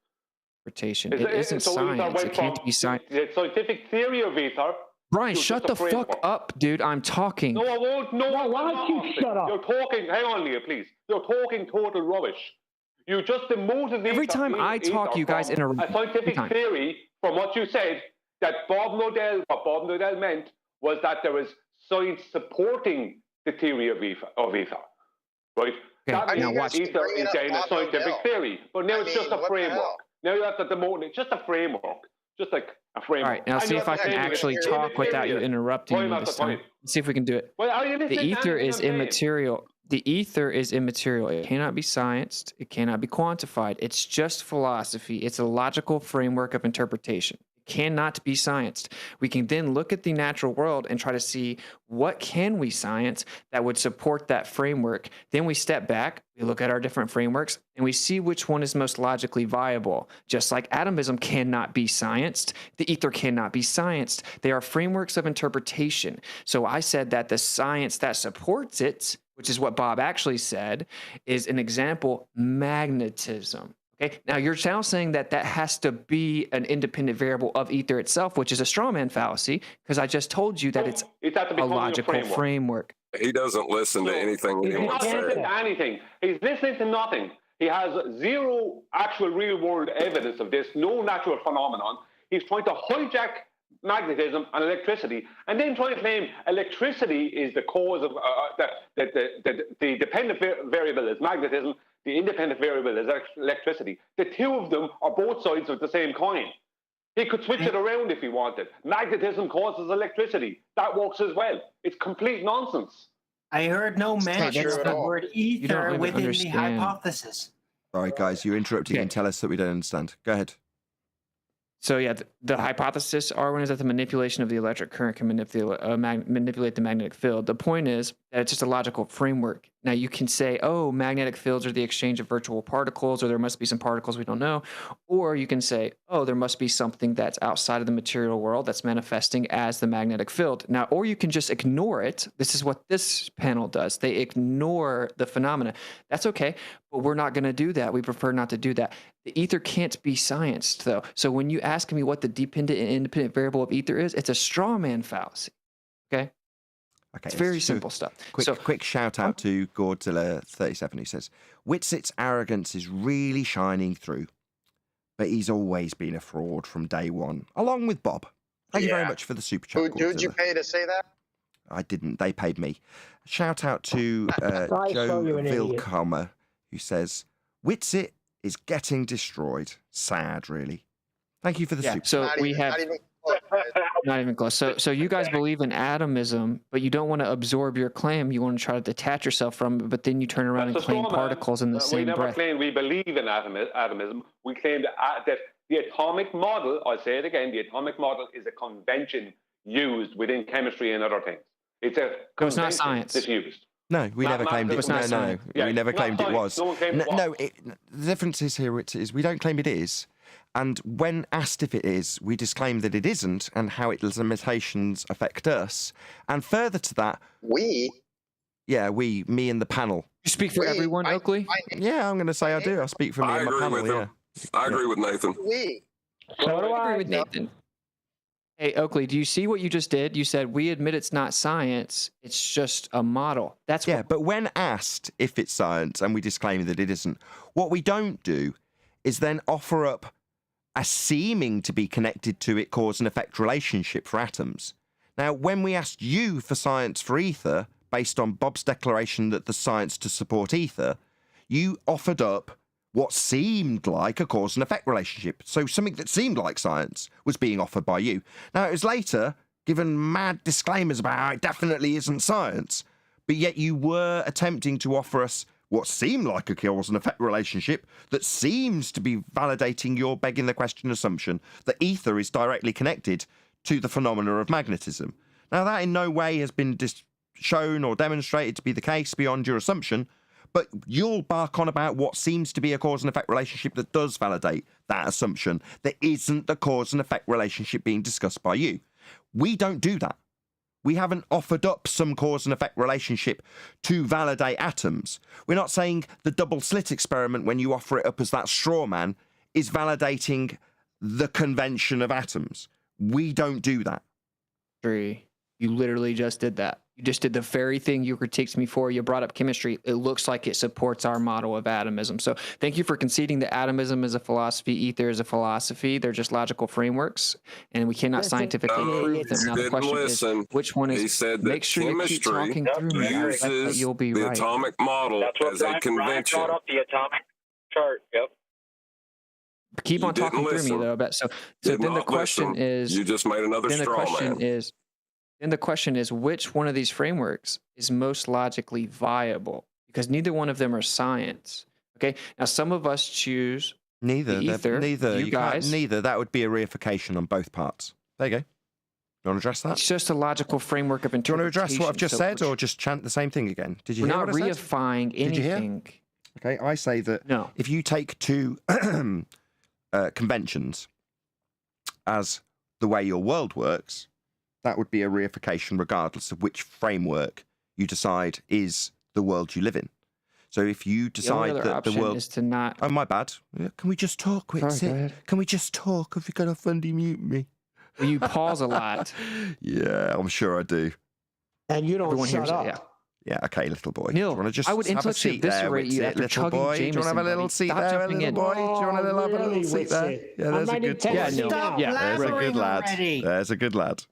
Interpretation. It isn't science. It can't be science. The scientific theory of ether. Brian, to shut just the a fuck framework. up, dude. I'm talking. No, I won't. No, Why I'm don't you not. shut up? You're talking. Hang on, Leah, please. You're talking total rubbish. You just demoted Every time I talk, you guys interrupt me. a scientific Every time. theory from what you said that what Bob Nodell meant was that there was science supporting the theory of ether, right? That now means watch. ether is then a Bob scientific Nodell. theory, but now I it's just mean, a what the framework. hell? Now you have to demote it. Just a framework, just like a framework. All right, now And see you if have I to can say it's actually talk without you immaterial. interrupting Time me after this time. time. Let's see if we can do it. Well, are you listening The to ether anything is I'm saying? immaterial. The ether is immaterial. It cannot be scienced. It cannot be quantified. It's just philosophy. It's a logical framework of interpretation. It cannot be scienced. We can then look at the natural world and try to see what can we science that would support that framework. Then we step back, we look at our different frameworks, and we see which one is most logically viable. Just like atomism cannot be scienced, the ether cannot be scienced. They are frameworks of interpretation. So I said that the science that supports it, which is what Bob actually said, is an example, magnetism. Okay. Now you're now saying that that has to be an independent variable of ether itself, which is a straw man fallacy, because I just told you that it's It has to a become logical framework. He doesn't listen to anything He's anyone not says. listening to anything. He's listening to nothing. He has zero actual real world evidence of this, no natural phenomenon. He's trying to hijack magnetism and electricity, and then trying to claim electricity is the cause of the dependent variable is magnetism. The independent variable is electricity. The two of them are both sides of the same coin. He could switch it around if he wanted. Magnetism causes electricity. That works as well. It's complete nonsense. I heard no mention true of at the all. word don't ether even within the understand. hypothesis. All right, guys, you're interrupting Okay. and tell us that we don't understand. Go ahead. So yeah, the hypothesis, Arwen, is that the manipulation of the electric current can manipulate the magnetic field. The point is that it's just a logical framework. Now you can say, oh, magnetic fields are the exchange of virtual particles, or there must be some particles we don't know. Or you can say, oh, there must be something that's outside of the material world that's manifesting as the magnetic field. Now, or you can just ignore it. This is what this panel does. They ignore the phenomena. That's okay, but we're not going to do that. We prefer not to do that. The ether can't be scienced, though. So when you ask me what the dependent and independent variable of ether is, it's a straw man fallacy. Okay? Okay, It's very let's do a simple stuff. Quick shout out to Godzilla37 who says, Whitsit's arrogance is really shining through, but he's always been a fraud from day one, along with Bob. Thank you very much for the super chat. Who'd you Godzilla. pay to say that? I didn't. They paid me. Shout out to I Joe throw you an idiot. Vilcomer, who says, Whitsit is getting destroyed. Sad, really. Thank you for the Yeah, super so Not we even- have not even close, guys. not even close. So you guys believe in atomism, but you don't want to absorb your claim. You want to try to detach yourself from it, but then you turn around That's and a claim straw man. particles in the We same never breath. claimed we believe in atomism. We claim that the atomic model, I'll say it again, the atomic model is a convention used within chemistry and other things. It's a So it's not convention science. that's used. No, we never claimed it. It's not No, science. Yeah, we never it's not claimed it science. was. No one claimed it was. No, the difference is here, is we don't claim it is. And when asked if it is, we disclaim that it isn't and how its limitations affect us. And further to that, me and the panel. You speak for everyone, Oakley? Yeah, I'm going to say I do. I speak for me I and my agree panel, with him. I agree with Nathan. So do I agree I. with Nathan. Hey, Oakley, do you see what you just did? You said, we admit it's not science. It's just a model. That's Yeah, what, but when asked if it's science and we disclaim that it isn't, what we don't do is then offer up a seeming to be connected to it cause and effect relationship for atoms. Now, when we asked you for science for ether, based on Bob's declaration that the science to support ether, you offered up what seemed like a cause and effect relationship. So something that seemed like science was being offered by you. Now, it was later given mad disclaimers about how it definitely isn't science, but yet you were attempting to offer us what seemed like a cause and effect relationship that seems to be validating your begging the question assumption that ether is directly connected to the phenomena of magnetism. Now, that in no way has been shown or demonstrated to be the case beyond your assumption, but you'll bark on about what seems to be a cause and effect relationship that does validate that assumption that isn't the cause and effect relationship being discussed by you. We don't do that. We haven't offered up some cause and effect relationship to validate atoms. We're not saying the double slit experiment, when you offer it up as that straw man, is validating the convention of atoms. We don't do that. you literally just did that. You just did the very thing you critiqued me for. You brought up chemistry. It looks like it supports our model of atomism. So thank you for conceding that atomism is a philosophy, ether is a philosophy. They're just logical frameworks, and we cannot scientifically prove them. Now the question is, which one is? He said that make sure you keep chemistry talking through me. I respect that uses you'll be the right. atomic model That's what as a Brian convention. brought up, the atomic chart. Yep. Keep You on talking didn't through me listen. though. But so Did then the not question listen. is. You just made another Then the straw question man. is. Then the question is, which one of these frameworks is most logically viable? Because neither one of them are science. Okay. Now, some of us choose Neither. the ether. Neither. You guys. Neither. That would be a reification on both parts. There you go. You want to address that? It's just a logical framework of Do you want to interpretation. address what I've just So said, we're- or just chant the same thing again? Did you we're hear not what I said? reifying Did you hear? anything. Okay, I say that No. if you take two conventions as the way your world works, that would be a reification regardless of which framework you decide is the world you live in. So if you The only decide other that the option world... is to not. Oh, my bad. Yeah, can we just talk, Sorry, go Wixit? ahead. Can we just talk? Have you got to fundy mute me? You pause a lot. Yeah, I'm sure I do. And you don't Everyone shut hears it, up. yeah. Yeah, okay, little boy. Neil, do you want to just I would have a intellectually seat there, eviscerate you Wixit, after little chugging boy? Do you want to have a Jameson, little buddy. seat Stop there, jumping little in. boy? Do you want to have a little really, seat there? Wixit? Yeah, I'm there's a not good intending Yeah, to Neil. sit Stop down. Yeah, There's a good blabbering lad. already. There's a good lad.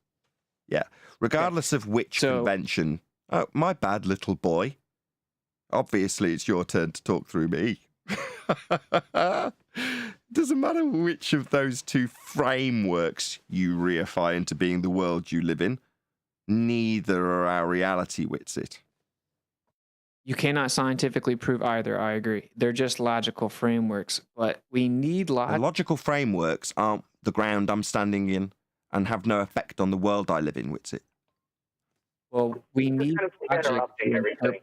Yeah. Regardless of which So- convention. Oh, my bad, little boy. Obviously, it's your turn to talk through me. Doesn't matter which of those two frameworks you reify into being the world you live in. Neither are our reality, Witsit. You cannot scientifically prove either. I agree. They're just logical frameworks, but we need The logic. logical frameworks aren't the ground I'm standing in and have no effect on the world I live in, Witsit. Well, we need Kind of logic. interrupting everything.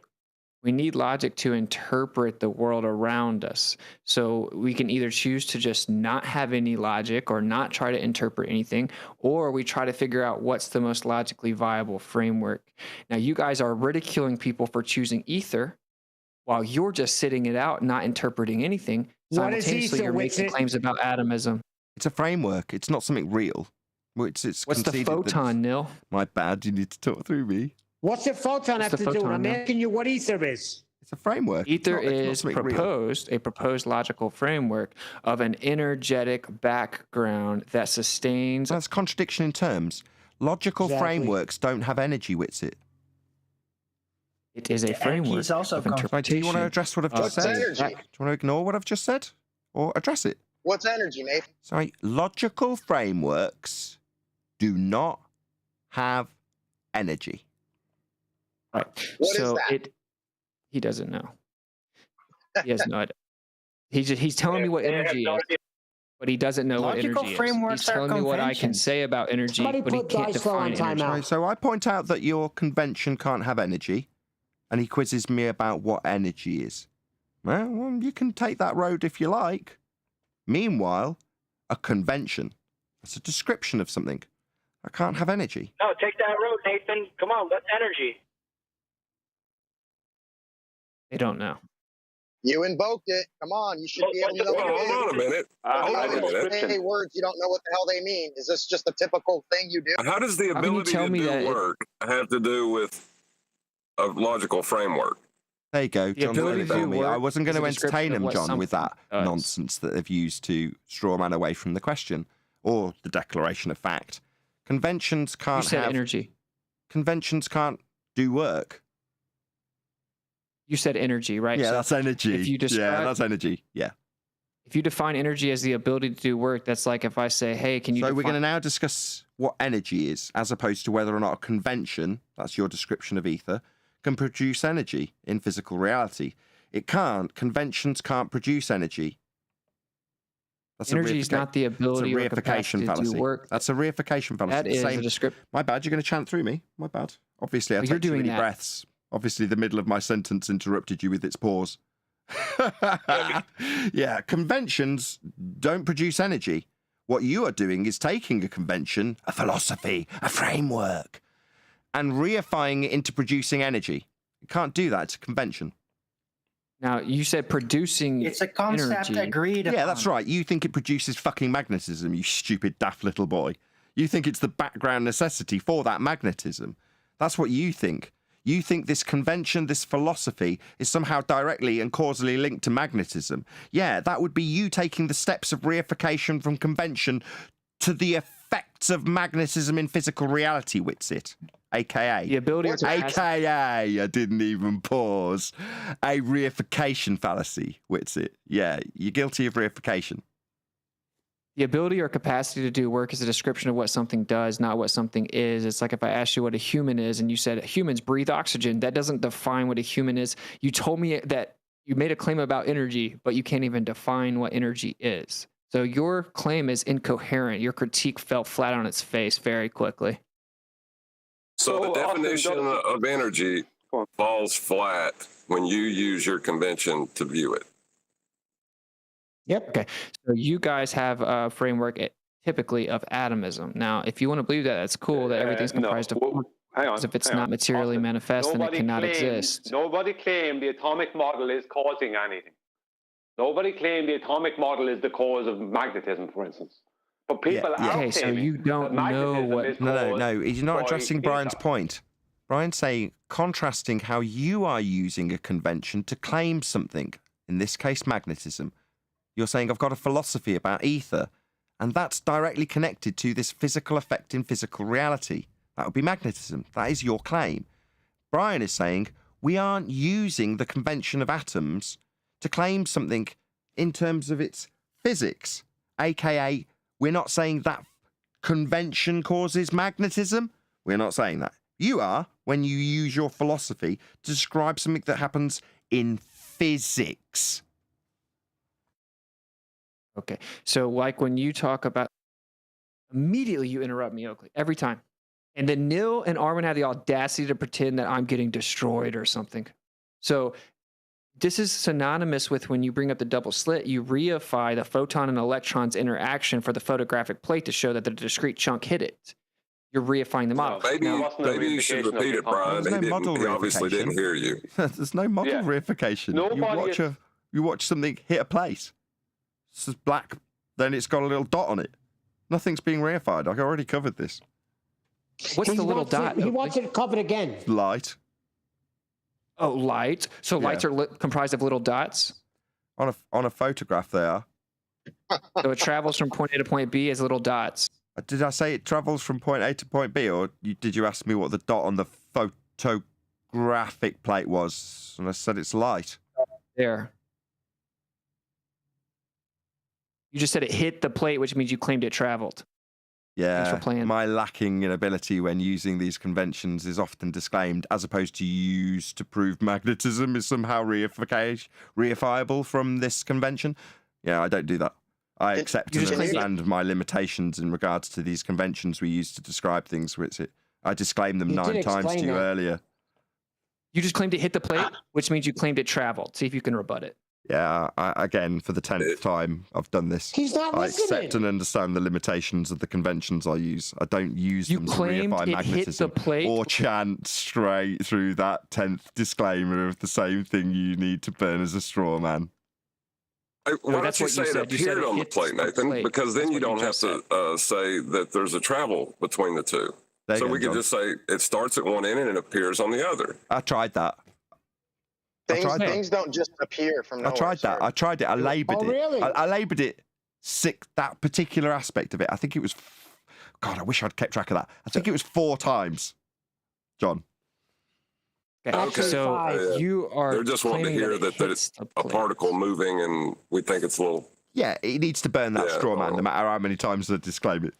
We need logic to interpret the world around us. So we can either choose to just not have any logic or not try to interpret anything, or we try to figure out what's the most logically viable framework. Now, you guys are ridiculing people for choosing ether while you're just sitting it out, not interpreting anything. What is Simultaneously, ether, you're making Wixit? claims about atomism. It's a framework. It's not something real. It's What's the conceded that- photon, Nil? My bad. You need to talk through me. What's the photon What's have the to do? photon I'm now? asking you what ether is. It's a framework. Ether It's not is something real. a proposed logical framework of an energetic background that sustains. That's contradiction in terms. Logical Exactly. frameworks don't have energy, Witsit. It is a The energy framework is also of Right, do interpretation. you want to address what I've just What's said? energy? Do you want to ignore what I've just said? Or address it? What's energy, Nathan? Sorry, logical frameworks do not have energy. Right. What is so that? He doesn't know. He has no idea. He's telling me what They have energy no is, idea. but he doesn't know what Logical energy is. frameworks He's are telling me what I can conventions. say about energy, Somebody but he put can't dice flow on define energy. timeout. Right, so I point out that your convention can't have energy, and he quizzes me about what energy is. Well, you can take that road if you like. Meanwhile, a convention, that's a description of something. I can't have energy. No, take that road, Nathan. Come on, what's energy? They don't know. You invoked it. Come on, you should be able to know Well, what it hold on a is. minute. I Hold on a have a minute. description. Say words you don't know what the hell they mean. Is this just a typical thing you do? How does the How can you ability tell to me that do it- work have to do with a logical framework? There you go, The John's ability done it to for me. work I wasn't going is to a description entertain of him, what John, with that something does. nonsense that they've used to straw man away from the question or the declaration of fact. Conventions You can't said have energy. conventions can't do work. You said energy, right? Yeah, So that's energy. if you Yeah, describe- that's energy. Yeah. if you define energy as the ability to do work, that's like if I say, "Hey, can you?" So we're define going to now discuss what energy is, as opposed to whether or not a convention, that's your description of ether, can produce energy in physical reality. It can't. Conventions can't produce energy. That's energy is not the That's a ability or reification capacity to fallacy. do work. That's a reification fallacy. That The is same- a description. My bad. You're going to chant through me. My bad. Obviously, I Well, take you're too doing many that. breaths. Obviously, the middle of my sentence interrupted you with its pause. Yeah, conventions don't produce energy. What you are doing is taking a convention, a philosophy, a framework, and reifying it into producing energy. You can't do that. It's a convention. Now you said producing. It's a concept energy. agreed upon. Yeah, that's right. You think it produces fucking magnetism, you stupid daft little boy. You think it's the background necessity for that magnetism. That's what you think. You think this convention, this philosophy, is somehow directly and causally linked to magnetism. Yeah, that would be you taking the steps of reification from convention to the effects of magnetism in physical reality, Witsit. AKA. The ability What's to AKA, I didn't even pause. A reification fallacy, Witsit. Yeah, you're guilty of reification. The ability or capacity to do work is a description of what something does, not what something is. It's like if I asked you what a human is and you said humans breathe oxygen, that doesn't define what a human is. You told me that you made a claim about energy, but you can't even define what energy is. So your claim is incoherent. Your critique fell flat on its face very quickly. So the So, Austin, definition don't- of energy Go on. falls flat when you use your convention to view it. Yep. Okay. So you guys have a framework typically of atomism. Now, if you want to believe that, that's cool that everything's No. comprised of Well, hang on. if it's hang not on. materially Austin, manifest, then it cannot claimed- exist. Nobody claimed the atomic model is causing anything. Nobody claimed the atomic model is the cause of magnetism, for instance. But people Yeah. are Okay, so claiming you that don't know magnetism what- is No, caused no, he's not by addressing Brian's ether. point. Brian's saying, contrasting how you are using a convention to claim something, in this case, magnetism. You're saying, I've got a philosophy about ether, and that's directly connected to this physical effect in physical reality. That would be magnetism. That is your claim. Brian is saying, we aren't using the convention of atoms to claim something in terms of its physics, aka we're not saying that convention causes magnetism. We're not saying that. You are when you use your philosophy to describe something that happens in physics. Okay. So like when you talk about, immediately you interrupt me, Oakley, every time. And then Neil and Armin have the audacity to pretend that I'm getting destroyed or something. So this is synonymous with when you bring up the double slit, you reify the photon and electron's interaction for the photographic plate to show that the discrete chunk hit it. You're reifying the model. Maybe you should repeat it, Brian. He obviously didn't hear you. There's no model reification. You watch something hit a place. It's black, then it's got a little dot on it. Nothing's being reified. I've already covered this. What's the little dot? He wants it covered again. Light. Oh, light. So lights are comprised of little dots? On a photograph they are. So it travels from point A to point B as little dots. Did I say it travels from point A to point B, or did you ask me what the dot on the photographic plate was? And I said it's light. There. You just said it hit the plate, which means you claimed it traveled. Yeah, my lacking in ability when using these conventions is often disclaimed, as opposed to used to prove magnetism is somehow reifiable from this convention. Yeah, I don't do that. I accept and understand my limitations in regards to these conventions we use to describe things. I disclaimed them 9 times to you earlier. You just claimed it hit the plate, which means you claimed it traveled. See if you can rebut it. Yeah, again, for the 10th time, I've done this. He's not listening. I accept and understand the limitations of the conventions I use. I don't use them to reify magnetism or chant straight through that 10th disclaimer of the same thing you need to burn as a straw man. Why don't you say it appeared on the plate, Nathan? Because then you don't have to say that there's a travel between the two. So we could just say it starts at one end and it appears on the other. I tried that. Things don't just appear from nowhere. I tried that. I tried it. I laboured it. Really? I laboured it. That particular aspect of it. I think it was. God, I wish I'd kept track of that. I think it was 4 times. John. Okay, so you are. They're just wanting to hear that it's a particle moving, and we think it's a little. Yeah, it needs to burn that straw man, no matter how many times I disclaim it.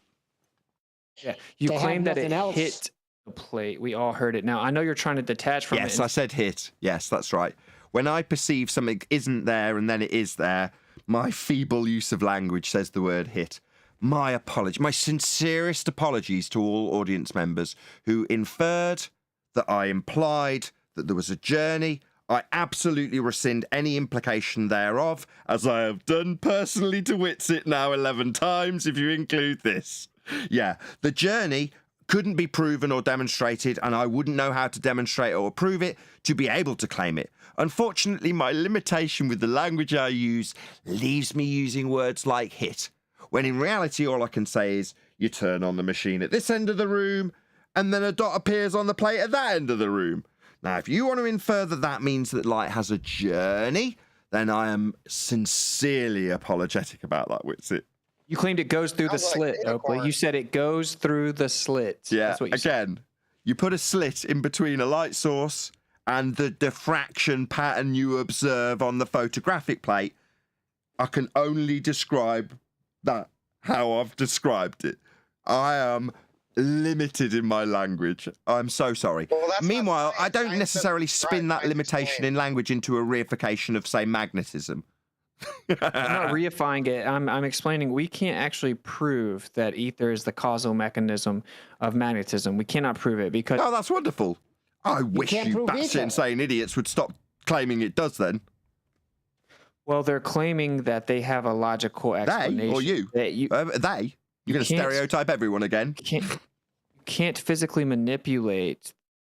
Yeah, you claim that it hit the plate. We all heard it. Now, I know you're trying to detach from it. Yes, I said hit. Yes, that's right. When I perceive something isn't there and then it is there, my feeble use of language says the word hit. My apology, my sincerest apologies to all audience members who inferred that I implied that there was a journey. I absolutely rescind any implication thereof, as I have done personally to Witsit now 11 times, if you include this. Yeah, the journey couldn't be proven or demonstrated, and I wouldn't know how to demonstrate or prove it to be able to claim it. Unfortunately, my limitation with the language I use leaves me using words like hit, when in reality all I can say is you turn on the machine at this end of the room, and then a dot appears on the plate at that end of the room. Now, if you want to infer that that means that light has a journey, then I am sincerely apologetic about that, Witsit. You claimed it goes through the slit, Oakley. You said it goes through the slit. Yeah, that's what you said. You put a slit in between a light source and the diffraction pattern you observe on the photographic plate. I can only describe that how I've described it. I am limited in my language. I'm so sorry. Well, meanwhile, I don't necessarily spin that limitation in language into a reification of, say, magnetism. I'm not reifying it. I'm explaining we can't actually prove that ether is the causal mechanism of magnetism. We cannot prove it because... Oh, that's wonderful. I wish you batshit insane idiots would stop claiming it does then. Well, they're claiming that they have a logical explanation. They or you? They? You're going to stereotype everyone again? You can't physically manipulate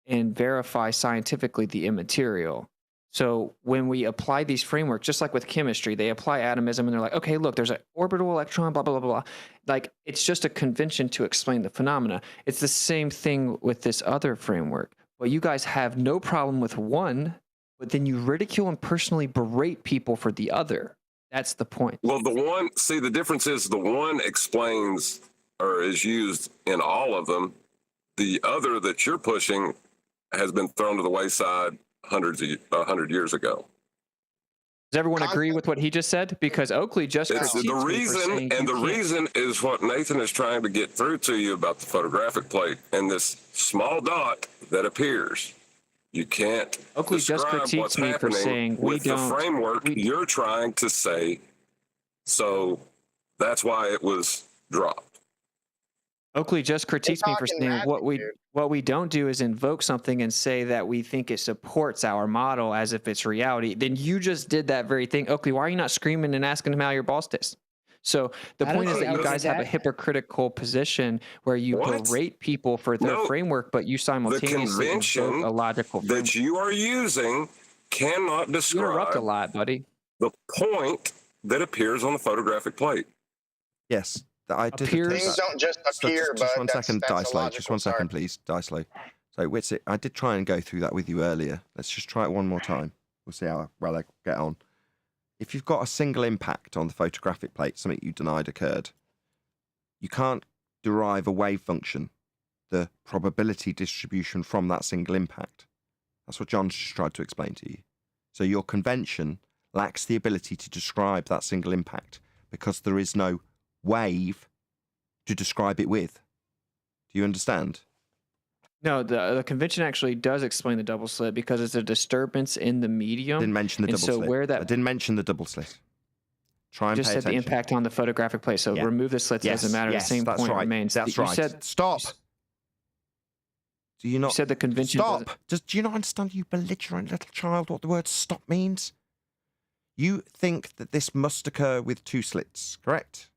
and verify scientifically the immaterial. So when we apply these frameworks, just like with chemistry, they apply atomism and they're like, okay, look, there's an orbital electron, blah, blah, blah, blah. Like, it's just a convention to explain the phenomena. It's the same thing with this other framework. Well, you guys have no problem with one, but then you ridicule and personally berate people for the other. That's the point. Well, the difference is the one explains or is used in all of them. The other that you're pushing has been thrown to the wayside 100 years ago. Does everyone agree with what he just said? Because Oakley just It's critiqued the me for reason, saying and you the can't. reason is what Nathan is trying to get through to you about the photographic plate and this small dot that appears. You can't Oakley just describe critiqued what's me for happening saying we with the don't. framework you're trying to say. So that's why it was dropped. Oakley just critiqued me for talking saying magic, what we don't do is invoke something and say that we think it supports our model as if it's reality. Then you just did that very thing. Oakley, why are you not screaming and asking him how your boss does? So the I don't point is see that you how guys have a that- hypocritical position where you What? berate people for their No, framework, but you The simultaneously invoke convention a logical framework. that you are using cannot You interrupt a describe lot, buddy. the point that appears on the photographic plate. Yes, I did. Appears- Things don't just appear, Just but one that's, second, that's a Dicelo. logical Just one second, start. please, Dicelo. So, Witsit, I did try and go through that with you earlier. Let's just try it one more time. We'll see how well I get on. If you've got a single impact on the photographic plate, something you denied occurred, you can't derive a wave function, the probability distribution from that single impact. That's what John's just tried to explain to you. So your convention lacks the ability to describe that single impact because there is no wave to describe it with. Do you understand? No, the convention actually does explain the double slit because it's a disturbance in the medium. Didn't mention the and double so slit. where that I didn't mention the double slit. Try and just pay said the attention. impact on the photographic plate. So Yeah. remove the slits, Yes, doesn't matter. yes, the same that's point right. remains. That's You right. said Stop. Do you not? you said the convention doesn't- Stop. Do you not understand, you belligerent little child, what the word stop means? You think that this must occur with two slits, correct?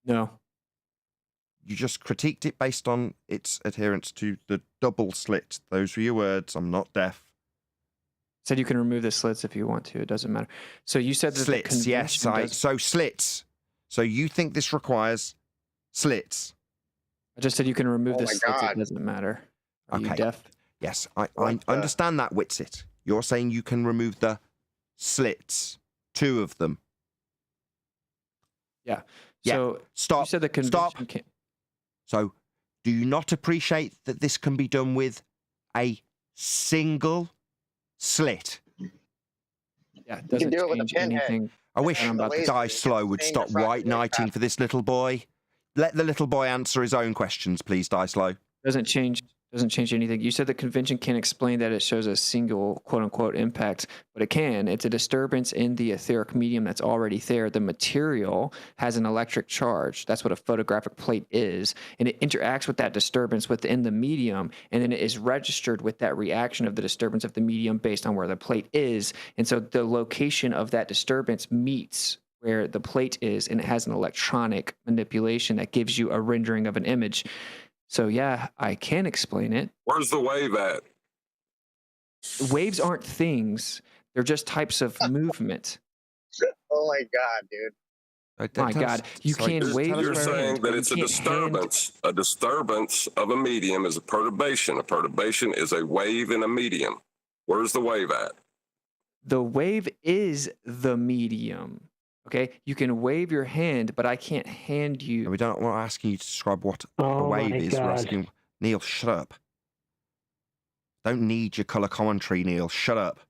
No. You just critiqued it based on its adherence to the double slit. Those were your words. I'm not deaf. Said you can remove the slits if you want to. It doesn't matter. So you said that the Slits, yes. convention does- So slits. So you think this requires slits? I just said you can remove Oh the my slits. God. It doesn't matter. Are you Okay. deaf? Yes, I What the- understand that, Witsit. You're saying you can remove the slits, two of them. Yeah. Yeah. So you Stop. said the convention can't. So, do you not appreciate that this can be done with a single slit? Yeah, it You can doesn't do it with a change pinhead. anything. I wish I'm about to laser, Die you can Slow would change stop the front white knighting for this little boy. Let the little boy answer his own questions, please, Die Slow. Doesn't change anything. You said the convention can't explain that it shows a single quote unquote impact, but it can. It's a disturbance in the etheric medium that's already there. The material has an electric charge. That's what a photographic plate is. And it interacts with that disturbance within the medium, and then it is registered with that reaction of the disturbance of the medium based on where the plate is. And so the location of that disturbance meets where the plate is, and it has an electronic manipulation that gives you a rendering of an image. So yeah, I can explain it. Where's the wave at? Waves aren't things; they're just types of movement. Oh my God, dude. My God, you can wave You're your saying hand, that but it's you a can't hand. disturbance. A disturbance of a medium is a perturbation. A perturbation is a wave in a medium. Where's the wave at? The wave is the medium. Okay, you can wave your hand, but I can't hand you. We're not asking you to describe what a Oh wave my is. We're God. asking Neil, shut up. Don't need your colour commentary, Neil. Shut up.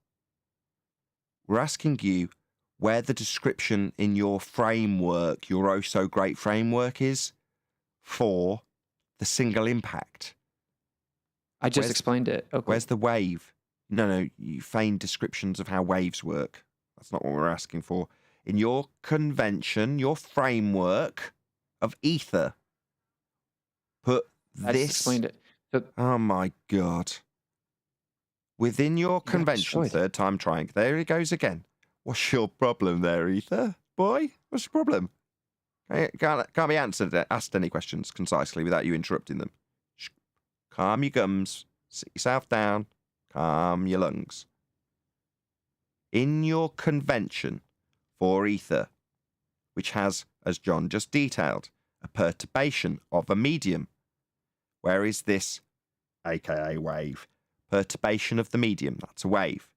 We're asking you where the description in your framework, your oh so great framework, is for the single impact. I just Where's- explained it. Okay. Where's the wave? No, you feigned descriptions of how waves work. That's not what we're asking for. In your convention, your framework of ether, put I just this. explained it. So Oh my God. Within your got convention, destroyed. third time trying. There he goes again. What's your problem there, Ether? Boy, what's your problem? Can't be asked any questions concisely without you interrupting them. Calm your gums, sit yourself down, calm your lungs. In your convention for ether, which has, as John just detailed, a perturbation of a medium, where is this, aka wave? Perturbation of the medium, that's a wave.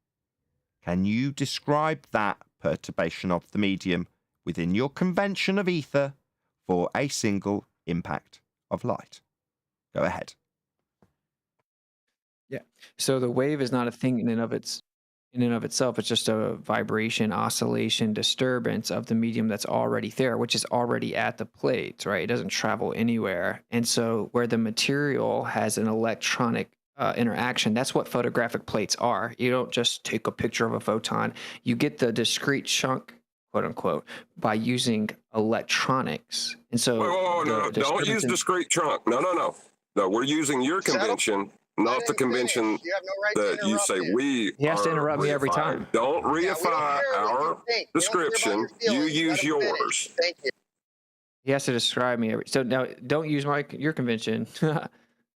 Can you describe that perturbation of the medium within your convention of ether for a single impact of light? Go ahead. Yeah. So the wave is not a thing in and of itself. It's just a vibration, oscillation, disturbance of the medium that's already there, which is already at the plates, right? It doesn't travel anywhere. And so where the material has an electronic interaction, that's what photographic plates are. You don't just take a picture of a photon. You get the discrete chunk, quote unquote, by using electronics. And so Whoa, no, don't use discrete chunk. No. We're using your convention, not the convention You have no right that you say we. He has to interrupt me every reifying. time. Don't Yeah, we reify don't care what you our think. We don't care about description. your You feelings. use Let him finish. yours. Thank you. He has to describe me every. So now, don't use your convention.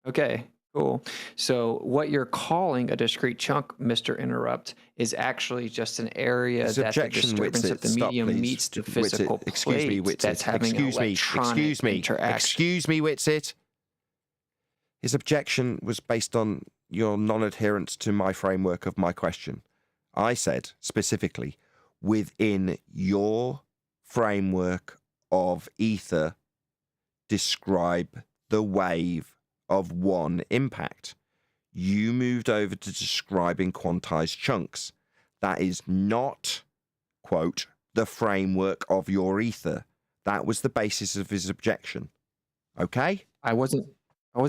Okay, cool. So what you're calling a discrete chunk, Mr. Interrupt, is actually just an area His that the objection, disturbance Whitsitt, of the stop, medium please. meets the Whitsitt, physical excuse me, plate Whitsitt. that's having an electronic interaction. Excuse me, Whitsitt. His objection was based on your non-adherence to my framework of my question. I said, specifically, within your framework of ether, describe the wave of one impact. You moved over to describing quantized chunks. That is not, quote, the framework of your ether. That was the basis of his objection. Okay? I wasn't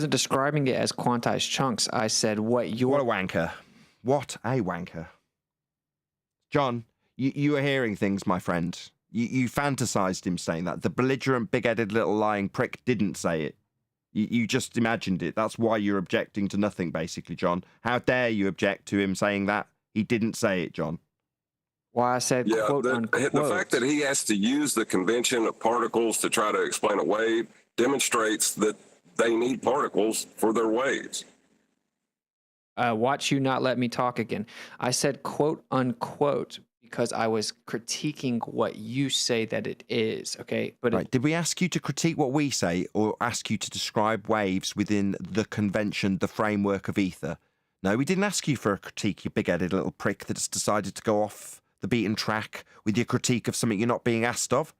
describing it as quantized chunks. I said what What a your wanker. What a wanker. John, you were hearing things, my friend. You fantasized him saying that. The belligerent, big-headed little lying prick didn't say it. You just imagined it. That's why you're objecting to nothing, basically, John. How dare you object to him saying that? He didn't say it, John. why I said Yeah, quote the unquote. fact that he has to use the convention of particles to try to explain a wave demonstrates that they need particles for their waves. Watch you not let me talk again. I said quote unquote because I was critiquing what you say that it is. Okay, but Right. Did we ask you to critique what we say or ask you to describe waves within the convention, the framework of ether? No, we didn't ask you for a critique, you big-headed little prick that's decided to go off the beaten track with your critique of something you're not being asked of.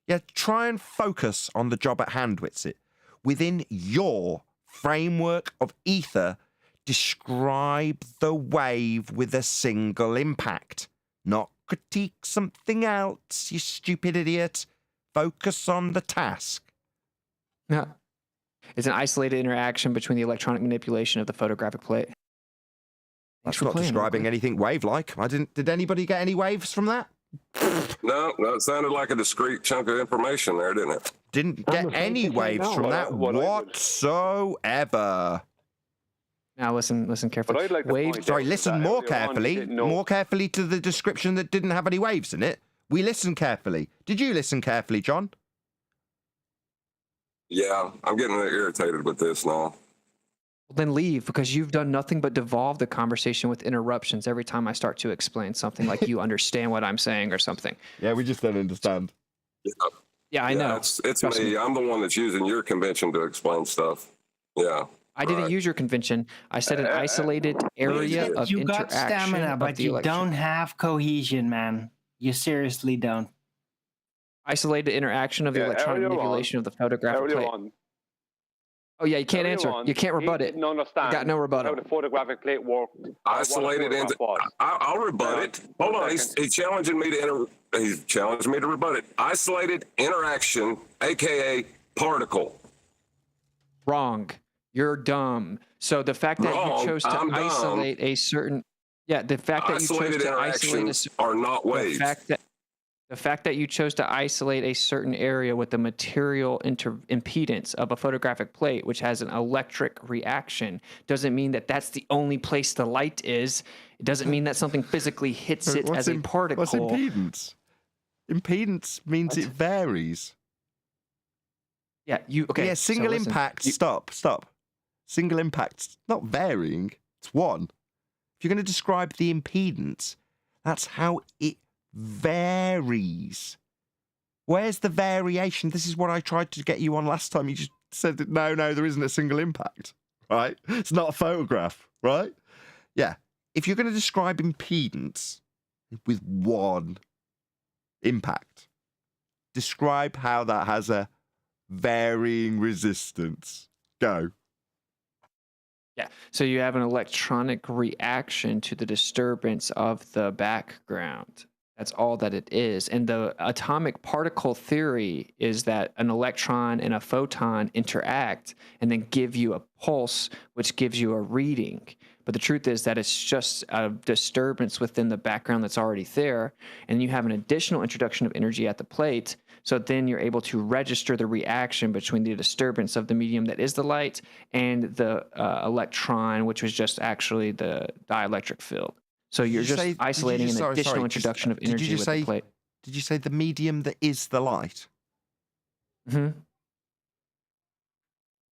Yeah, try and focus on the job at hand, Whitsitt. Within your framework of ether, describe the wave with a single impact. Not critique something else, you stupid idiot. Focus on the task. Yeah. It's an isolated interaction between the electronic manipulation of the photographic plate. That's not describing anything wave-like. Did anybody get any waves from that? No, it sounded like a discrete chunk of information there, didn't it? Didn't get any waves from that whatsoever. Now listen carefully. But I'd like to Waves. point Sorry, out listen that more earlier on you carefully. didn't know- More carefully to the description that didn't have any waves in it. We listened carefully. Did you listen carefully, John? Yeah, I'm getting irritated with this now. Then leave because you've done nothing but devolve the conversation with interruptions every time I start to explain something like you understand what I'm saying or something. Yeah, we just don't understand. Yeah, I know. It's Trust me. I'm the one that's using your convention to explain stuff. Yeah. I didn't use your convention. I said an isolated area of You interaction got stamina, of but the you electron. don't have cohesion, man. You seriously don't. Isolated interaction of the electronic earlier manipulation of the photographic Earlier plate. on, Oh yeah, you can't earlier answer. on, You can't rebut he it. didn't understand got no rebuttal. how the photographic plate worked. or what a Isolated into. photograph was. I'll rebut it. Hold on. He's challenging me to he's challenging me to rebut it. Isolated interaction, aka particle. Wrong. You're dumb. So the fact that Wrong. you chose to I'm dumb. isolate a certain the fact that you chose Isolated to isolate interactions are not waves. the fact that you chose to isolate a certain area with the material impedance of a photographic plate, which has an electric reaction, doesn't mean that that's the only place the light is. It doesn't mean that something physically hits it as a particle. What's impedance? Impedance means it varies. Yeah, okay. Yeah, single so listen, impact. Stop. Single impact's not varying. It's one. If you're going to describe the impedance, that's how it varies. Where's the variation? This is what I tried to get you on last time. You just said that no, there isn't a single impact, right? It's not a photograph, right? Yeah. If you're going to describe impedance with one impact, describe how that has a varying resistance. Go. Yeah. So you have an electronic reaction to the disturbance of the background. That's all that it is. And the atomic particle theory is that an electron and a photon interact and then give you a pulse, which gives you a reading. But the truth is that it's just a disturbance within the background that's already there. And you have an additional introduction of energy at the plate. So then you're able to register the reaction between the disturbance of the medium that is the light and the electron, which was just actually the dielectric field. So you're just isolating an additional introduction of energy with the plate. Did you say the medium that is the light? Mm-hmm.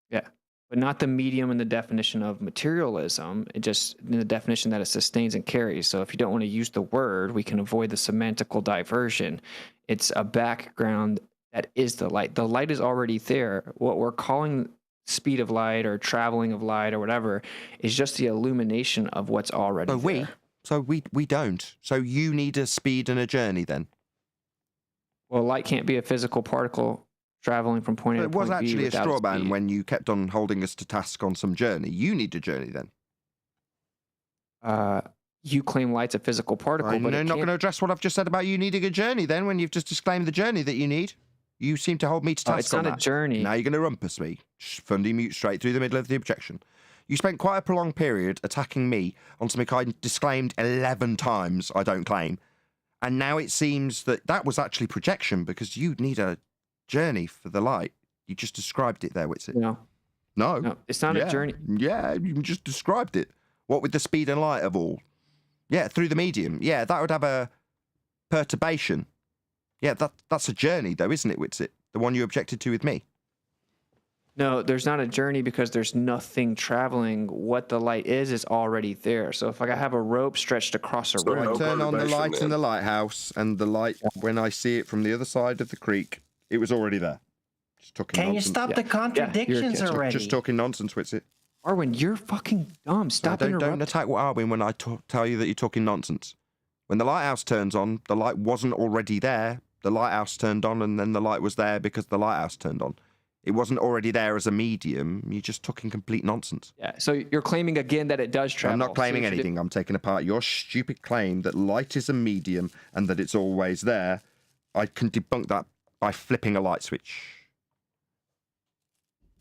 Yeah, but not the medium in the definition of materialism. It just in the definition that it sustains and carries. So if you don't want to use the word, we can avoid the semantical diversion. It's a background that is the light. The light is already there. What we're calling speed of light or traveling of light or whatever is just the illumination of what's already there. So we don't. So you need a speed and a journey then? Well, light can't be a physical particle traveling from point A to point B. It was actually a straw man speed. when you kept on holding us to task on some journey. You need a journey then. You claim light's a physical particle, but I'm not going to address what I've just said about you needing a journey then when you've just disclaimed the journey that you need. You seem to hold me to task it's on not that. a journey. Now you're going to rumpus me. Fundy mute straight through the middle of the objection. You spent quite a prolonged period attacking me on something I disclaimed 11 times I don't claim. And now it seems that that was actually projection because you need a journey for the light. You just described it there, Witsit. No, it's not a journey. Yeah, you just described it. What with the speed and light of all? Yeah, through the medium. Yeah, that would have a perturbation. Yeah, that's a journey though, isn't it, Witsit? The one you objected to with me. No, there's not a journey because there's nothing traveling. What the light is already there. So if I have a rope stretched across a room, I turn on the light in the lighthouse, and the light, when I see it from the other side of the creek, it was already there. Just talking Can nonsense. you stop the contradictions already? Just talking nonsense, Witsit. Arwin, you're fucking dumb. Stop interrupting. Don't attack Arwin when I tell you that you're talking nonsense. When the lighthouse turns on, the light wasn't already there. The lighthouse turned on, and then the light was there because the lighthouse turned on. It wasn't already there as a medium. You're just talking complete nonsense. Yeah, so you're claiming again that it does travel. I'm not claiming anything. I'm taking apart your stupid claim that light is a medium and that it's always there. I can debunk that by flipping a light switch.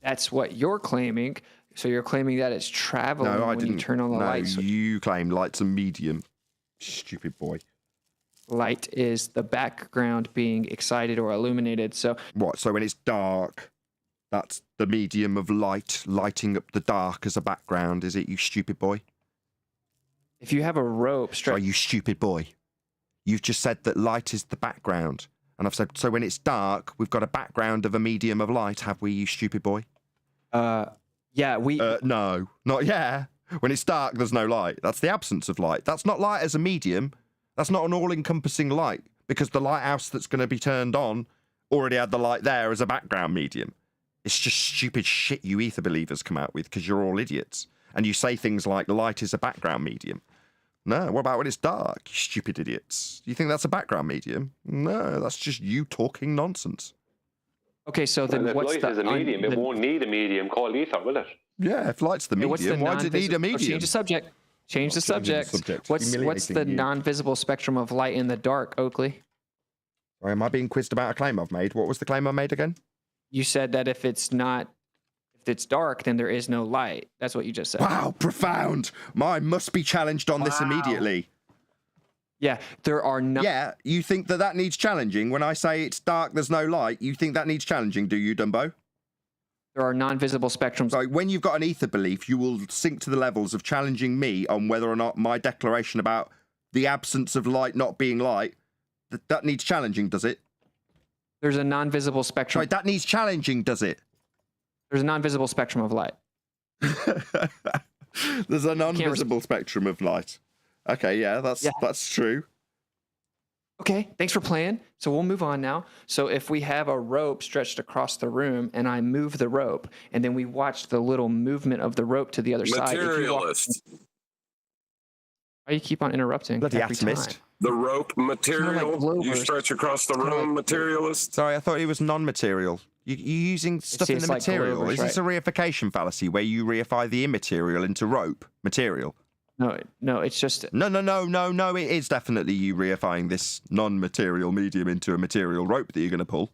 That's what you're claiming. So you're claiming that it's traveling when you turn on the light switch. You claim light's a medium. Stupid boy. Light is the background being excited or illuminated. So what? So when it's dark, that's the medium of light lighting up the dark as a background, is it, you stupid boy? If you have a rope Sorry, you stupid boy. You've just said that light is the background. And I've said, so when it's dark, we've got a background of a medium of light, have we, you stupid boy? Yeah, we... No, not yeah. When it's dark, there's no light. That's the absence of light. That's not light as a medium. That's not an all-encompassing light, because the lighthouse that's going to be turned on already had the light there as a background medium. It's just stupid shit you ether believers come out with because you're all idiots. And you say things like light is a background medium. No, what about when it's dark, you stupid idiots? You think that's a background medium? No, that's just you talking nonsense. Okay, so then if what's light the... is a medium, it won't need a medium called ether, will it? Yeah, if light's the medium, why does it need a medium? Change the subject. Change the subject. What's the non-visible spectrum of light in the dark, Oakley? Sorry, am I being quizzed about a claim I've made? What was the claim I made again? You said that if it's dark, then there is no light. That's what you just said. Wow, profound. Mine must be challenged on this immediately. Yeah, there are no... Yeah, you think that needs challenging? When I say it's dark, there's no light, you think that needs challenging, do you, Dumbo? There are non-visible spectrums. So when you've got an ether belief, you will sink to the levels of challenging me on whether or not my declaration about the absence of light not being light, that needs challenging, does it? There's a non-visible spectrum. Sorry, that needs challenging, does it? There's a non-visible spectrum of light. There's a non-visible spectrum of light. Okay, yeah, that's true. Okay, thanks for playing. So we'll move on now. So if we have a rope stretched across the room and I move the rope and then we watch the little movement of the rope to the other side. Materialist. Why you keep on interrupting? Bloody every atomist. time? The rope material you stretch across the room, materialist. Sorry, I thought he was non-material. You're using stuff See, in the it's like material. Glover's, Is this a reification fallacy where you reify the immaterial into rope material? No, it's just No. It is definitely you reifying this non-material medium into a material rope that you're going to pull.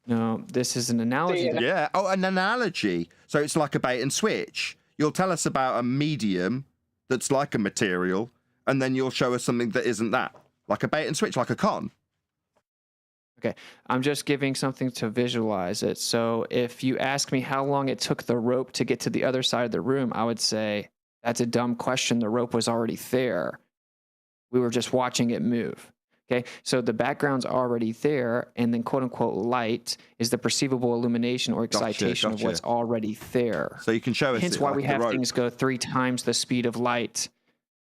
no. This is an analogy. that- Yeah. Oh, an analogy. So it's like a bait and switch. You'll tell us about a medium that's like a material, and then you'll show us something that isn't that. Like a bait and switch, like a con. Okay, I'm just giving something to visualize it. So if you ask me how long it took the rope to get to the other side of the room, I would say that's a dumb question. The rope was already there. We were just watching it move. Okay, so the background's already there, and then quote unquote light is the perceivable illumination or excitation of what's already there. So you can show us. Hence it, why like we the have rope. things go 3 times the speed of light.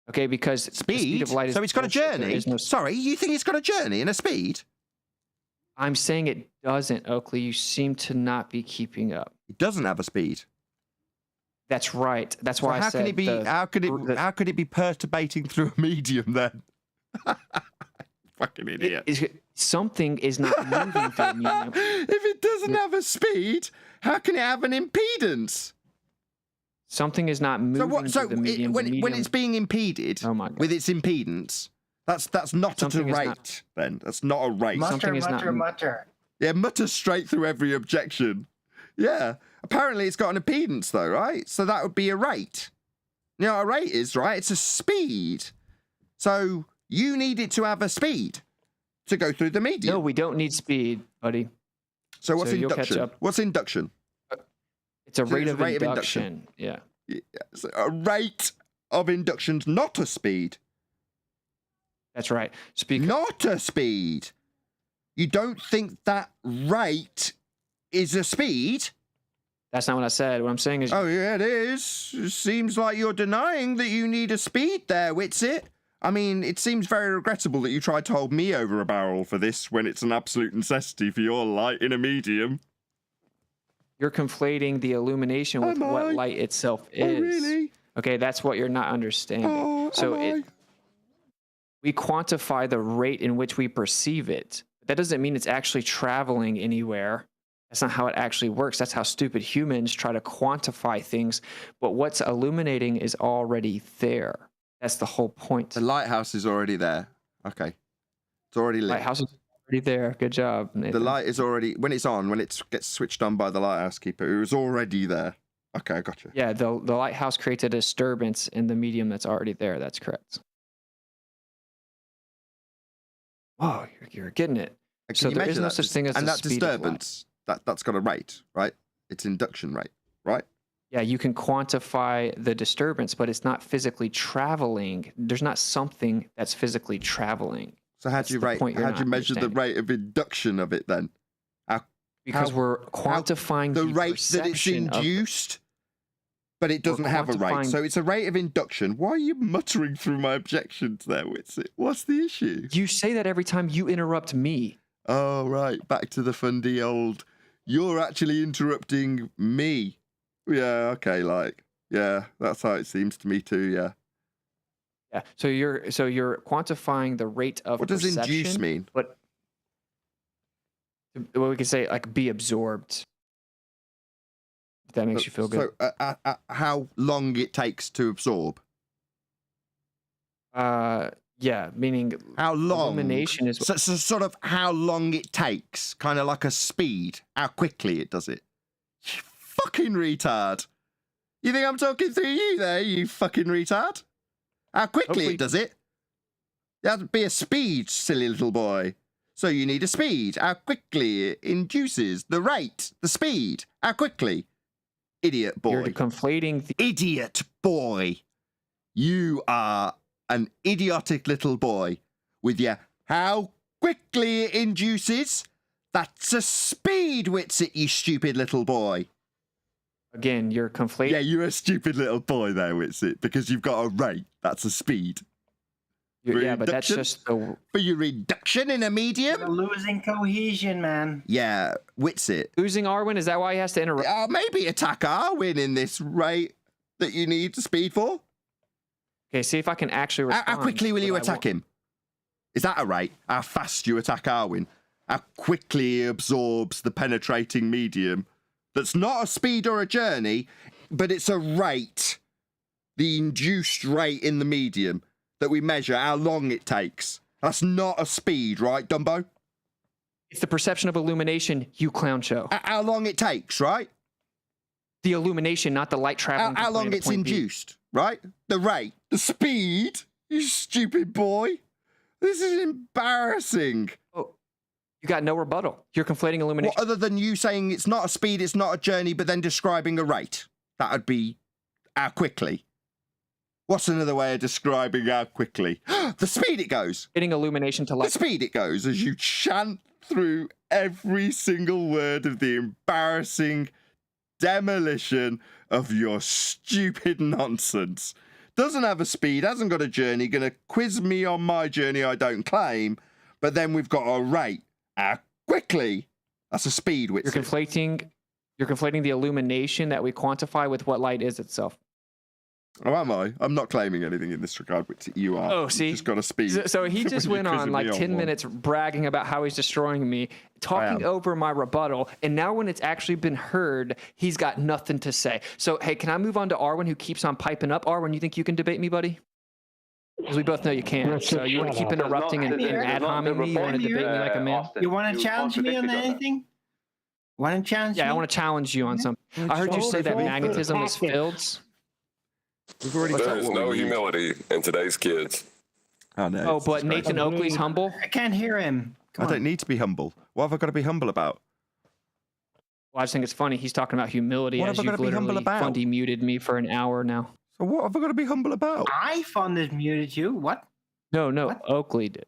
Okay, because the speed of light is So it's got a bullshit. There journey. is no- Sorry, you think it's got a journey and a speed? I'm saying it doesn't, Oakley. You seem to not be keeping up. It doesn't have a speed. That's right. That's So why I how said can it be? How could it be perturbating through a medium then? Fucking idiot. Something is not moving through a medium. If it doesn't have a speed, how can it have an impedance? Something is not moving through the medium. When it's being impeded Oh my God. with its impedance, that's not at a Something is rate. not- Then that's not a rate. Mutter, is not- mutter. Yeah, mutter straight through every objection. Yeah. Apparently it's got an impedance though, right? So that would be a rate. You know what a rate is, right? It's a speed. So you need it to have a speed to go through the medium. No, we don't need speed, buddy. So what's so you'll catch induction? up. What's induction? It's a So rate it's of a rate of induction. Yeah. Yeah, so a rate of induction's not a speed. That's right. Speak. Not a speed. You don't think that rate is a speed? That's not what I said. What I'm saying is, Oh, yeah, it is. It seems like you're denying that you need a speed there, Witsit. I mean, it seems very regrettable that you tried to hold me over a barrel for this when it's an absolute necessity for your light in a medium. you're conflating the illumination with Am I? what light itself is. Oh, really? Okay, that's what you're not understanding. Oh, so am I? we quantify the rate in which we perceive it. That doesn't mean it's actually traveling anywhere. That's not how it actually works. That's how stupid humans try to quantify things. But what's illuminating is already there. That's the whole point. The lighthouse is already there. Okay. It's already lit. Lighthouse is already there. Good job, Nathan. The light is already, when it's on, when it gets switched on by the lighthouse keeper, it was already there. Okay, I got you. Yeah, the lighthouse creates a disturbance in the medium that's already there. That's correct. Oh, you're getting it. And So you there is measure no that such thing as and the that speed of light. disturbance, that's got a rate, right? It's induction rate, right? Yeah, you can quantify the disturbance, but it's not physically traveling. There's not something that's physically traveling. So how That's do you the rate? point you're How do you not measure the understanding. rate of induction of it then? Because How- we're quantifying The the rate that it's perception of- induced, but it doesn't have a rate. quantifying- So it's a rate of induction. Why are you muttering through my objections there, Witsit? What's the issue? You say that every time you interrupt me. Oh, right. Back to the fundy old. You're actually interrupting me. Yeah, okay, like, yeah, that's how it seems to me too, yeah. Yeah. So you're quantifying the rate of What does perception. induce mean? But well, we could say like be absorbed. If that makes you feel good. So, how long it takes to absorb? Yeah, meaning How long? illumination is So sort of how long it takes, kind of like a speed, how quickly it does it. You fucking retard. You think I'm talking through you there, you fucking retard? How quickly Hopefully- it does it? That'd be a speed, silly little boy. So you need a speed. How quickly it induces, the rate, the speed. How quickly? Idiot boy. you're conflating the Idiot boy. You are an idiotic little boy with your how quickly it induces. That's a speed, Witsit, you stupid little boy. again, you're conflating Yeah, you're a stupid little boy there, Witsit, because you've got a rate. That's a speed. yeah, but that's reduction? just the For your reduction in a You're medium? losing cohesion, man. Yeah, Witsit. losing Arwen. Is that why he has to interrupt? Maybe attack Arwin in this rate that you need speed for. Okay, see if I can actually respond. How quickly will but you I attack won't. him? Is that a rate? How fast you attack Arwin? how quickly it absorbs the penetrating medium. That's not a speed or a journey, but it's a rate. The induced rate in the medium that we measure, how long it takes. That's not a speed, right, Dumbo? It's the perception of illumination, you clown show. How long it takes, right? The illumination, not the light traveling. How from point long A to it's point B. induced, right? The rate, the speed. You stupid boy. This is embarrassing. Oh, you got no rebuttal. You're conflating illumination. Well, other than you saying it's not a speed, it's not a journey, but then describing a rate. That would be how quickly. What's another way of describing how quickly? The speed it goes. Getting illumination to The light. speed it goes as you chant through every single word of the embarrassing demolition of your stupid nonsense. Doesn't have a speed, hasn't got a journey, gonna quiz me on my journey I don't claim, but then we've got a rate. How quickly? That's a speed, You're Whitson. you're conflating the illumination that we quantify with what light is itself. Oh, am I? I'm not claiming anything in this regard, which you are. Oh, You've see? just got a speed. So he just when went you're on quizzing like me 10 one. minutes bragging about how he's destroying me, talking over my rebuttal, and now when it's actually been heard, he's got nothing to say. So, hey, can I move on to Arwen, who keeps on piping up? Arwen, you think you can debate me, buddy? Because we both know you can. So you want to keep interrupting and ad homing me? You want to debate me like a man? You want to challenge me on anything? Want to challenge me? Yeah, I want to challenge you on something. I heard you say that magnetism is fields. We've already There got is what no we need. humility in today's kids. I know. Oh, it's but disgraceful. Nathan Oakley's humble? I can't hear him. I don't need to be humble. What have I got to be humble about? Well, I just think it's funny. He's talking about humility What as have I you've gotta be humble literally about? fundy muted me for an hour now. So what have I got to be humble about? I funded muted you. What? No, What? Oakley did.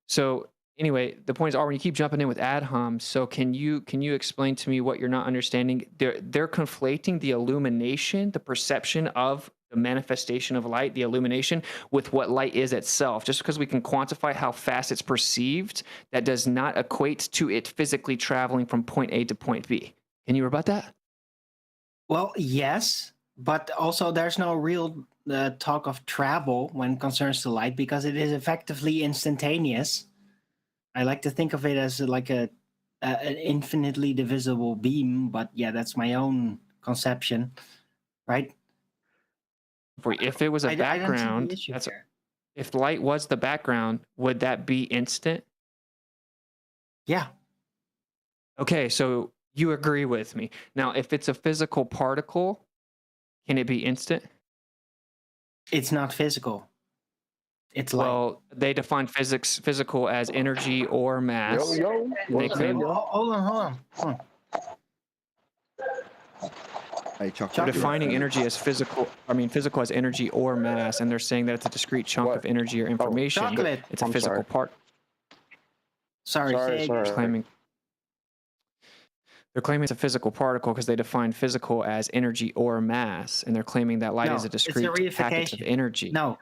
So anyway, the point is, Arwen, you keep jumping in with ad homs. So can you explain to me what you're not understanding? They're conflating the illumination, the perception of the manifestation of light, the illumination, with what light is itself. Just because we can quantify how fast it's perceived, that does not equate to it physically traveling from point A to point B. Can you rebut that? Well, yes, but also there's no real talk of travel when it concerns to light because it is effectively instantaneous. I like to think of it as like an infinitely divisible beam, but yeah, that's my own conception, right? If it was a I don't see the background, issue here. if light was the background, would that be instant? Yeah. Okay, so you agree with me. Now, if it's a physical particle, can it be instant? It's not physical. It's light. Well, they define physical as energy or mass. Yo, They claim Hold on. Hey, they're chocolate. defining energy as physical as energy or mass, and they're saying that it's a discrete chunk of energy or information. Chocolate. It's a I'm physical sorry. part. Sorry. Sorry. They're claiming it's a physical particle because they define physical as energy or mass, and they're claiming that light No, is a it's a discrete package of reification. energy. No,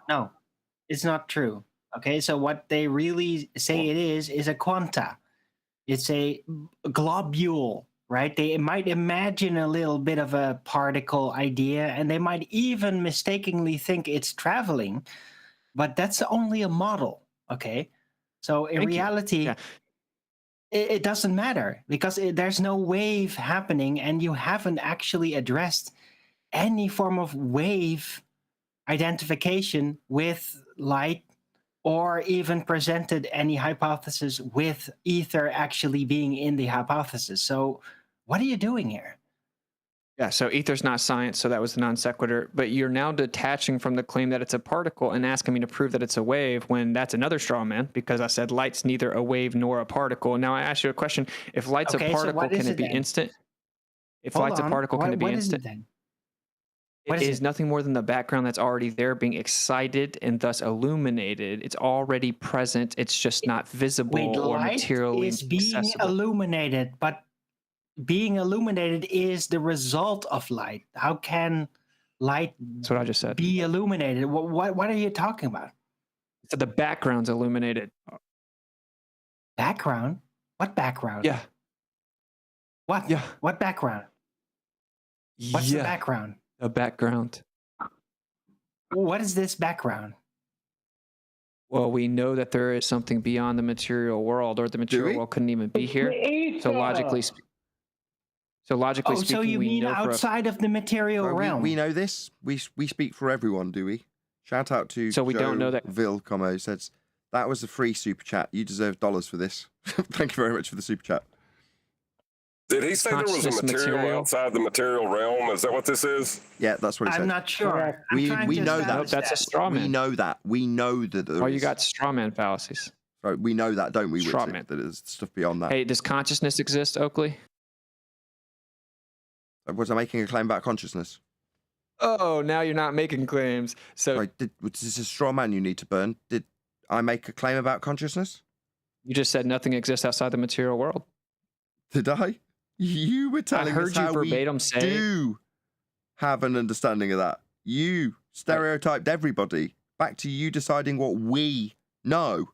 it's not true. Okay, so what they really say it is a quanta. It's a globule, right? They might imagine a little bit of a particle idea, and they might even mistakenly think it's traveling, but that's only a model. Okay, so in Thank you. reality, Yeah. it doesn't matter because there's no wave happening, and you haven't actually addressed any form of wave identification with light or even presented any hypothesis with ether actually being in the hypothesis. So what are you doing here? Yeah, so ether's not science, so that was a non sequitur. But you're now detaching from the claim that it's a particle and asking me to prove that it's a wave when that's another straw man, because I said light's neither a wave nor a particle. Now I ask you a question. If light's Okay, a so particle, what is can it it be then? instant? If Hold light's on. a particle, can it be What is instant? it then? It What is is it? nothing more than the background that's already there being excited and thus illuminated. It's already present. It's just not visible Wait, or light materially is being accessible. illuminated, but being illuminated is the result of light. How can light That's what I just said. be illuminated? What are you talking about? So the background's illuminated. Background? What background? Yeah. What? Yeah. What background? What's the Yeah. background? The background. What is this background? Well, we know that there is something beyond the material world, or the material world couldn't even be here. So logically, Oh, so speaking, you we mean know for outside of the material Well, realm? we know this. We speak for everyone, do we? Shout out to So we don't know that- Vil Como says, that was a free super chat. You deserve dollars for this. Thank you very much for the super chat. Did he say there was a material outside the material realm? Is that what this is? Yeah, that's what he said. I'm not sure. I'm We trying to know that. establish That's a straw man. We know that. We know that there Oh, is. you got straw man fallacies. Right, we know that, don't we? Straw Witsit, man. that there's stuff beyond that. Hey, does consciousness exist, Oakley? Was I making a claim about consciousness? Oh, now you're not making claims. So Right, was this a straw man you need to burn? Did I make a claim about consciousness? you just said nothing exists outside the material world. Did I? You were telling heard us you how verbatim we say it. do have an understanding of that. You stereotyped everybody. Back to you deciding what we know.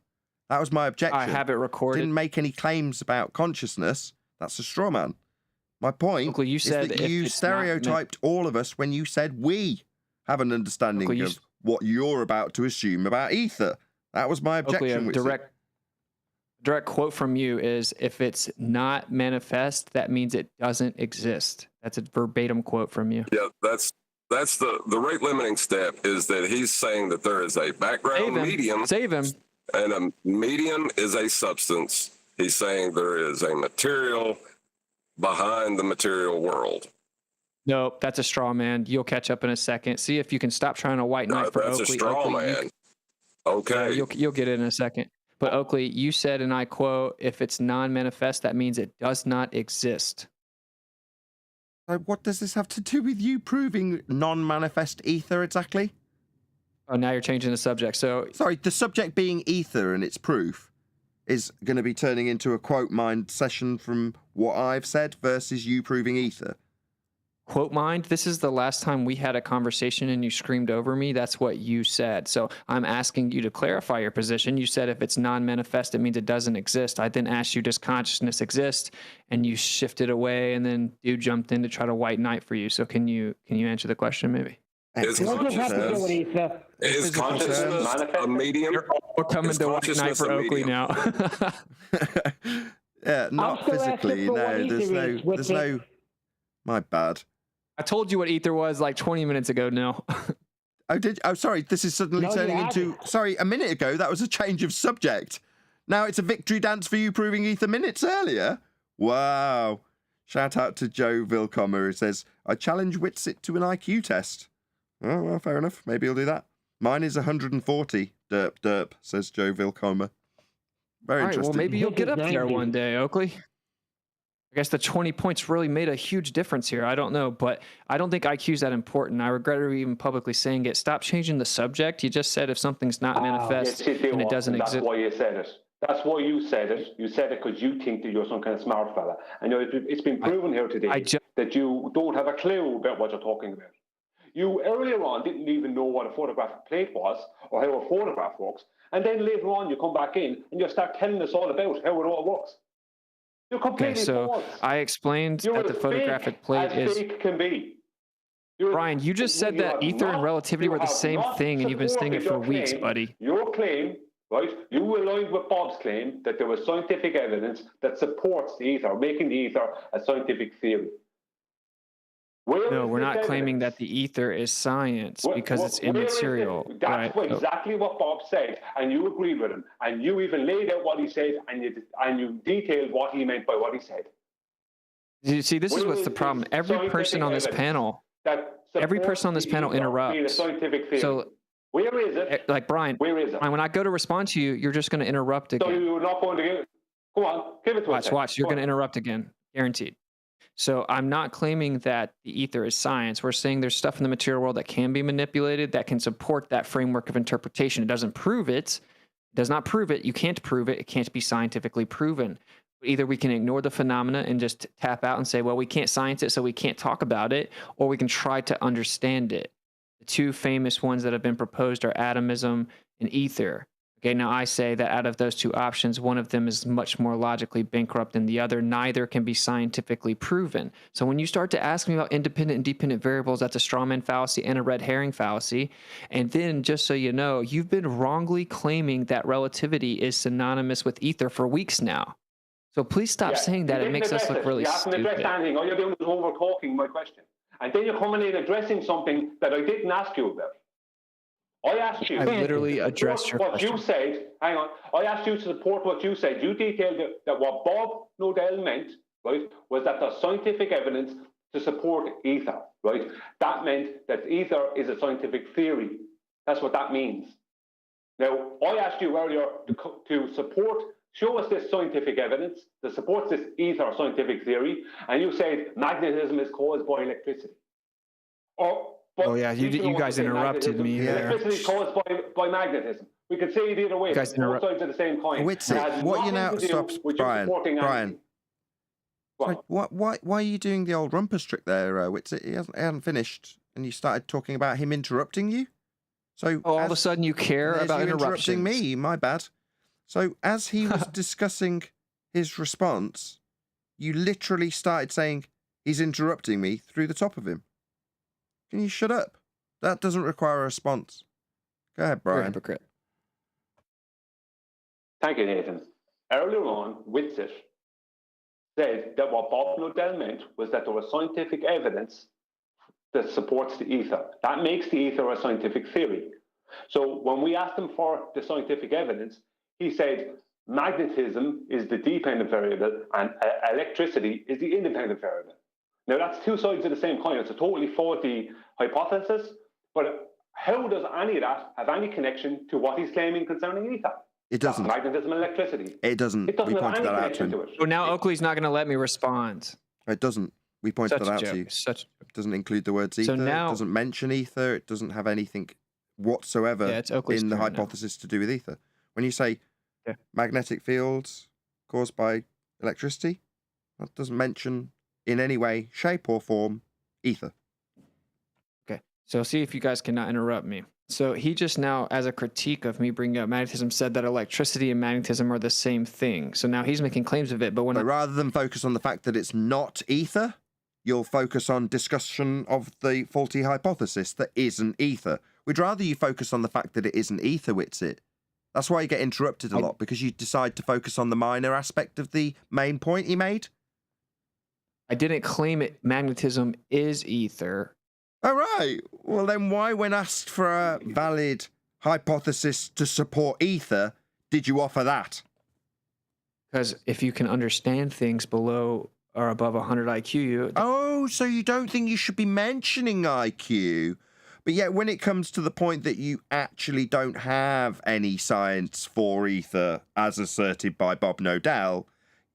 That was my objection. I have it recorded. Didn't make any claims about consciousness. That's a straw man. My point Uncle, you is said that if you it's not meant- stereotyped all of us when you said we have an understanding Uncle, you of what you're about to assume about ether. That was my Oakley, objection. a direct quote from you is, if it's not manifest, that means it doesn't exist. That's a verbatim quote from you. Yeah, that's the rate limiting step, is that he's saying that there is a background medium. Save him. And a medium is a substance. He's saying there is a material behind the material world. Nope, that's a straw man. You'll catch up in a second. See if you can stop trying to white knight for That's Oakley. a straw Oakley, man. Okay. You'll get it in a second. But Oakley, you said, and I quote, if it's non-manifest, that means it does not exist. So what does this have to do with you proving non-manifest ether exactly? Oh, now you're changing the subject. So Sorry, the subject being ether and its proof is going to be turning into a quote mind session from what I've said versus you proving ether. quote mind, this is the last time we had a conversation and you screamed over me. That's what you said. So I'm asking you to clarify your position. You said if it's non-manifest, it means it doesn't exist. I then asked you, does consciousness exist? And you shifted away, and then dude jumped in to try to white knight for you. So can you answer the question maybe? Is consciousness a medium? We're coming Is to white knight consciousness for a Oakley medium? now. Yeah, not still physically. asking for No, what there's ether no, is with there's it. no. My bad. I told you what ether was like 20 minutes ago. No. Oh, did? Oh, sorry. This is suddenly No, you turning into. haven't. Sorry, a minute ago that was a change of subject. Now it's a victory dance for you proving ether minutes earlier. Wow! Shout out to Joe Vilcomer who says, "I challenge Witsit to an IQ test." Oh well, fair enough. Maybe he'll do that. Mine is 140. Derp derp, says Joe Vilcomer. Very All right, interesting. well, maybe you'll This get is up there 90. one day, Oakley. I guess the 20 points really made a huge difference here. I don't know, but I don't think IQ is that important. I regret even publicly saying it. Stop changing the subject. You just said if something's not manifest, Yes, you do, then it doesn't Watson. exist. That's why you said it. That's why you said it. You said it because you think that you're some kind of smart fella. And it's been proven here today that you don't have a clue about what you're talking about. You earlier on didn't even know what a photographic plate was or how a photograph works. And then later on you come back in and you start telling us all about how it all works. You're completely Okay, so false. I explained You're that the as photographic fake plate as is. fake can be. Brian, you just said that ether and relativity were the same thing, and you've been saying it for weeks, buddy. Your claim, right? You aligned with Bob's claim that there was scientific evidence that supports the ether, making the ether a scientific theory. No, we're not claiming that the ether is science because it's immaterial. That's Right? exactly what Bob said, and you agreed with him, and you even laid out what he said, and you detailed what he meant by what he said. You see, this is what's the problem. Every person on this panel, interrupts. So, where is it? like Brian, Where is it? When I go to respond to you, you're just going to interrupt So again. you're not going to give. Go on, give it to us. Watch. You're Go going to on. interrupt again, guaranteed. So I'm not claiming that the ether is science. We're saying there's stuff in the material world that can be manipulated that can support that framework of interpretation. It doesn't prove it. It does not prove it. You can't prove it. It can't be scientifically proven. Either we can ignore the phenomena and just tap out and say, well, we can't science it, so we can't talk about it, or we can try to understand it. The two famous ones that have been proposed are atomism and ether. Okay, now I say that out of those two options, one of them is much more logically bankrupt than the other. Neither can be scientifically proven. So when you start to ask me about independent and dependent variables, that's a strawman fallacy and a red herring fallacy. And then, just so you know, you've been wrongly claiming that relativity is synonymous with ether for weeks now. So please stop saying that. It makes us look really stupid. You haven't addressed anything. All you're doing is over-talking my question. And then you're coming in addressing something that I didn't ask you about. I asked you. I literally addressed your question. You said, hang on. I asked you to support what you said. You detailed that what Bob Nodell meant, right, was that there's scientific evidence to support ether, right? That meant that ether is a scientific theory. That's what that means. Now, I asked you earlier to show us this scientific evidence that supports this ether scientific theory, and you said magnetism is caused by electricity. Oh yeah, you guys interrupted me there. Electricity is caused by magnetism. We could say it either way. Both sides of the same coin. What you now stop, Brian? Brian. Why are you doing the old rumpus trick there, Whitsit? He hasn't finished, and you started talking about him interrupting you. So all of a sudden you care about interrupting me. My bad. So as he was discussing his response, you literally started saying he's interrupting me through the top of him. Can you shut up? That doesn't require a response. Go ahead, Brian. You're a hypocrite. Thank you, Nathan. Earlier on, Whitsit said that what Bob Nodell meant was that there was scientific evidence that supports the ether. That makes the ether a scientific theory. So when we asked him for the scientific evidence, he said magnetism is the dependent variable and electricity is the independent variable. Now, that's two sides of the same coin. It's a totally faulty hypothesis, but how does any of that have any connection to what he's claiming concerning ether? It doesn't. Magnetism and electricity. It doesn't. It doesn't we have pointed any that out to connection him. to it. So now Oakley's not going to let me respond. It doesn't. We pointed that out to you. Such. It doesn't include the words ether. So now, it doesn't mention ether. It doesn't have anything whatsoever in the hypothesis to do with ether. When you say magnetic fields caused by electricity, that doesn't mention in any way, shape, or form ether. Okay, so see if you guys cannot interrupt me. So he just now, as a critique of me bringing up magnetism, said that electricity and magnetism are the same thing. So now he's making claims of it, but rather than focus on the fact that it's not ether, you'll focus on discussion of the faulty hypothesis that isn't ether. We'd rather you focus on the fact that it isn't ether, Whitsit. That's why you get interrupted a lot, because you decide to focus on the minor aspect of the main point he made. I didn't claim magnetism is ether. All right. Well, then why, when asked for a valid hypothesis to support ether, did you offer that? Because if you can understand things below or above 100 IQ... Oh, so you don't think you should be mentioning IQ? But yet when it comes to the point that you actually don't have any science for ether, as asserted by Bob Nodell,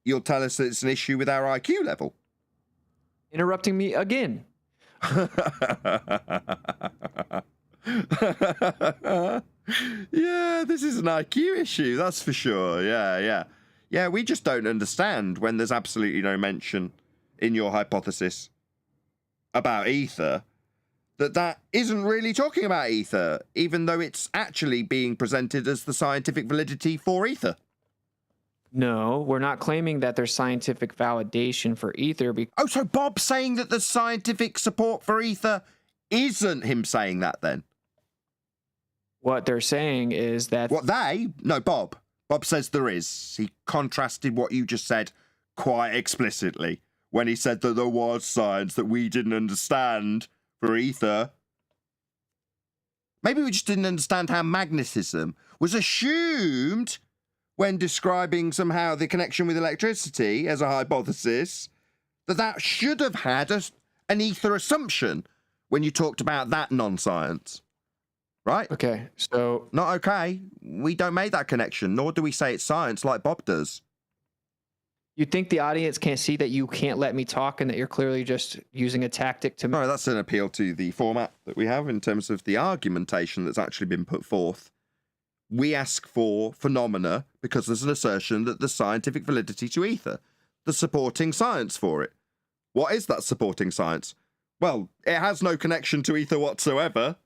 you'll tell us that it's an issue with our IQ level. Interrupting me again. Yeah, this is an IQ issue, that's for sure. Yeah, we just don't understand when there's absolutely no mention in your hypothesis about ether that isn't really talking about ether, even though it's actually being presented as the scientific validity for ether. No, we're not claiming that there's scientific validation for ether. Oh, so Bob's saying that the scientific support for ether isn't him saying that then? What they're saying is that... What they? No, Bob. Bob says there is. He contrasted what you just said quite explicitly when he said that there was science that we didn't understand for ether. Maybe we just didn't understand how magnetism was assumed when describing somehow the connection with electricity as a hypothesis, that should have had an ether assumption when you talked about that non-science. Right? Okay, so... Not okay. We don't make that connection, nor do we say it's science like Bob does. You think the audience can't see that you can't let me talk and that you're clearly just using a tactic to... No, that's an appeal to the format that we have in terms of the argumentation that's actually been put forth. We ask for phenomena because there's an assertion that there's scientific validity to ether. The supporting science for it. What is that supporting science? Well, it has no connection to ether whatsoever.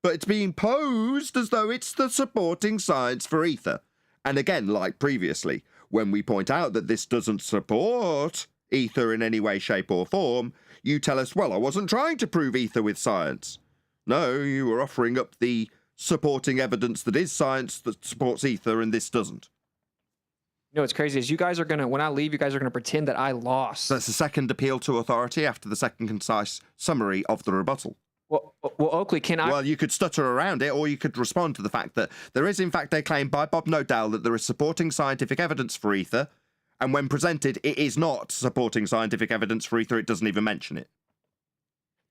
but it's being posed as though it's the supporting science for ether. And again, like previously, when we point out that this doesn't support ether in any way, shape, or form, you tell us, well, I wasn't trying to prove ether with science. No, you were offering up the supporting evidence that is science that supports ether, and this doesn't. You know what's crazy is you guys are gonna, when I leave, you guys are gonna pretend that I lost. That's the second appeal to authority after the second concise summary of the rebuttal. Well, Oakley, can I? Well, you could stutter around it, or you could respond to the fact that there is, in fact, a claim by Bob Nodell that there is supporting scientific evidence for ether, and when presented, it is not supporting scientific evidence for ether. It doesn't even mention it.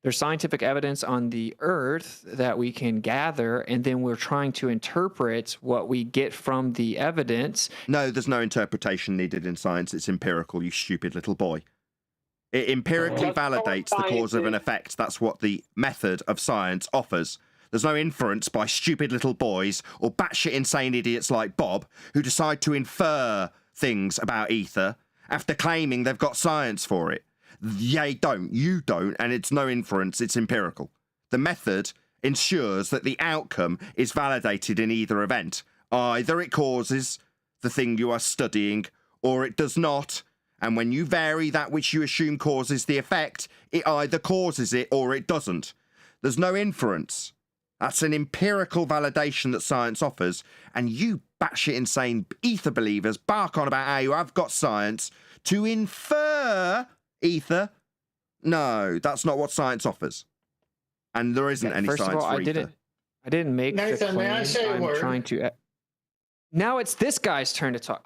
There's scientific evidence on the Earth that we can gather, and then we're trying to interpret what we get from the evidence. No, there's no interpretation needed in science. It's empirical, you stupid little boy. It empirically validates the cause of an effect. That's what the method of science offers. There's no inference by stupid little boys or batshit insane idiots like Bob who decide to infer things about ether after claiming they've got science for it. They don't, you don't, and it's no inference, it's empirical. The method ensures that the outcome is validated in either event. Either it causes the thing you are studying, or it does not, and when you vary that which you assume causes the effect, it either causes it or it doesn't. There's no inference. That's an empirical validation that science offers, and you batshit insane ether believers bark on about how you have got science to infer ether. No, that's not what science offers, and there isn't any First science of all, for ether. I didn't make the Nathan, claim. may I say a I'm word? trying to. Now it's this guy's turn to talk.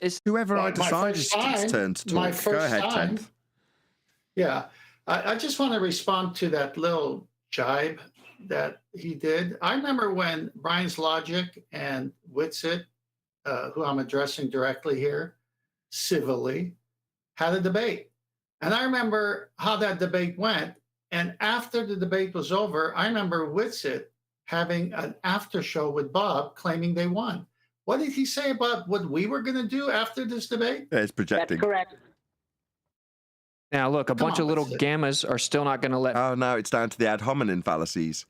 It's whoever I My decide first is its time- turn to my talk. Go first ahead, time. Tenth. Yeah, I just want to respond to that little jibe that he did. I remember when Brian's Logic and Witsit, who I'm addressing directly here, civilly, had a debate. And I remember how that debate went. And after the debate was over, I remember Witsit having an after show with Bob claiming they won. What did he say about what we were going to do after this debate? Yeah, it's projecting. That's correct. now look, a bunch on, of little let's- gammas are still not going to let. Oh no, it's down to the ad hominem fallacies.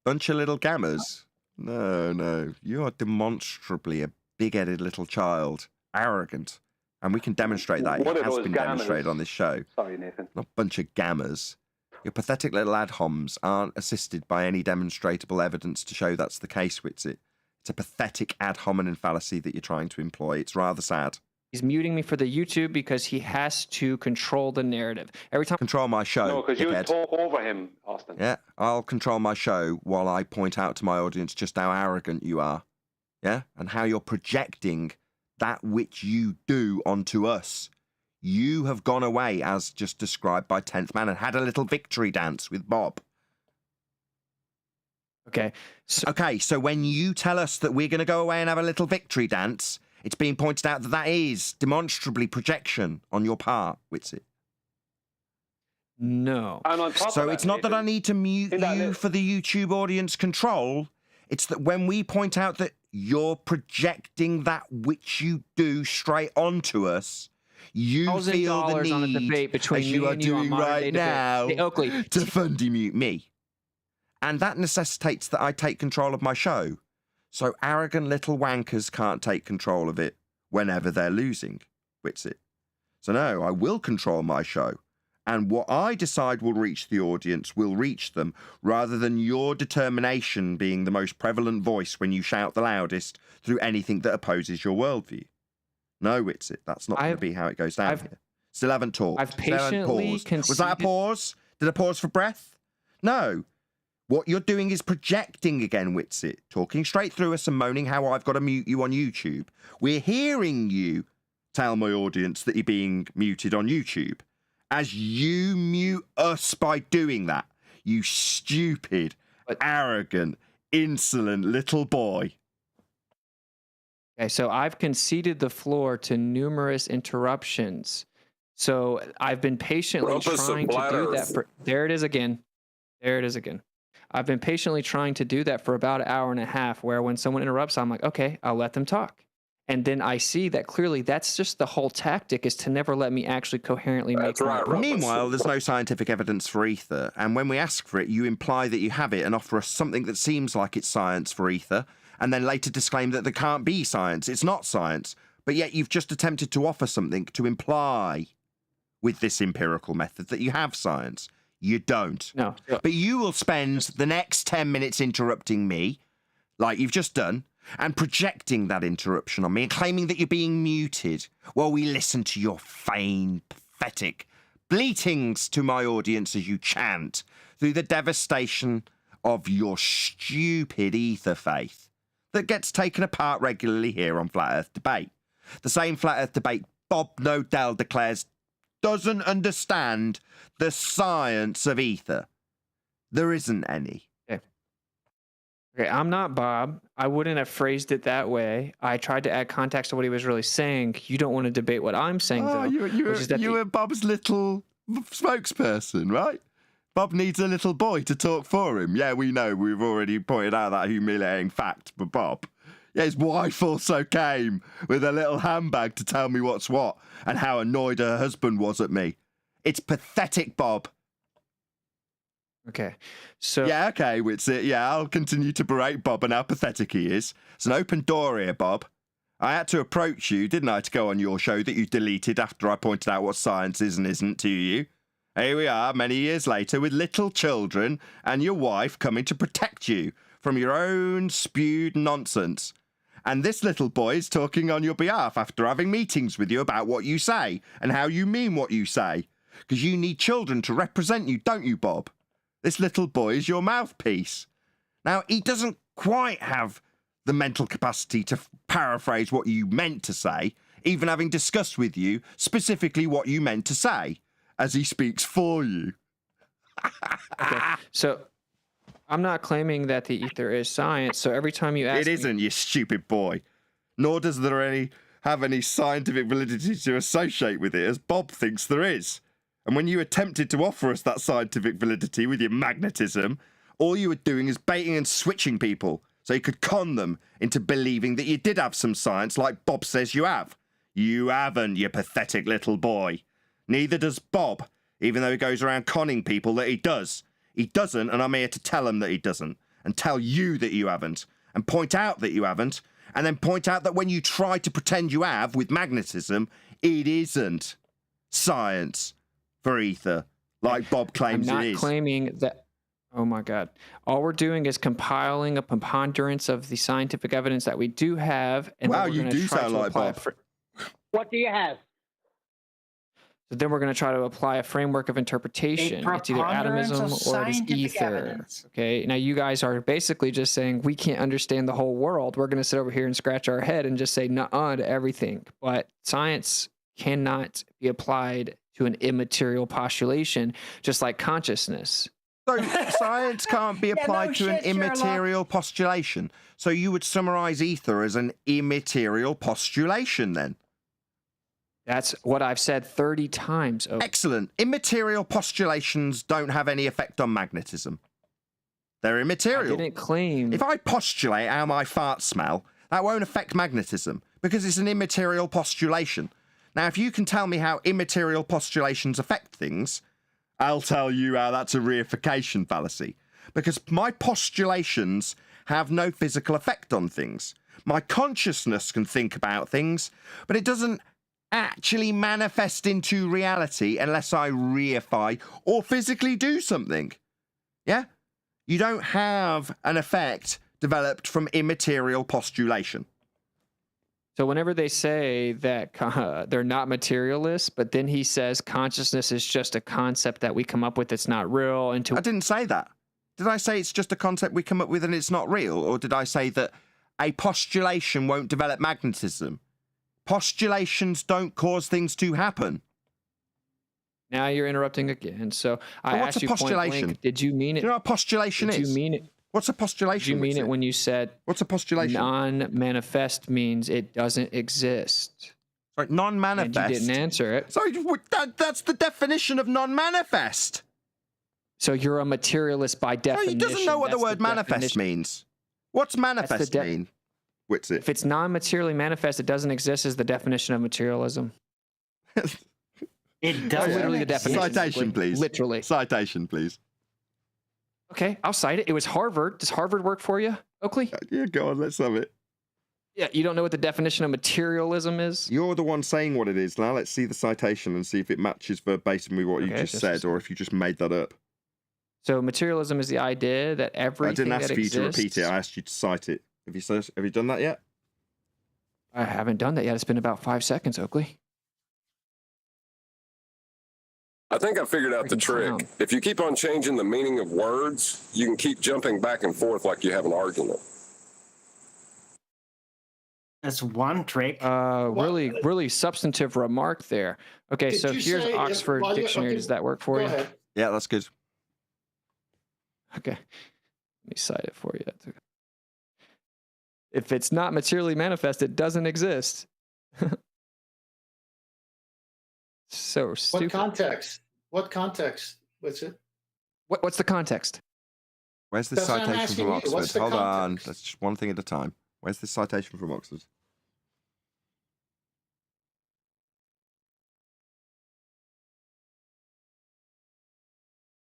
Bunch of little gammas. No, you are demonstrably a big-headed little child, arrogant, and we can demonstrate that. What It are has those been gammas? demonstrated on this show. Sorry, Nathan. Not a bunch of gammas. Your pathetic little ad homs aren't assisted by any demonstrable evidence to show that's the case, Witsit. It's a pathetic ad hominem fallacy that you're trying to employ. It's rather sad. He's muting me for the YouTube because he has to control the narrative. Every time. Control my show. No, because you dickhead. talk over him, Austin. Yeah, I'll control my show while I point out to my audience just how arrogant you are. Yeah, and how you're projecting that which you do onto us. You have gone away, as just described by 10th Man, and had a little victory dance with Bob. Okay. So when you tell us that we're going to go away and have a little victory dance, it's being pointed out that that is demonstrably projection on your part, Witsit. No. And on top So of it's not that I Nathan, need to mute in that you list- for the YouTube audience control. It's that when we point out that you're projecting that which you do straight onto us, you feel the $1,000 on a need, debate between as you me are and you on doing modern day right debate. now, Hey, Oakley, to fundy mute me. And that necessitates that I take control of my show. So arrogant little wankers can't take control of it whenever they're losing, Witsit. So no, I will control my show. And what I decide will reach the audience will reach them, rather than your determination being the most prevalent voice when you shout the loudest through anything that opposes your worldview. No, Witsit, that's not going to be how it goes down here. Still haven't talked. I've Still haven't patiently paused. Was that a conceded- pause? Did I pause for breath? No. What you're doing is projecting again, Witsit, talking straight through us and moaning how I've got to mute you on YouTube. We're hearing you tell my audience that you're being muted on YouTube, as you mute us by doing that. You stupid, arrogant, insolent little boy. Okay, so I've conceded the floor to numerous interruptions. So I've been patiently Rumpus of trying to Flat do that Earth. for. There it is again. There it is again. I've been patiently trying to do that for about an hour and a half, where when someone interrupts, I'm like, okay, I'll let them talk. And then I see that clearly that's just the whole tactic, is to never let me actually coherently make my point. Meanwhile, there's no scientific evidence for ether, and when we ask for it, you imply that you have it and offer us something that seems like it's science for ether, and then later disclaim that there can't be science. It's not science, but yet you've just attempted to offer something to imply with this empirical method that you have science. You don't. No. But you will spend the next 10 minutes interrupting me, like you've just done, and projecting that interruption on me and claiming that you're being muted while we listen to your feigned, pathetic bleatings to my audience as you chant through the devastation of your stupid ether faith that gets taken apart regularly here on Flat Earth Debate. The same Flat Earth Debate Bob Nodell declares doesn't understand the science of ether. There isn't any. Okay, I'm not Bob. I wouldn't have phrased it that way. I tried to add context to what he was really saying. You don't want to debate what I'm saying, though. You were Bob's little spokesperson, right? Bob needs a little boy to talk for him. Yeah, we know. We've already pointed out that humiliating fact for Bob. Yeah, his wife also came with a little handbag to tell me what's what and how annoyed her husband was at me. It's pathetic, Bob. Okay, so... Yeah, okay, Whitsit. Yeah, I'll continue to berate Bob and how pathetic he is. It's an open door here, Bob. I had to approach you, didn't I, to go on your show that you deleted after I pointed out what science is and isn't to you. Here we are, many years later, with little children and your wife coming to protect you from your own spewed nonsense. And this little boy is talking on your behalf after having meetings with you about what you say and how you mean what you say. Because you need children to represent you, don't you, Bob? This little boy is your mouthpiece. Now, he doesn't quite have the mental capacity to paraphrase what you meant to say, even having discussed with you specifically what you meant to say, as he speaks for you. Okay, so I'm not claiming that the ether is science, so every time you ask It isn't, you stupid boy. Nor does there have any scientific validity to associate with it, as Bob thinks there is. And when you attempted to offer us that scientific validity with your magnetism, all you were doing is baiting and switching people so you could con them into believing that you did have some science like Bob says you have. You haven't, you pathetic little boy. Neither does Bob, even though he goes around conning people that he does. He doesn't, and I'm here to tell him that he doesn't, and tell you that you haven't, and point out that you haven't, and then point out that when you try to pretend you have with magnetism, it isn't science for ether, like Bob claims it is. I'm not claiming that. Oh my God. All we're doing is compiling a preponderance of the scientific evidence that we do have. And wow, then you do sound like Bob. What do you have? So then we're going to try to apply a framework of interpretation. It's either atomism or it is ether. Evidence. Okay. Now you guys are basically just saying we can't understand the whole world. We're going to sit over here and scratch our head and just say nuh-uh to everything. But science cannot be applied to an immaterial postulation, just like consciousness. So science can't be applied to an immaterial postulation. So you would summarize ether as an immaterial postulation then? That's what I've said 30 times. Excellent. Immaterial postulations don't have any effect on magnetism. They're immaterial. I didn't claim. If I postulate how my farts smell, that won't affect magnetism because it's an immaterial postulation. Now, if you can tell me how immaterial postulations affect things, I'll tell you how that's a reification fallacy. Because my postulations have no physical effect on things. My consciousness can think about things, but it doesn't actually manifest into reality unless I reify or physically do something. Yeah? You don't have an effect developed from immaterial postulation. So whenever they say that they're not materialists, but then he says consciousness is just a concept that we come up with that's not real. I didn't say that. Did I say it's just a concept we come up with and it's not real? Or did I say that a postulation won't develop magnetism? Postulations don't cause things to happen. Now you're interrupting again. So I what's asked you a postulation? Point blank, did you mean it? Do you know what a postulation is? Did you mean it? What's a postulation? Did you mean it when you said what's a postulation? Non-manifest means it doesn't exist. Sorry, non-manifest. And you didn't answer it. Sorry, that's the definition of non-manifest. So you're a materialist by definition. No, he doesn't know what the word manifest means. What's manifest mean? What's If it? it's non-materially manifest, it doesn't exist is the definition of materialism. It doesn't Literally the exist. definition. Citation, please. Literally. Citation, please. Okay, I'll cite it. It was Harvard. Does Harvard work for you, Oakley? Yeah, go on, let's have it. Yeah, you don't know what the definition of materialism is? You're the one saying what it is. Now let's see the citation and see if it matches verbatim with what you Okay, just just- said, or if you just made that up. So materialism is the idea that everything I didn't ask that for you to repeat it. exists- I asked you to cite it. Have you done that yet? I haven't done that yet. It's been about 5 seconds, Oakley. I think I figured out the Freaking trick. clown. If you keep on changing the meaning of words, you can keep jumping back and forth like you have an argument. That's one trick. Really substantive remark there. Okay, Did so you here's say if- Oxford while you're- Dictionary. okay, Does that work for Go you? ahead. Yeah, that's good. Okay. Let me cite it for you. If it's not materially manifest, it doesn't exist. So stupid. What context? What context? What's it? What's the context? Where's the That's what I'm citation asking from you. Oxford? What's the Hold on. context? That's just one thing at a time. Where's the citation from Oxford?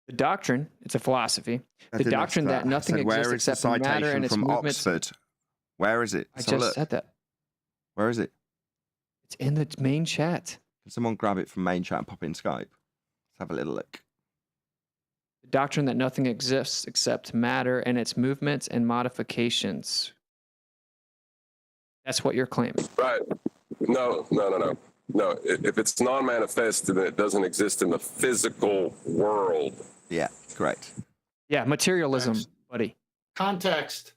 The doctrine, it's a philosophy. I The didn't ask doctrine that I nothing said, where exists is the except matter citation and its from movements. Oxford? Where is it? I Let's have a just look. said that. Where is it? It's in the main chat. Can someone grab it from main chat and pop it in Skype? Let's have a little look. The doctrine that nothing exists except matter and its movements and modifications. That's what you're claiming. Right. No. No, if it's non-manifest, then it doesn't exist in the physical world. Yeah, correct. Yeah, materialism, Next. buddy. Context.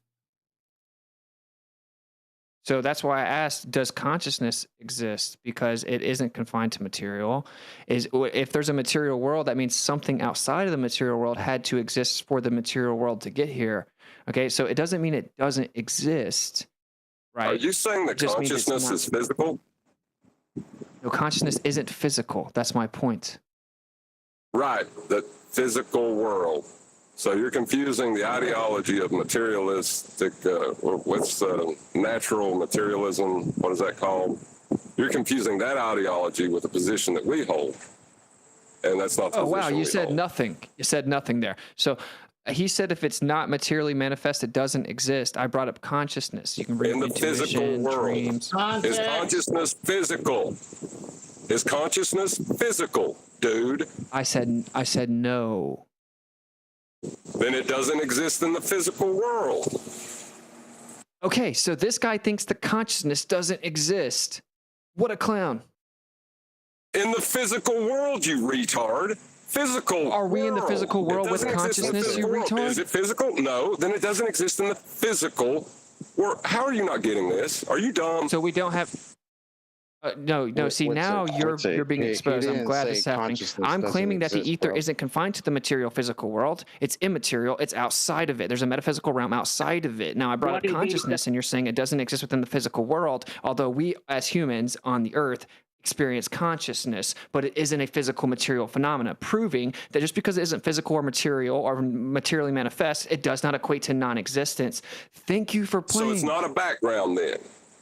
So that's why I asked, does consciousness exist? Because it isn't confined to material. If there's a material world, that means something outside of the material world had to exist for the material world to get here. Okay, so it doesn't mean it doesn't exist, right? Are you saying that It just means it's consciousness not- is physical? No, consciousness isn't physical. That's my point. Right, the physical world. So you're confusing the ideology of materialistic, what's natural materialism, what is that called? You're confusing that ideology with the position that we hold. And that's not the Oh, wow, position you we said hold. nothing. You said nothing there. So he said if it's not materially manifest, it doesn't exist. I brought up consciousness. You can bring In the physical intuition, world. dreams. Is Context. consciousness physical? Is consciousness physical, dude? I said no. Then it doesn't exist in the physical world. Okay, so this guy thinks the consciousness doesn't exist. What a clown. In the physical world, you retard. Physical. Are we in the physical It world with doesn't exist in the consciousness, you physical world. retard? Is it physical? No. Then it doesn't exist in the physical world. How are you not getting this? Are you dumb? So we don't have. No. See, now you're being exposed. I'm glad this is happening. I'm claiming that the ether isn't confined to the material physical world. It's immaterial. It's outside of it. There's a metaphysical realm outside of it. Now I brought What up do you mean consciousness, and you're saying it doesn't exist within the physical world. Although we, as humans on the earth, experience consciousness, but it isn't a physical material phenomena, proving that just because it isn't physical or material or materially manifest, it does not equate to non-existence. Thank you for playing. So it's not a background then.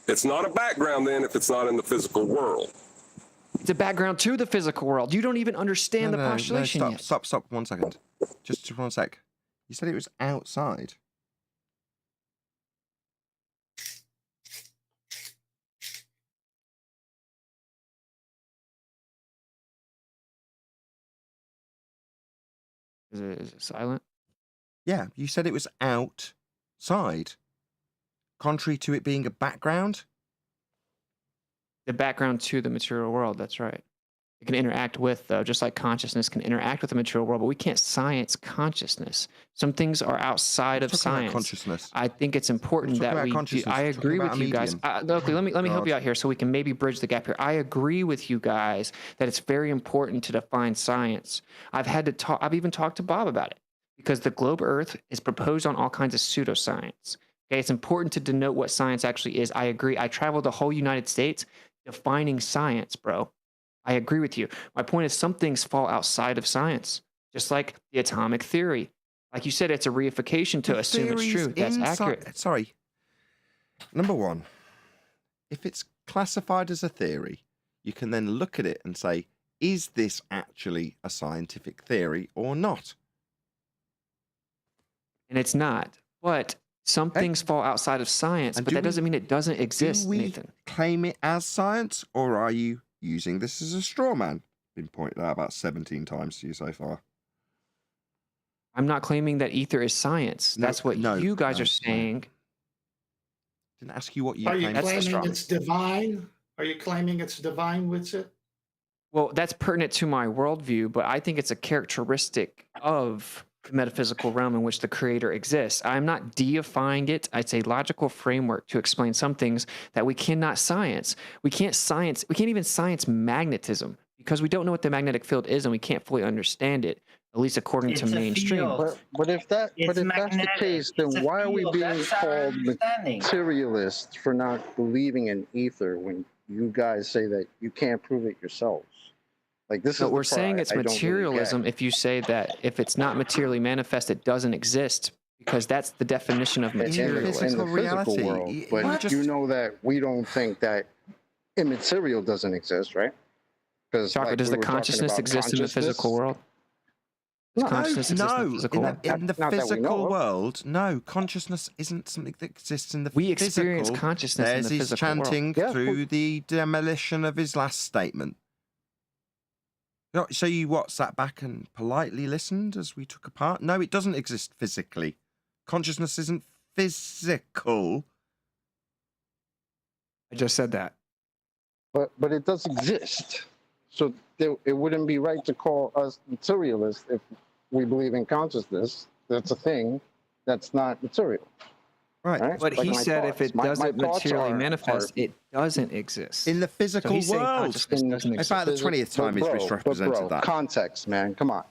It's not a background then if it's not in the physical world. It's a background to the physical world. You don't even understand the postulation stop, yet. Stop, 1 second. Just 1 sec. You said it was outside. Is it silent? Yeah, you said it was outside. Contrary to it being a background? The background to the material world, that's right. It can interact with, though, just like consciousness can interact with the material world, but we can't science consciousness. Some things are outside of Talking about science. consciousness. I think it's important Talking that about we. consciousness. I Talking agree about with a you guys. medium. Look, let me help you God. out here so we can maybe bridge the gap here. I agree with you guys that it's very important to define science. I've even talked to Bob about it because the globe Earth is proposed on all kinds of pseudoscience. Okay, it's important to denote what science actually is. I agree. I traveled the whole United States defining science, bro. I agree with you. My point is some things fall outside of science, just like the atomic theory. Like you said, it's a reification to The assume it's theory's true. That's inside- accurate. Sorry. Number one, if it's classified as a theory, you can then look at it and say, is this actually a scientific theory or not? And it's not. But some things fall outside of science, And but do that doesn't we- mean it doesn't exist, Do we Nathan. claim it as science, or are you using this as a straw man? Been pointed out about 17 times to you so far. I'm not claiming that ether is science. No, That's what no, you guys no, are saying. Didn't ask you what you Are you claim. That's the claiming straw man. it's divine? Are you claiming it's divine, Witsit? Well, that's pertinent to my worldview, but I think it's a characteristic of the metaphysical realm in which the creator exists. I'm not deifying it. It's a logical framework to explain some things that we cannot science. We can't even science magnetism because we don't know what the magnetic field is and we can't fully understand it, at least according to It's a mainstream. field. But if that's the magnetic. case, then It's a why are we field. being That's our called understanding. materialists for not believing in ether when you guys say that you can't prove it yourselves? Like this No, is the we're part saying it's I don't really materialism get. if you say that if it's not materially manifest, it doesn't exist, because that's the definition of In the materialism. physical physical reality, world, you but just- you know that we don't think that immaterial doesn't exist, right? Because Chocolate, does the consciousness exist in the physical world? Does No, consciousness exist in the physical world? in the Not that we know physical of. world, no. Consciousness isn't something that exists in the We physical. experience consciousness in There's the his physical world. chanting Yeah, through the demolition of his last statement. So you what, sat back and politely listened as we took apart? No, it doesn't exist physically. Consciousness isn't physical. I just said that. But it does exist. So it wouldn't be right to call us materialists if we believe in consciousness. That's a thing that's not material. Right. But Like he my said if thoughts. it My doesn't thoughts materially are- manifest, it doesn't exist. In the So physical he's saying world. consciousness doesn't In exist. fact, the 20th time he's misrepresented bro, that. context, man. Come on.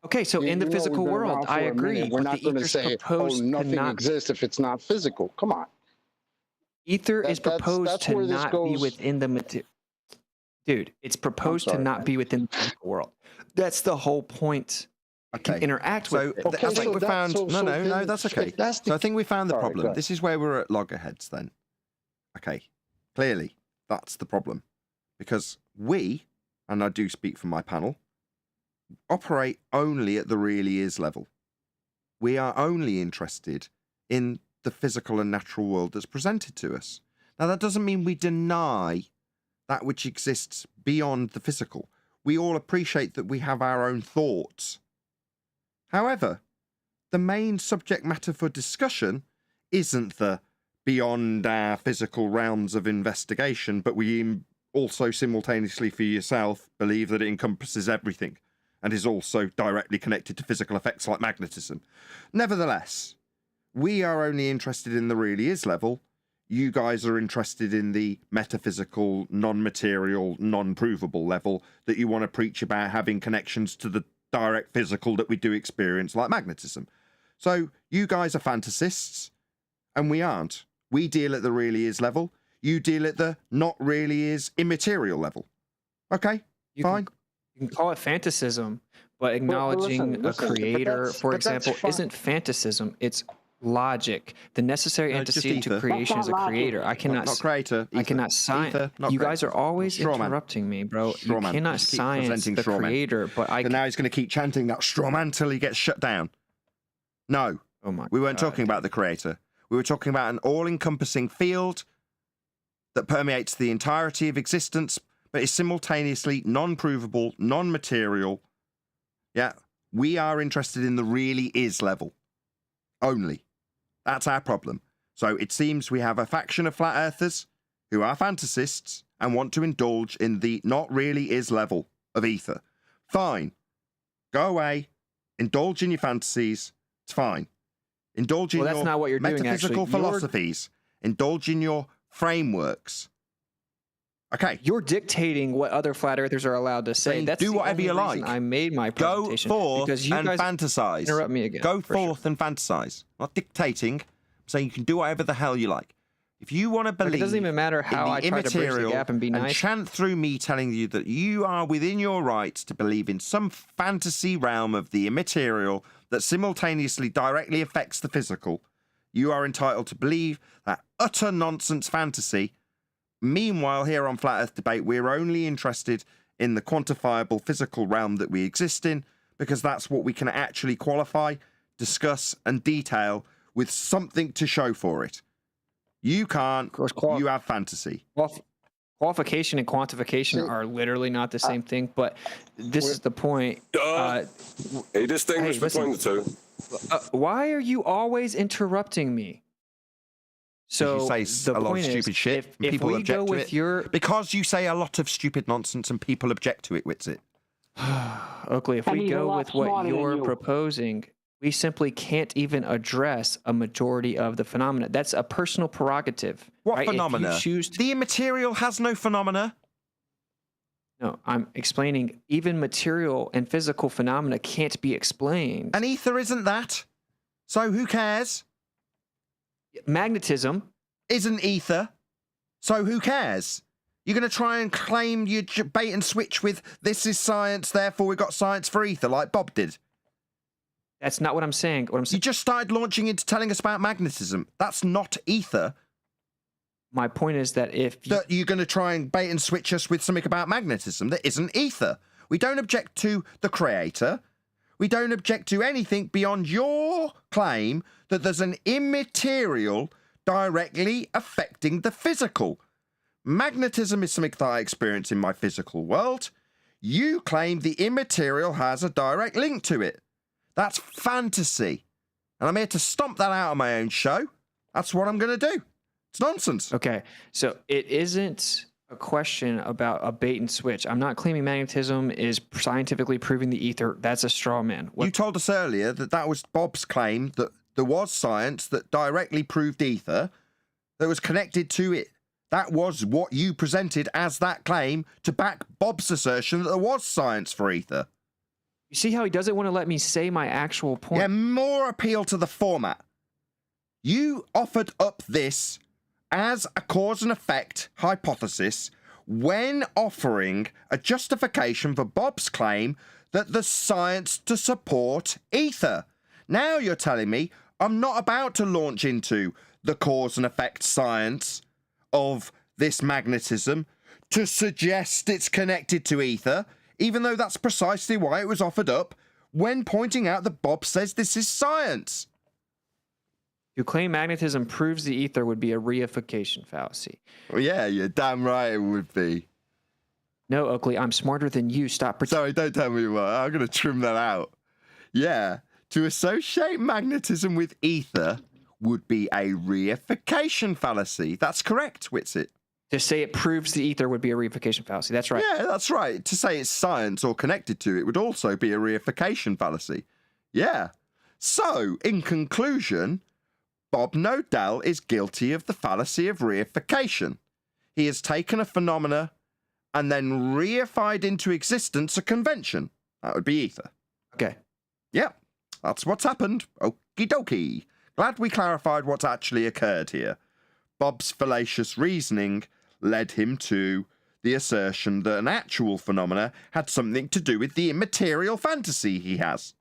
Okay, so in the You know physical we've been world, around for I a agree. minute. We're But not the going to ether's say, oh, proposed to nothing not. exists if it's not physical. Come on. Ether is That's proposed to where this not be goes. within the material. Dude, it's proposed to sorry, not man. be within the physical world. That's the whole point. It can Okay. interact So with it. I Okay, think so we that- found so- so no, then that's if okay. that's the- So I think we found the Sorry, go problem. ahead. This is where we're at loggerheads then. Okay, clearly that's the problem, because we, and I do speak for my panel, operate only at the really is level. We are only interested in the physical and natural world that's presented to us. Now that doesn't mean we deny that which exists beyond the physical. We all appreciate that we have our own thoughts. However, the main subject matter for discussion isn't the beyond our physical realms of investigation, but we also simultaneously for yourself believe that it encompasses everything and is also directly connected to physical effects like magnetism. Nevertheless, we are only interested in the really is level. You guys are interested in the metaphysical, non-material, non-provable level that you want to preach about having connections to the direct physical that we do experience like magnetism. So you guys are fantasists and we aren't. We deal at the really is level. You deal at the not really is immaterial level. Okay, You fine. You can call it fantasism, but acknowledging listen, a but creator, that's- for but that's example, fine. isn't fantasism. It's logic. The necessary No, it's just antecedent to ether. creation That's is a not creator. I cannot. Not creator. I ether. cannot science. Ether, not You guys creator. are always Straw man. interrupting me, bro. Straw You man. cannot Just keep science presenting the straw man. creator, but I. And now he's going to keep chanting that straw man till he gets shut down. No, Oh my. we weren't God. talking about the creator. We were talking about an all-encompassing field that permeates the entirety of existence, but is simultaneously non-provable, non-material. Yeah, we are interested in the really is level. Only. That's our problem. So it seems we have a faction of flat earthers who are fantasists and want to indulge in the not really is level of ether. Fine. Go away. Indulge in your fantasies. It's fine. Indulge in Well, that's your not what you're doing, metaphysical actually. You're- philosophies. Indulge in your frameworks. Okay. You're dictating what other flat earthers are allowed to say. Then That's do the whatever only you reason like. I made my Go presentation forth because you and guys fantasize. interrupt me again. Go for sure. forth and fantasize. Not dictating. I'm saying you can do whatever the hell you like. If you want to Like, believe it doesn't even matter how in I the try to bridge the immaterial gap and be nice. and chant through me telling you that you are within your rights to believe in some fantasy realm of the immaterial that simultaneously directly affects the physical, you are entitled to believe that utter nonsense fantasy. Meanwhile, here on Flat Earth Debate, we're only interested in the quantifiable physical realm that we exist in, because that's what we can actually qualify, discuss, and detail with something to show for it. You can't. You have fantasy. Qualification and quantification are literally not the same thing, but this is the point. He distinguished between the two. Why are you always interrupting me? So you say a lot of stupid shit, and people object to it. Because you say a lot of stupid nonsense, and people object to it, Witsit. Oakley, if we go with what you're proposing, we simply can't even address a majority of the phenomena. That's a personal prerogative. What right? phenomena? The immaterial has no phenomena. No, I'm explaining even material and physical phenomena can't be explained. And ether isn't that. So who cares? Magnetism isn't ether. So who cares? You're going to try and claim you bait and switch with this is science, therefore we got science for ether, like Bob did. That's not what I'm saying. You just started launching into telling us about magnetism. That's not ether. My point is that you're going to try and bait and switch us with something about magnetism that isn't ether. We don't object to the creator. We don't object to anything beyond your claim that there's an immaterial directly affecting the physical. Magnetism is something that I experience in my physical world. You claim the immaterial has a direct link to it. That's fantasy. And I'm here to stomp that out on my own show. That's what I'm going to do. It's nonsense. Okay, so it isn't a question about a bait and switch. I'm not claiming magnetism is scientifically proving the ether. That's a straw man. You told us earlier that that was Bob's claim, that there was science that directly proved ether, that was connected to it. That was what you presented as that claim to back Bob's assertion that there was science for ether. You see how he doesn't want to let me say my actual point? Yeah, more appeal to the format. You offered up this as a cause and effect hypothesis when offering a justification for Bob's claim that there's science to support ether. Now you're telling me I'm not about to launch into the cause and effect science of this magnetism to suggest it's connected to ether, even though that's precisely why it was offered up, when pointing out that Bob says this is science. To claim magnetism proves the ether would be a reification fallacy. Well, yeah, you're damn right it would be. No, Oakley, I'm smarter than you. Stop pretending. Sorry, don't tell me what. I'm going to trim that out. Yeah, to associate magnetism with ether would be a reification fallacy. That's correct, Witsit. To say it proves the ether would be a reification fallacy. That's right. Yeah, that's right. To say it's science or connected to it would also be a reification fallacy. Yeah. So, in conclusion, Bob Nodell is guilty of the fallacy of reification. He has taken a phenomena and then reified into existence a convention. That would be ether. Okay. Yep, that's what's happened. Okie dokie. Glad we clarified what's actually occurred here. Bob's fallacious reasoning led him to the assertion that an actual phenomena had something to do with the immaterial fantasy he has.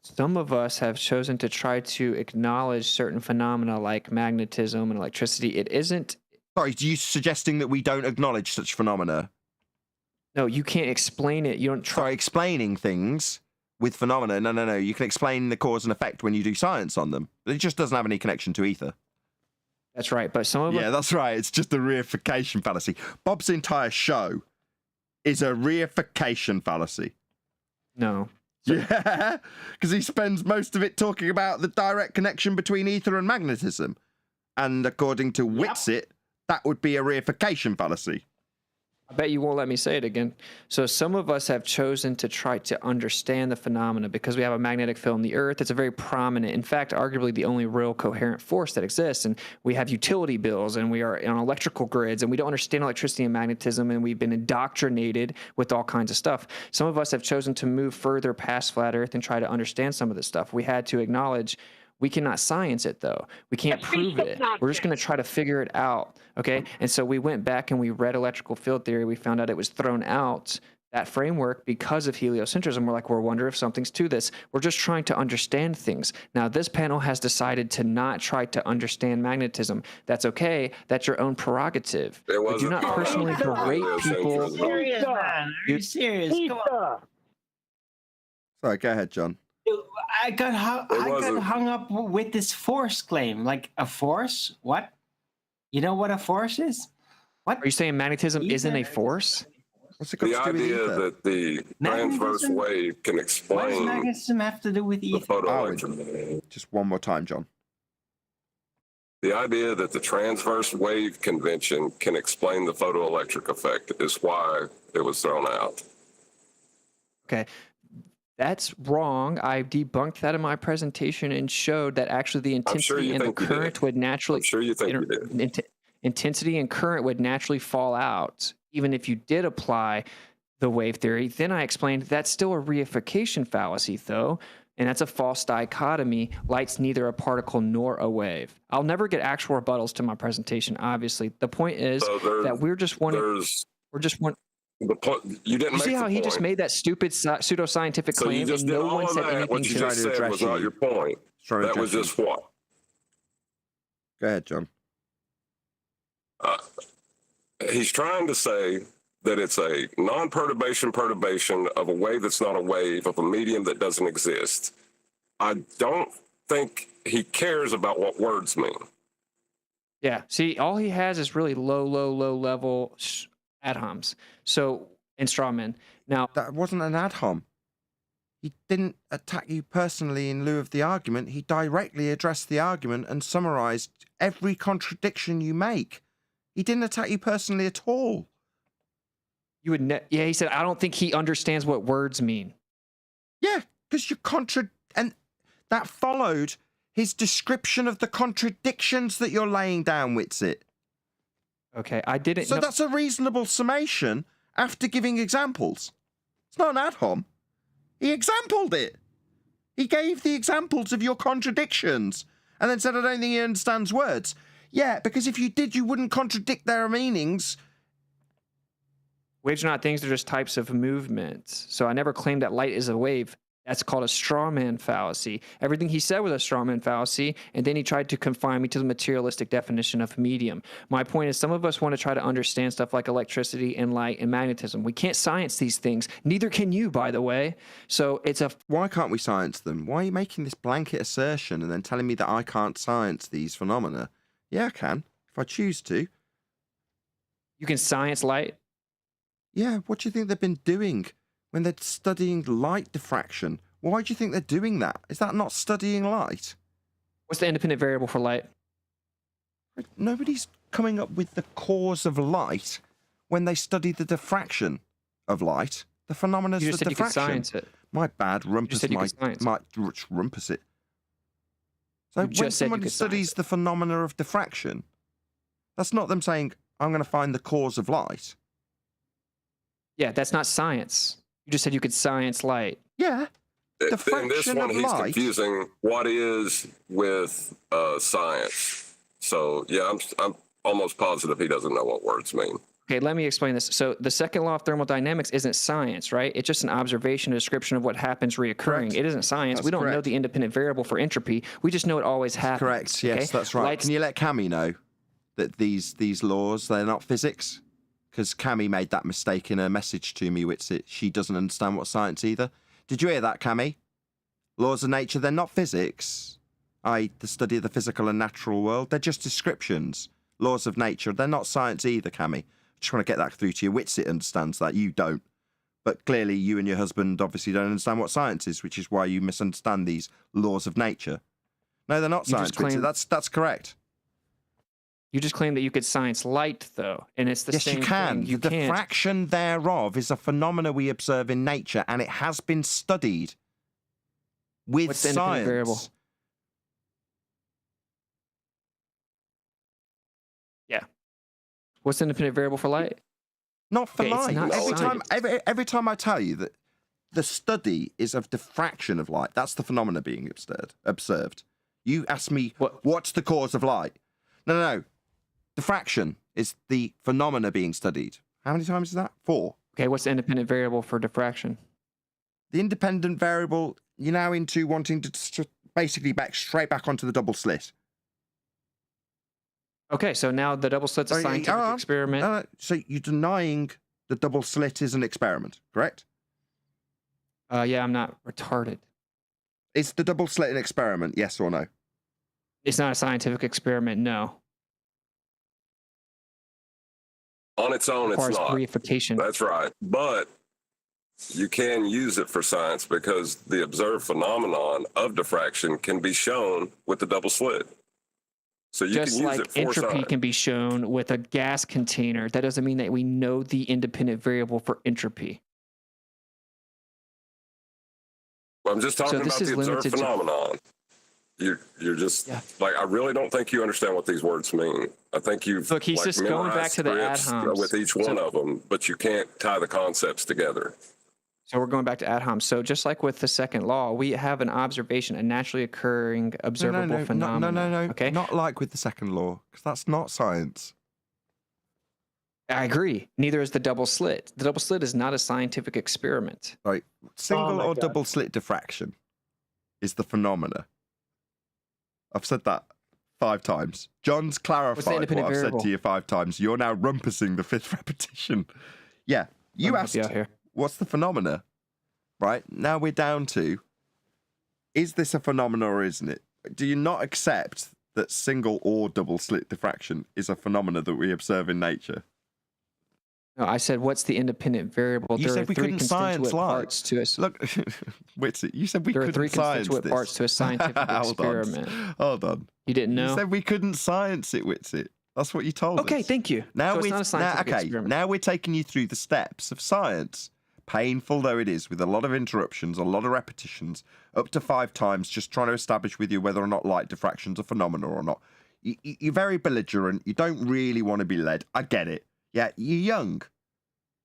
Some of us have chosen to try to acknowledge certain phenomena like magnetism and electricity. It isn't... Sorry, are you suggesting that we don't acknowledge such phenomena? No, you can't explain it. You don't try... Sorry, explaining things with phenomena. No. You can explain the cause and effect when you do science on them. But it just doesn't have any connection to ether. That's right, but some of Yeah, that's right. It's just a reification fallacy. Bob's entire show is a reification fallacy. No. Yeah, because he spends most of it talking about the direct connection between ether and magnetism. And according to Witsit, that would be a reification fallacy. I bet you won't let me say it again. So some of us have chosen to try to understand the phenomena because we have a magnetic field in the Earth. It's a very prominent, in fact, arguably the only real coherent force that exists. And we have utility bills and we are on electrical grids and we don't understand electricity and magnetism and we've been indoctrinated with all kinds of stuff. Some of us have chosen to move further past flat Earth and try to understand some of this stuff. We had to acknowledge we cannot science it, though. We can't prove it. We're just going to try to figure it out, okay? And so we went back and we read electrical field theory. We found out it was thrown out that framework because of heliocentrism. We're wondering if something's to this. We're just trying to understand things. Now, this panel has decided to not try to understand magnetism. That's okay. That's your own prerogative. But do not personally berate people. Are you serious, man? Are you serious? Come on. Sorry, go ahead, John. I got hung up with this force claim. Like, a force? What? You know what a force is? What? Are you saying magnetism isn't a force? What's it got The to do with idea ether? that the transverse Magnetism? wave can What does explain magnetism have to do with the ether? photoelectric. Just one more time, John. The idea that the transverse wave convention can explain the photoelectric effect is why it was thrown out. Okay. That's wrong. I debunked that in my presentation and showed that actually the intensity and the current would naturally. I'm sure you think you did. Intensity and current would naturally fall out, even if you did apply the wave theory. Then I explained that's still a reification fallacy, though, and that's a false dichotomy. Light's neither a particle nor a wave. I'll never get actual rebuttals to my presentation, obviously. The point is that we're just wanting. You didn't You see make how the he point. just made that stupid pseudoscientific So you claim, just and did no all one of said that. anything What you to just it. said was not your point. That was just what? Go ahead, John. He's trying to say that it's a non-perturbation perturbation of a wave that's not a wave of a medium that doesn't exist. I don't think he cares about what words mean. Yeah. See, all he has is really low level ad-homs. So, and straw men. Now, that wasn't an ad-hom. He didn't attack you personally in lieu of the argument. He directly addressed the argument and summarized every contradiction you make. He didn't attack you personally at all. You would, yeah. He said, I don't think he understands what words mean. Yeah, because you and that followed his description of the contradictions that you're laying down, Whitsit. Okay, I didn't. So that's a reasonable summation after giving examples. It's not an ad-hom. He exampled it. He gave the examples of your contradictions and then said, I don't think he understands words. Yeah, because if you did, you wouldn't contradict their meanings. Waves are not things, they're just types of movements. So I never claimed that light is a wave. That's called a straw man fallacy. Everything he said was a straw man fallacy, and then he tried to confine me to the materialistic definition of medium. My point is, some of us want to try to understand stuff like electricity and light and magnetism. We can't science these things. Neither can you, by the way. So it's a... Why can't we science them? Why are you making this blanket assertion and then telling me that I can't science these phenomena? Yeah, I can, if I choose to. You can science light? Yeah, what do you think they've been doing when they're studying light diffraction? Why do you think they're doing that? Is that not studying light? What's the independent variable for light? Nobody's coming up with the cause of light when they study the diffraction of light. The phenomena of You just said diffraction. you could science it. My bad, rumpus said you could science rumpus it. So You when just said you somebody could studies science the phenomena of diffraction, that's not them saying, I'm going to find the cause of light. Yeah, that's not science. You just said you could science light. Yeah. In this Diffraction one, of he's light. confusing what is with science. So, yeah, I'm almost positive he doesn't know what words mean. Okay, let me explain this. So the second law of thermodynamics isn't science, right? It's just an observation, a description of what happens reoccurring. Correct. It isn't science. That's We don't know correct. the independent variable for entropy. We just know it always happens. Correct. Yes, okay? that's right. Light's- Can you let Cami know that these laws, they're not physics? Because Cami made that mistake in her message to me, Whitsit. She doesn't understand what science either. Did you hear that, Cami? Laws of nature, they're not physics. The study of the physical and natural world. They're just descriptions. Laws of nature, they're not science either, Cami. Just want to get that through to you. Whitsit understands that. You don't. But clearly you and your husband obviously don't understand what science is, which is why you misunderstand these laws of nature. No, they're not You science, just claim- Whitsit. That's correct. You just claimed that you could science light, though, and it's the Yes, same you can. thing. You The can't. diffraction thereof is a phenomena we observe in nature, and it has been studied with What's the independent science. variable? Yeah. What's the independent variable for light? Not for Okay, it's light. not Every time I tell you that the study is of diffraction of light, that's the phenomena being observed. You ask me, what's the cause of light? No. Diffraction is the phenomena being studied. How many times is that? 4. Okay, what's the independent variable for diffraction? The independent variable, you're now into wanting to basically straight back onto the double slit. Okay, so now the double slit's a scientific experiment. So you're denying the double slit is an experiment, correct? Yeah, I'm not retarded. Is the double slit an experiment, yes or no? It's not a scientific experiment, no. On its own, it's Requires not. reification. That's right. But you can use it for science because the observed phenomenon of diffraction can be shown with the double slit. So you Just can use like it for entropy science. can be shown with a gas container, that doesn't mean that we know the independent variable for entropy. I'm just talking about the observed phenomenon. You're just like, I really don't think you understand what these words mean. I think you've Look, he's just going back to the ad scripts homs. with each one of them, but you can't tie the concepts together. So we're going back to ad homs. So just like with the second law, we have an observation, a naturally occurring observable phenomenon. No. Okay, Not like with the second law, because that's not science. I agree. Neither is the double slit. The double slit is not a scientific experiment. Right. Single my or God. double slit diffraction is the phenomena. I've said that 5 times. John's clarified what I've independent variable? said to you 5 times. You're now rumpusing the 5th repetition. Yeah. You Let me asked, help you out here. what's the phenomena? Right. Now we're down to, is this a phenomena or isn't it? Do you not accept that single or double slit diffraction is a phenomena that we observe in nature? No, I said, what's the independent variable? You There said are we 3 couldn't science constituent light. parts to us. Look, Witsy, you said we There are couldn't 3 science constituent this. parts to a scientific experiment. Hold on. You didn't know? You said we couldn't science it, Witsy. That's what you told us. Okay, thank you. Now So it's we not a scientific experiment. now we're taking you through the steps of science. Painful though it is, with a lot of interruptions, a lot of repetitions, up to 5 times, just trying to establish with you whether or not light diffraction's a phenomena or not. You're very belligerent. You don't really want to be led. I get it. Yeah, you're young.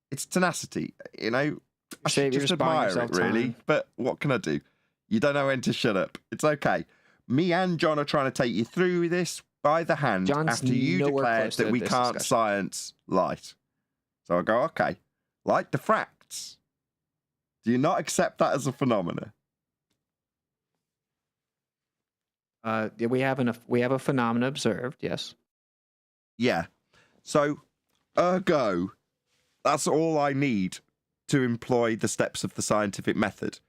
It's tenacity, you know. I should You're just just buying admire it, yourself really. time. But what can I do? You don't know when to shut up. It's okay. Me and John are trying to take you through this by the hand John's after you nowhere declared close to that we this can't discussion. science light. So I go, okay, light diffracts. Do you not accept that as a phenomena? Yeah, we have a phenomena observed. Yes. Yeah. So, ergo, that's all I need to employ the steps of the scientific method.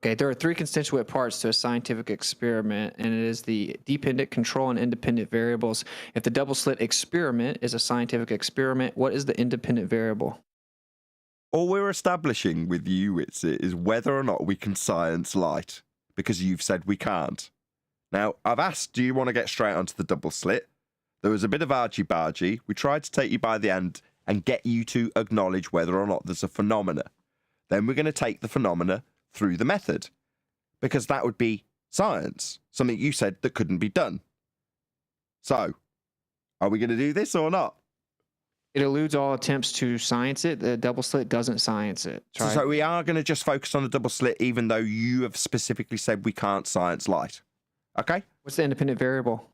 Okay, there are 3 constituent parts to a scientific experiment, and it is the dependent, control, and independent variables. If the double slit experiment is a scientific experiment, what is the independent variable? All we're establishing with you, Witsy, is whether or not we can science light, because you've said we can't. Now, I've asked, do you want to get straight onto the double slit? There was a bit of argy-bargy. We tried to take you by the hand and get you to acknowledge whether or not there's a phenomena. Then we're going to take the phenomena through the method, because that would be science, something you said that couldn't be done. So, are we going to do this or not? It eludes all attempts to science it. The double slit doesn't science it. So we are going to just focus on the double slit, even though you have specifically said we can't science light. Okay? What's the independent variable?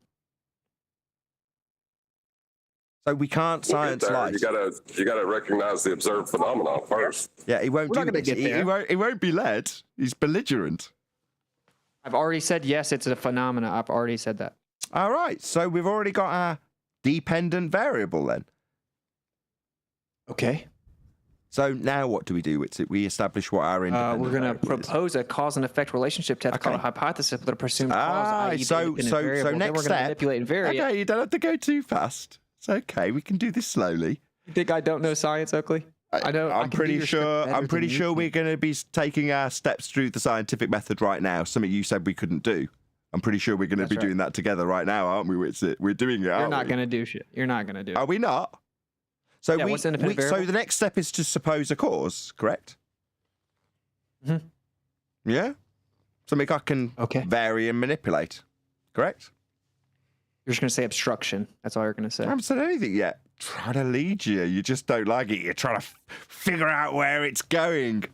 So we can't We'll science get there. light. You gotta recognize the observed phenomenon first. Yeah, he won't We're not do gonna this. get there. He won't be led. He's belligerent. I've already said yes, it's a phenomena. I've already said that. All right. So we've already got our dependent variable then. Okay. So now what do we do with it? We establish what our independent We're going to variable is. propose a cause and effect relationship test called a hypothesis with a presumed cause. i.e. the so independent so variable. so Then next we're going to step. manipulate and vary it. Okay, you don't have to go too fast. It's okay. We can do this slowly. You think I don't know science, Oakley? I know. I I'm can do pretty your script sure. better I'm pretty than you sure can. we're going to be taking our steps through the scientific method right now. Something you said we couldn't do. I'm pretty sure we're going to That's be right. doing that together right now, aren't we? We're doing it. You're Aren't not we? going to do shit. You're not going to do it. Are we not? So Yeah, what's the independent so variable? the next step is to suppose a cause, correct? Mhm. Yeah. Something I can vary and manipulate, correct? You're just going to say obstruction. That's all you're going to say. I haven't said anything yet. Trying to lead you. You just don't like it. You're trying to figure out where it's going.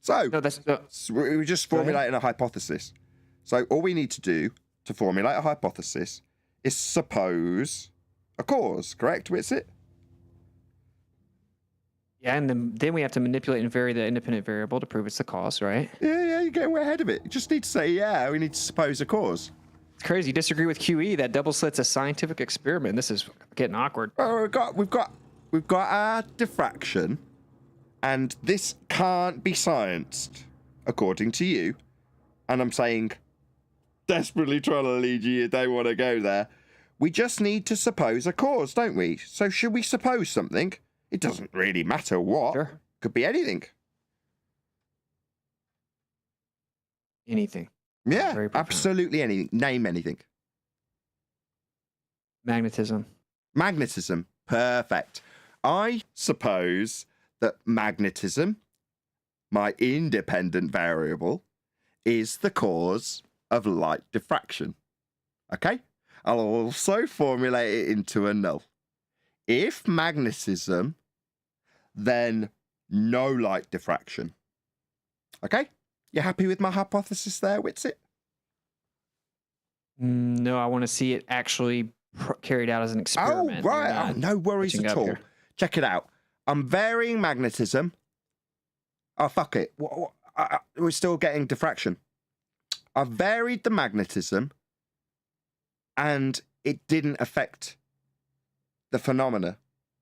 So, No, that's we're just Go ahead. formulating a hypothesis. So all we need to do to formulate a hypothesis is suppose a cause, correct, Witsit? Yeah, and then we have to manipulate and vary the independent variable to prove it's the cause, right? Yeah, you're getting way ahead of it. You just need to say, yeah, we need to suppose a cause. It's crazy. You disagree with QE that double slit's a scientific experiment. This is getting awkward. Oh, we've got our diffraction, and this can't be scienced, according to you. And I'm saying, desperately trying to lead you don't want to go there. We just need to suppose a cause, don't we? So should we suppose something? It doesn't really matter what. Sure. Could be anything. Anything. Yeah, Very profound. absolutely anything. Name anything. Magnetism. Magnetism. Perfect. I suppose that magnetism, my independent variable, is the cause of light diffraction. Okay? I'll also formulate it into a null. If magnetism, then no light diffraction. Okay? You happy with my hypothesis there, Witsit? No, I want to see it actually carried out as an experiment. Oh, right. Oh, no worries at all. Check it out. I'm varying magnetism. Oh, fuck it. We're still getting diffraction. I've varied the magnetism, and it didn't affect the phenomena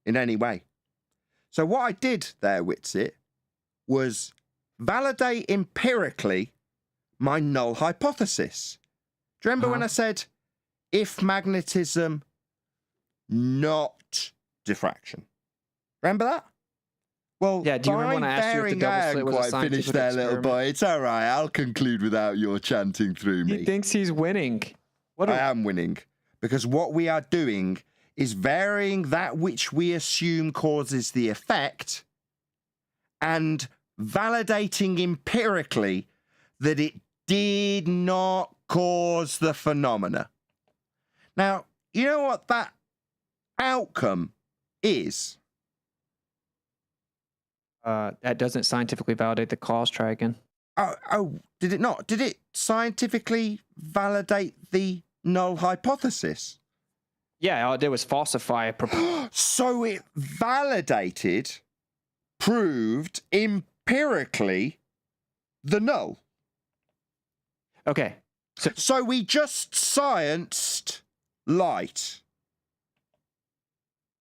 in any way. So what I did there, Witsit, was validate empirically my null hypothesis. Do you remember when I said, if magnetism, not diffraction? Remember that? Well, yeah, do you remember when I asked you if the double slit was a scientific finished there, little experiment? boy. It's all right. I'll conclude without your chanting through me. He thinks he's winning. I am winning, because what we are doing is varying that which we assume causes the effect and validating empirically that it did not cause the phenomena. Now, you know what that outcome is? That doesn't scientifically validate the cause. Try again. Oh, did it not? Did it scientifically validate the null hypothesis? Yeah, all it did was falsify a proposal. So it validated, proved empirically the null. Okay. So we just scienced light.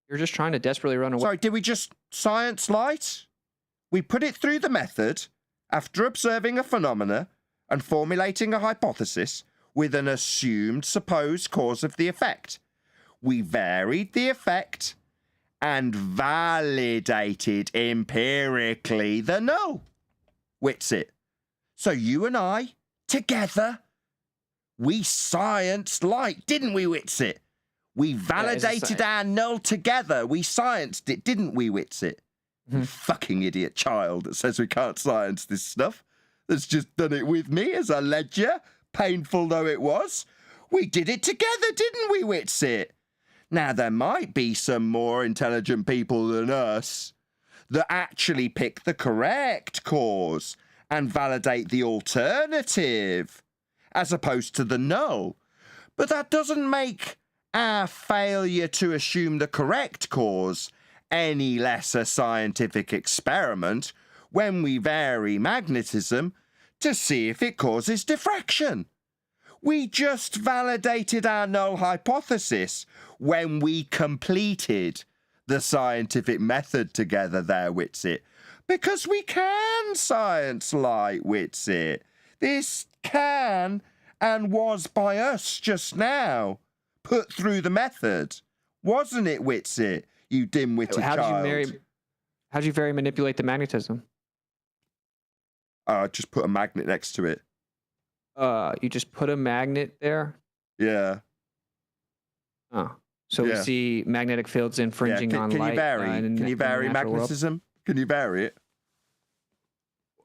You're just trying to desperately run away. Sorry, did we just science light? We put it through the method after observing a phenomena and formulating a hypothesis with an assumed supposed cause of the effect. We varied the effect and validated empirically the null. Witsit. So you and I, together, we scienced light, didn't we, Witsit? We validated our null together. We scienced it, didn't we, Witsit? You fucking idiot child that says we can't science this stuff. That's just done it with me as a ledger, painful though it was. We did it together, didn't we, Witsit? Now, there might be some more intelligent people than us that actually pick the correct cause and validate the alternative as opposed to the null. But that doesn't make our failure to assume the correct cause any less a scientific experiment when we vary magnetism to see if it causes diffraction. We just validated our null hypothesis when we completed the scientific method together there, Witsit. Because we can science light, Witsit. This can and was by us just now put through the method. Wasn't it, Witsit, you dim-witted child? How'd you vary manipulate the magnetism? Just put a magnet next to it. You just put a magnet there? Yeah. Oh. So we see magnetic fields infringing on can light. You vary? Can you vary magnetism? World? Can you vary it?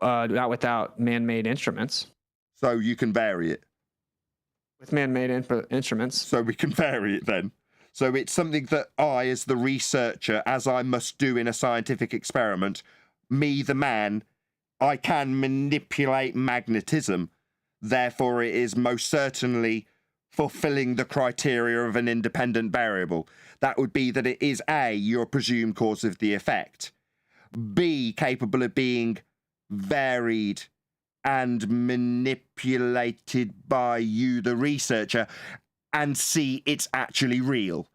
Not without man-made instruments. So you can vary it? With man-made instruments. So we can vary it then. So it's something that I, as the researcher, as I must do in a scientific experiment, me, the man, I can manipulate magnetism. Therefore, it is most certainly fulfilling the criteria of an independent variable. That would be that it is A, your presumed cause of the effect. be capable of being varied and manipulated by you, the researcher, and C, it's actually real.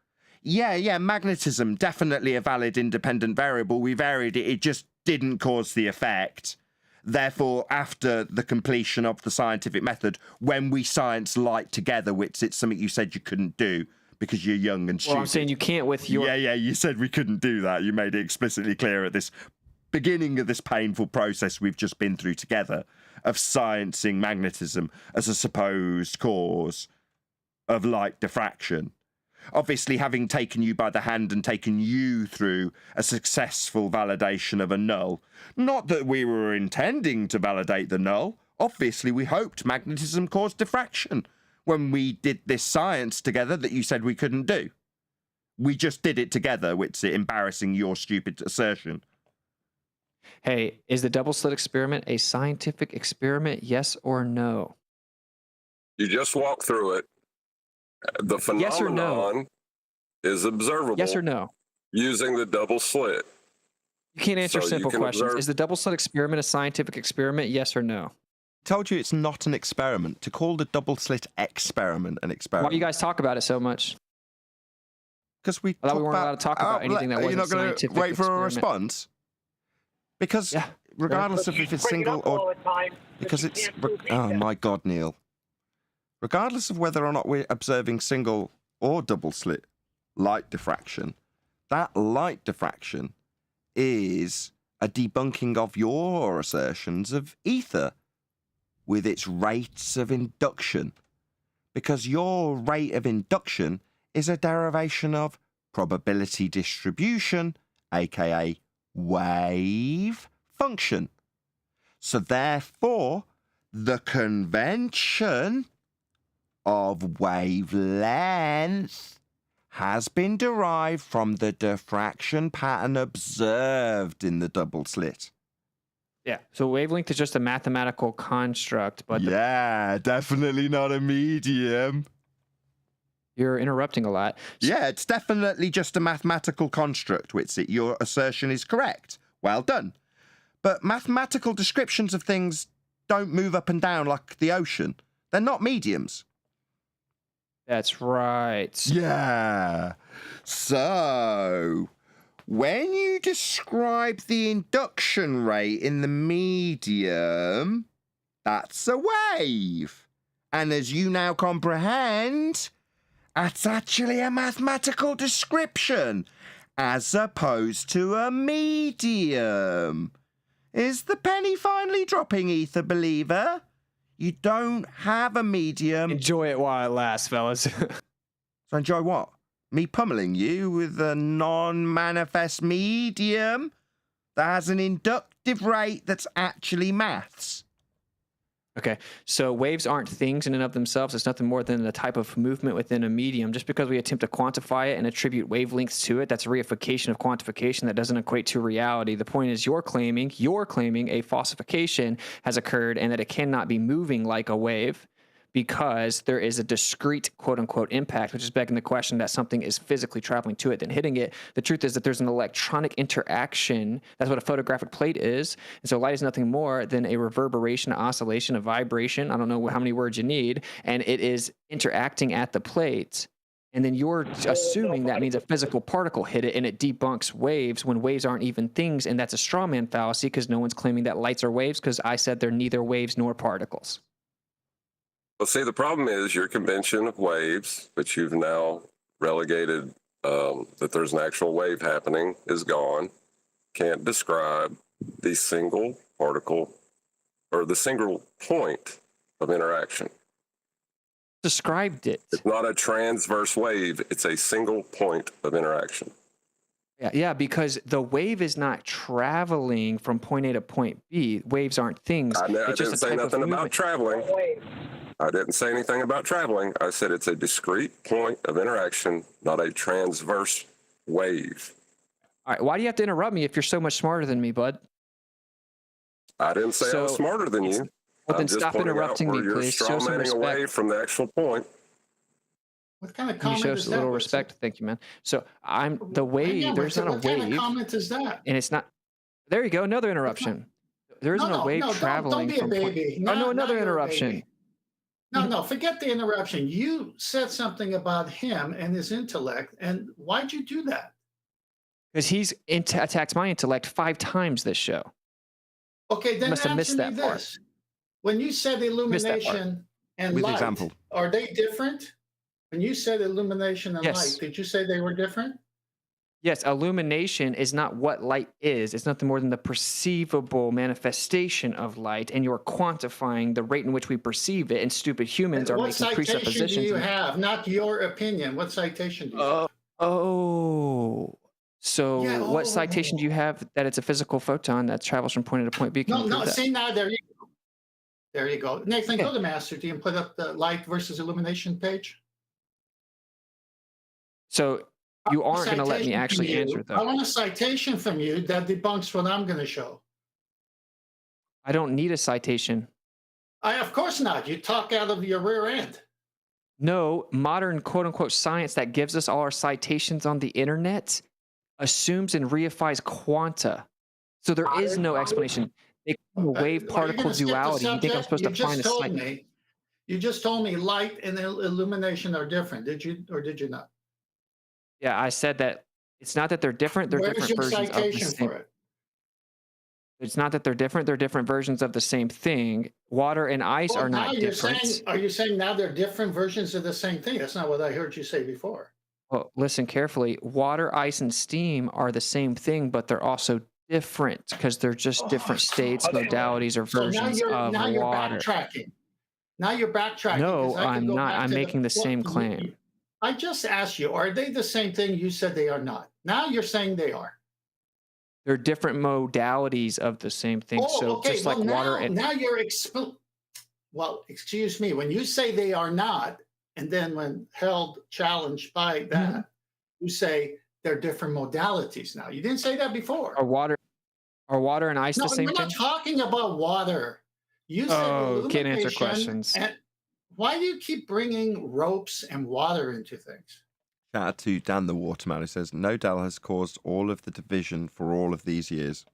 Yeah, magnetism, definitely a valid independent variable. We varied it, it just didn't cause the effect. Therefore, after the completion of the scientific method, when we science light together, which it's something you said you couldn't do because you're young and stupid. Well, I'm saying you can't with your... Yeah, you said we couldn't do that. You made it explicitly clear at this beginning of this painful process we've just been through together of sciencing magnetism as a supposed cause of light diffraction. Obviously, having taken you by the hand and taken you through a successful validation of a null, not that we were intending to validate the null. Obviously, we hoped magnetism caused diffraction when we did this science together that you said we couldn't do. We just did it together, which is embarrassing your stupid assertion. Hey, is the double slit experiment a scientific experiment, yes or no? You just walk through it. The phenomenon Yes or no? is observable. Yes or no? Using the double slit. You can't answer So you simple can questions. observe- Is the double slit experiment a scientific experiment, yes or no? Told you it's not an experiment. To call the double slit experiment an Why experiment. do you guys talk about it so much? Because we I thought we talk weren't allowed to talk about anything that Are you wasn't not going to scientific wait for a experiment. response? Because regardless of if it's single or... Because it's... Oh, my God, Neil. Regardless of whether or not we're observing single or double slit light diffraction, that light diffraction is a debunking of your assertions of ether with its rates of induction. Because your rate of induction is a derivation of probability distribution, aka wave function. So therefore, the convention of wavelength has been derived from the diffraction pattern observed in the double slit. Yeah, so wavelength is just a mathematical construct, but Yeah, definitely not a medium. you're interrupting a lot. Yeah, it's definitely just a mathematical construct, Witsit. Your assertion is correct. Well done. But mathematical descriptions of things don't move up and down like the ocean. They're not mediums. That's right. Yeah. So, when you describe the induction rate in the medium, that's a wave. And as you now comprehend, that's actually a mathematical description, as opposed to a medium. Is the penny finally dropping, Ether Believer? You don't have a medium. Enjoy it while it lasts, fellas. So enjoy what? Me pummeling you with a non-manifest medium that has an inductive rate that's actually maths. Okay, so waves aren't things in and of themselves. It's nothing more than a type of movement within a medium. Just because we attempt to quantify it and attribute wavelengths to it, that's a reification of quantification that doesn't equate to reality. The point is you're claiming a falsification has occurred and that it cannot be moving like a wave because there is a discrete quote-unquote impact, which is begging the question that something is physically traveling to it than hitting it. The truth is that there's an electronic interaction. That's what a photographic plate is. And so light is nothing more than a reverberation, oscillation, a vibration. I don't know how many words you need. And it is interacting at the plate. And then you're assuming that means a physical particle hit it and it debunks waves when waves aren't even things. And that's a straw man fallacy because no one's claiming that lights are waves because I said they're neither waves nor particles. Well, see, the problem is your convention of waves, which you've now relegated that there's an actual wave happening, is gone. Can't describe the single particle or the single point of interaction. Described it. It's not a transverse wave. It's a single point of interaction. Yeah, because the wave is not traveling from point A to point B. Waves aren't things. I It's just didn't a say type of nothing about movement. traveling. I didn't say anything about traveling. I said it's a discrete point of interaction, not a transverse wave. All right, why do you have to interrupt me if you're so much smarter than me, bud? I didn't say I was smarter than you. Well, then I'm just stop pointing out interrupting where me, you're please. Show some strawmanning away respect. from the actual point. What kind of You comment show is us a that? little What's respect. Thank you, man. So I'm the wave. Yeah, There's but not a what kind of wave, comment is that? and it's not. There you go. Another interruption. There isn't a wave traveling don't be a from baby. Oh, no, Now another you're a interruption. baby. No, forget the interruption. You said something about him and his intellect, and why'd you do that? Because he's attacked my intellect 5 times this show. Okay, then Must have missed answer me that part. this. When you said illumination and With light, example. are they different? When you said illumination and Yes. light, did you say they were different? Yes, illumination is not what light is. It's nothing more than the perceivable manifestation of light, and you're quantifying the rate in which we perceive it, and stupid humans are What making citation presuppositions. do you have? Not your opinion. What citation do you have? So Yeah, what citation do you have that it's a physical photon that travels from point A to point B? Can you prove that? See, now there you go. There you go. Nathan, go to Master D and put up the light versus illumination page. So you aren't going to let me actually answer, I though. want a citation from you that debunks what I'm going to show. I don't need a citation. Of course not. You talk out of your rear end. No, modern quote-unquote science that gives us all our citations on the internet assumes and reifies quanta. So there is no explanation. They call it wave-particle duality. You think I'm supposed to find a citation? You just told me light and illumination are different. Did you or did you not? Yeah, I said that it's not that they're different. They're Where's different your versions of the citation same. for it? It's not that they're different. They're different versions of the same thing. Water and ice Well, are now not you're different. saying, are you saying now they're different versions of the same thing? That's not what I heard you say before. Well, listen carefully. Water, ice, and steam are the same thing, but they're also different because they're just different states, modalities, or versions of now you're water. backtracking. Now you're backtracking. No, 'cause I can I'm go not. back I'm to making the same well, claim. I just asked you, are they the same thing? You said they are not. Now you're saying they are. They're different modalities of the same thing. So just like water and now you're well, excuse me. When you say they are not, and then when held challenged by that, you say they're different modalities. Now you didn't say that before. are water and ice No, the same we're thing? not talking about water. You said can't answer illumination, questions. And why do you keep bringing ropes and water into things? Shout out to Dan the Waterman, who says, no Dell has caused all of the division for all of these years.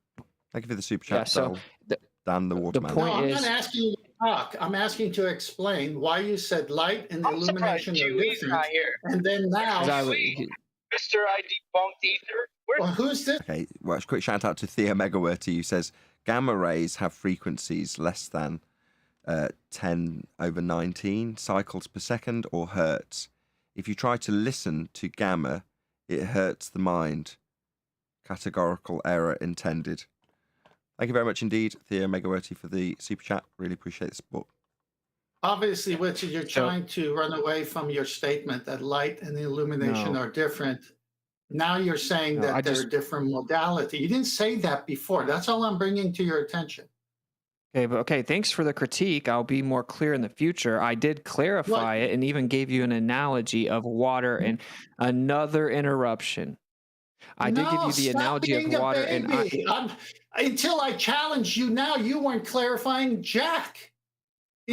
Thank you for the super chat, Yeah, so Dell. Dan the Waterman. point I'm is- not asking you to talk. I'm asking to explain why you said light and illumination are different. And then now, Mr. I debunked ether. well, who's this? Okay, well, a quick shout out to Thea Megawerty, who says, gamma rays have frequencies less than 10/19 cycles per second or hertz. If you try to listen to gamma, it hurts the mind. Categorical error intended. Thank you very much indeed, Thea Megawerty, for the super chat. Really appreciate the support. Obviously, Richard, you're trying to run away from your statement that light and illumination are different. Now you're saying that they're a different modality. You didn't say that before. That's all I'm bringing to your attention. Okay, thanks for the critique. I'll be more clear in the future. I did clarify it and even gave you an analogy of water and another interruption. I did give you the analogy of water and until I challenged you now, you weren't clarifying Jack.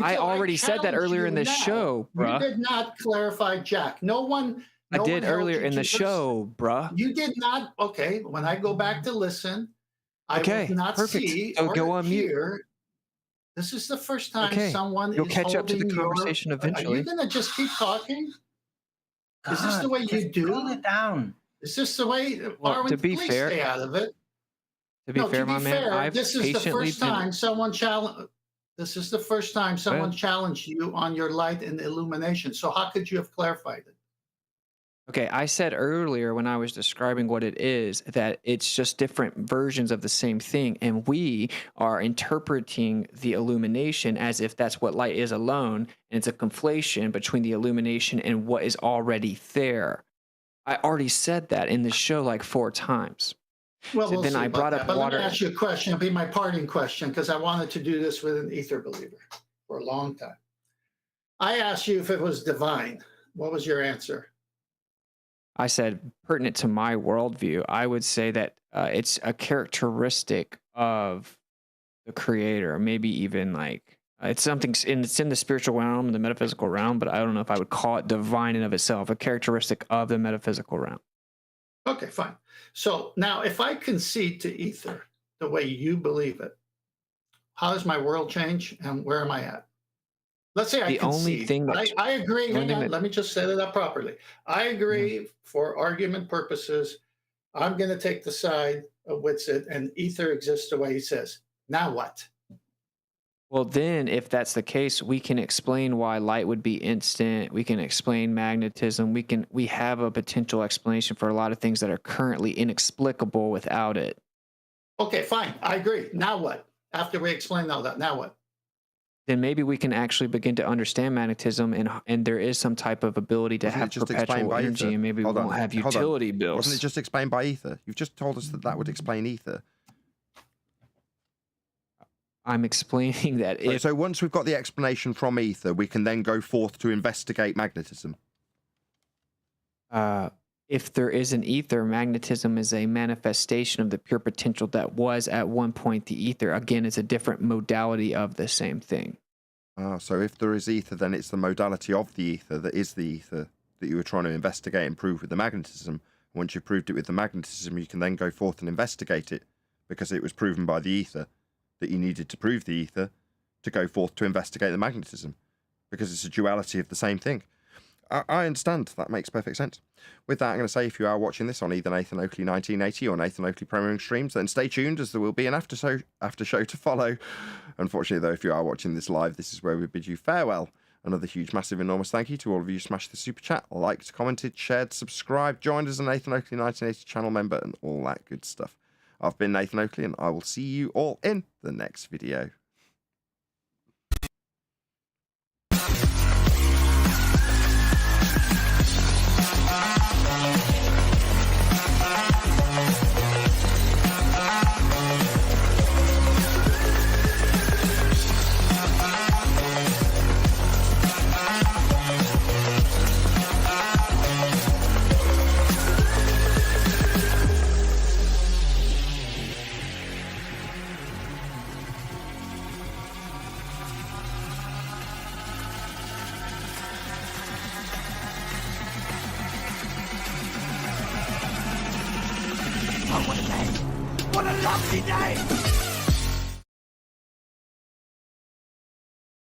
I already said that earlier in the show, bruh. You did not clarify Jack. I did earlier in the show, bruh. You did not. Okay, when I go back to listen, I will not see So or go on mute. hear. This is the first time someone You'll is catch up to the holding conversation Are eventually. you going to just keep talking? Is this the way you do? Cool it down. Is this the way? Well, to be please fair, stay out of it. To be fair, my man, I've this is the patiently first time someone challenged. This is the first time someone challenged you on your light and illumination. So how could you have clarified it? Okay, I said earlier when I was describing what it is that it's just different versions of the same thing, and we are interpreting the illumination as if that's what light is alone, and it's a conflation between the illumination and what is already there. I already said that in the show like 4 times. Well, So then I brought up But water. let me ask you a question. It'll be my parting question because I wanted to do this with an ether believer for a long time. I asked you if it was divine. What was your answer? I said pertinent to my worldview. I would say that it's a characteristic of the creator, maybe even like it's something it's in the spiritual realm, the metaphysical realm, but I don't know if I would call it divine in of itself, a characteristic of the metaphysical realm. Okay, fine. So now if I concede to ether, the way you believe it, how does my world change and where am I at? Let's say I The only concede. thing that I agree. the only Hang thing on, that- let me just set it up properly. I agree for argument purposes. I'm going to take the side of Whitsitt, and ether exists the way he says. Now what? Well, then, if that's the case, we can explain why light would be instant. We can explain magnetism. We have a potential explanation for a lot of things that are currently inexplicable without it. Okay, fine. I agree. Now what? After we explain all that, now what? Then maybe we can actually begin to understand magnetism, and there is some type of ability to Wasn't it have just explained perpetual by energy, ether? and maybe we Hold on, won't have hold on. utility bills. Wasn't it just explained by ether? You've just told us that that would explain ether. I'm explaining that if So once we've got the explanation from ether, we can then go forth to investigate magnetism. if there is an ether, magnetism is a manifestation of the pure potential that was at one point the ether. Again, it's a different modality of the same thing. So if there is ether, then it's the modality of the ether that is the ether that you were trying to investigate and prove with the magnetism. Once you've proved it with the magnetism, you can then go forth and investigate it because it was proven by the ether that you needed to prove the ether to go forth to investigate the magnetism because it's a duality of the same thing. I understand. That makes perfect sense. With that, I'm going to say if you are watching this on either Nathan Oakley 1980 or Nathan Oakley Premiering Streams, then stay tuned as there will be an after show to follow. Unfortunately, though, if you are watching this live, this is where we bid you farewell. Another huge, massive, enormous thank you to all of you who smashed the super chat, liked, commented, shared, subscribed, joined as a Nathan Oakley 1980 channel member, and all that good stuff. I've been Nathan Oakley, and I will see you all in the next video. What a lovely day!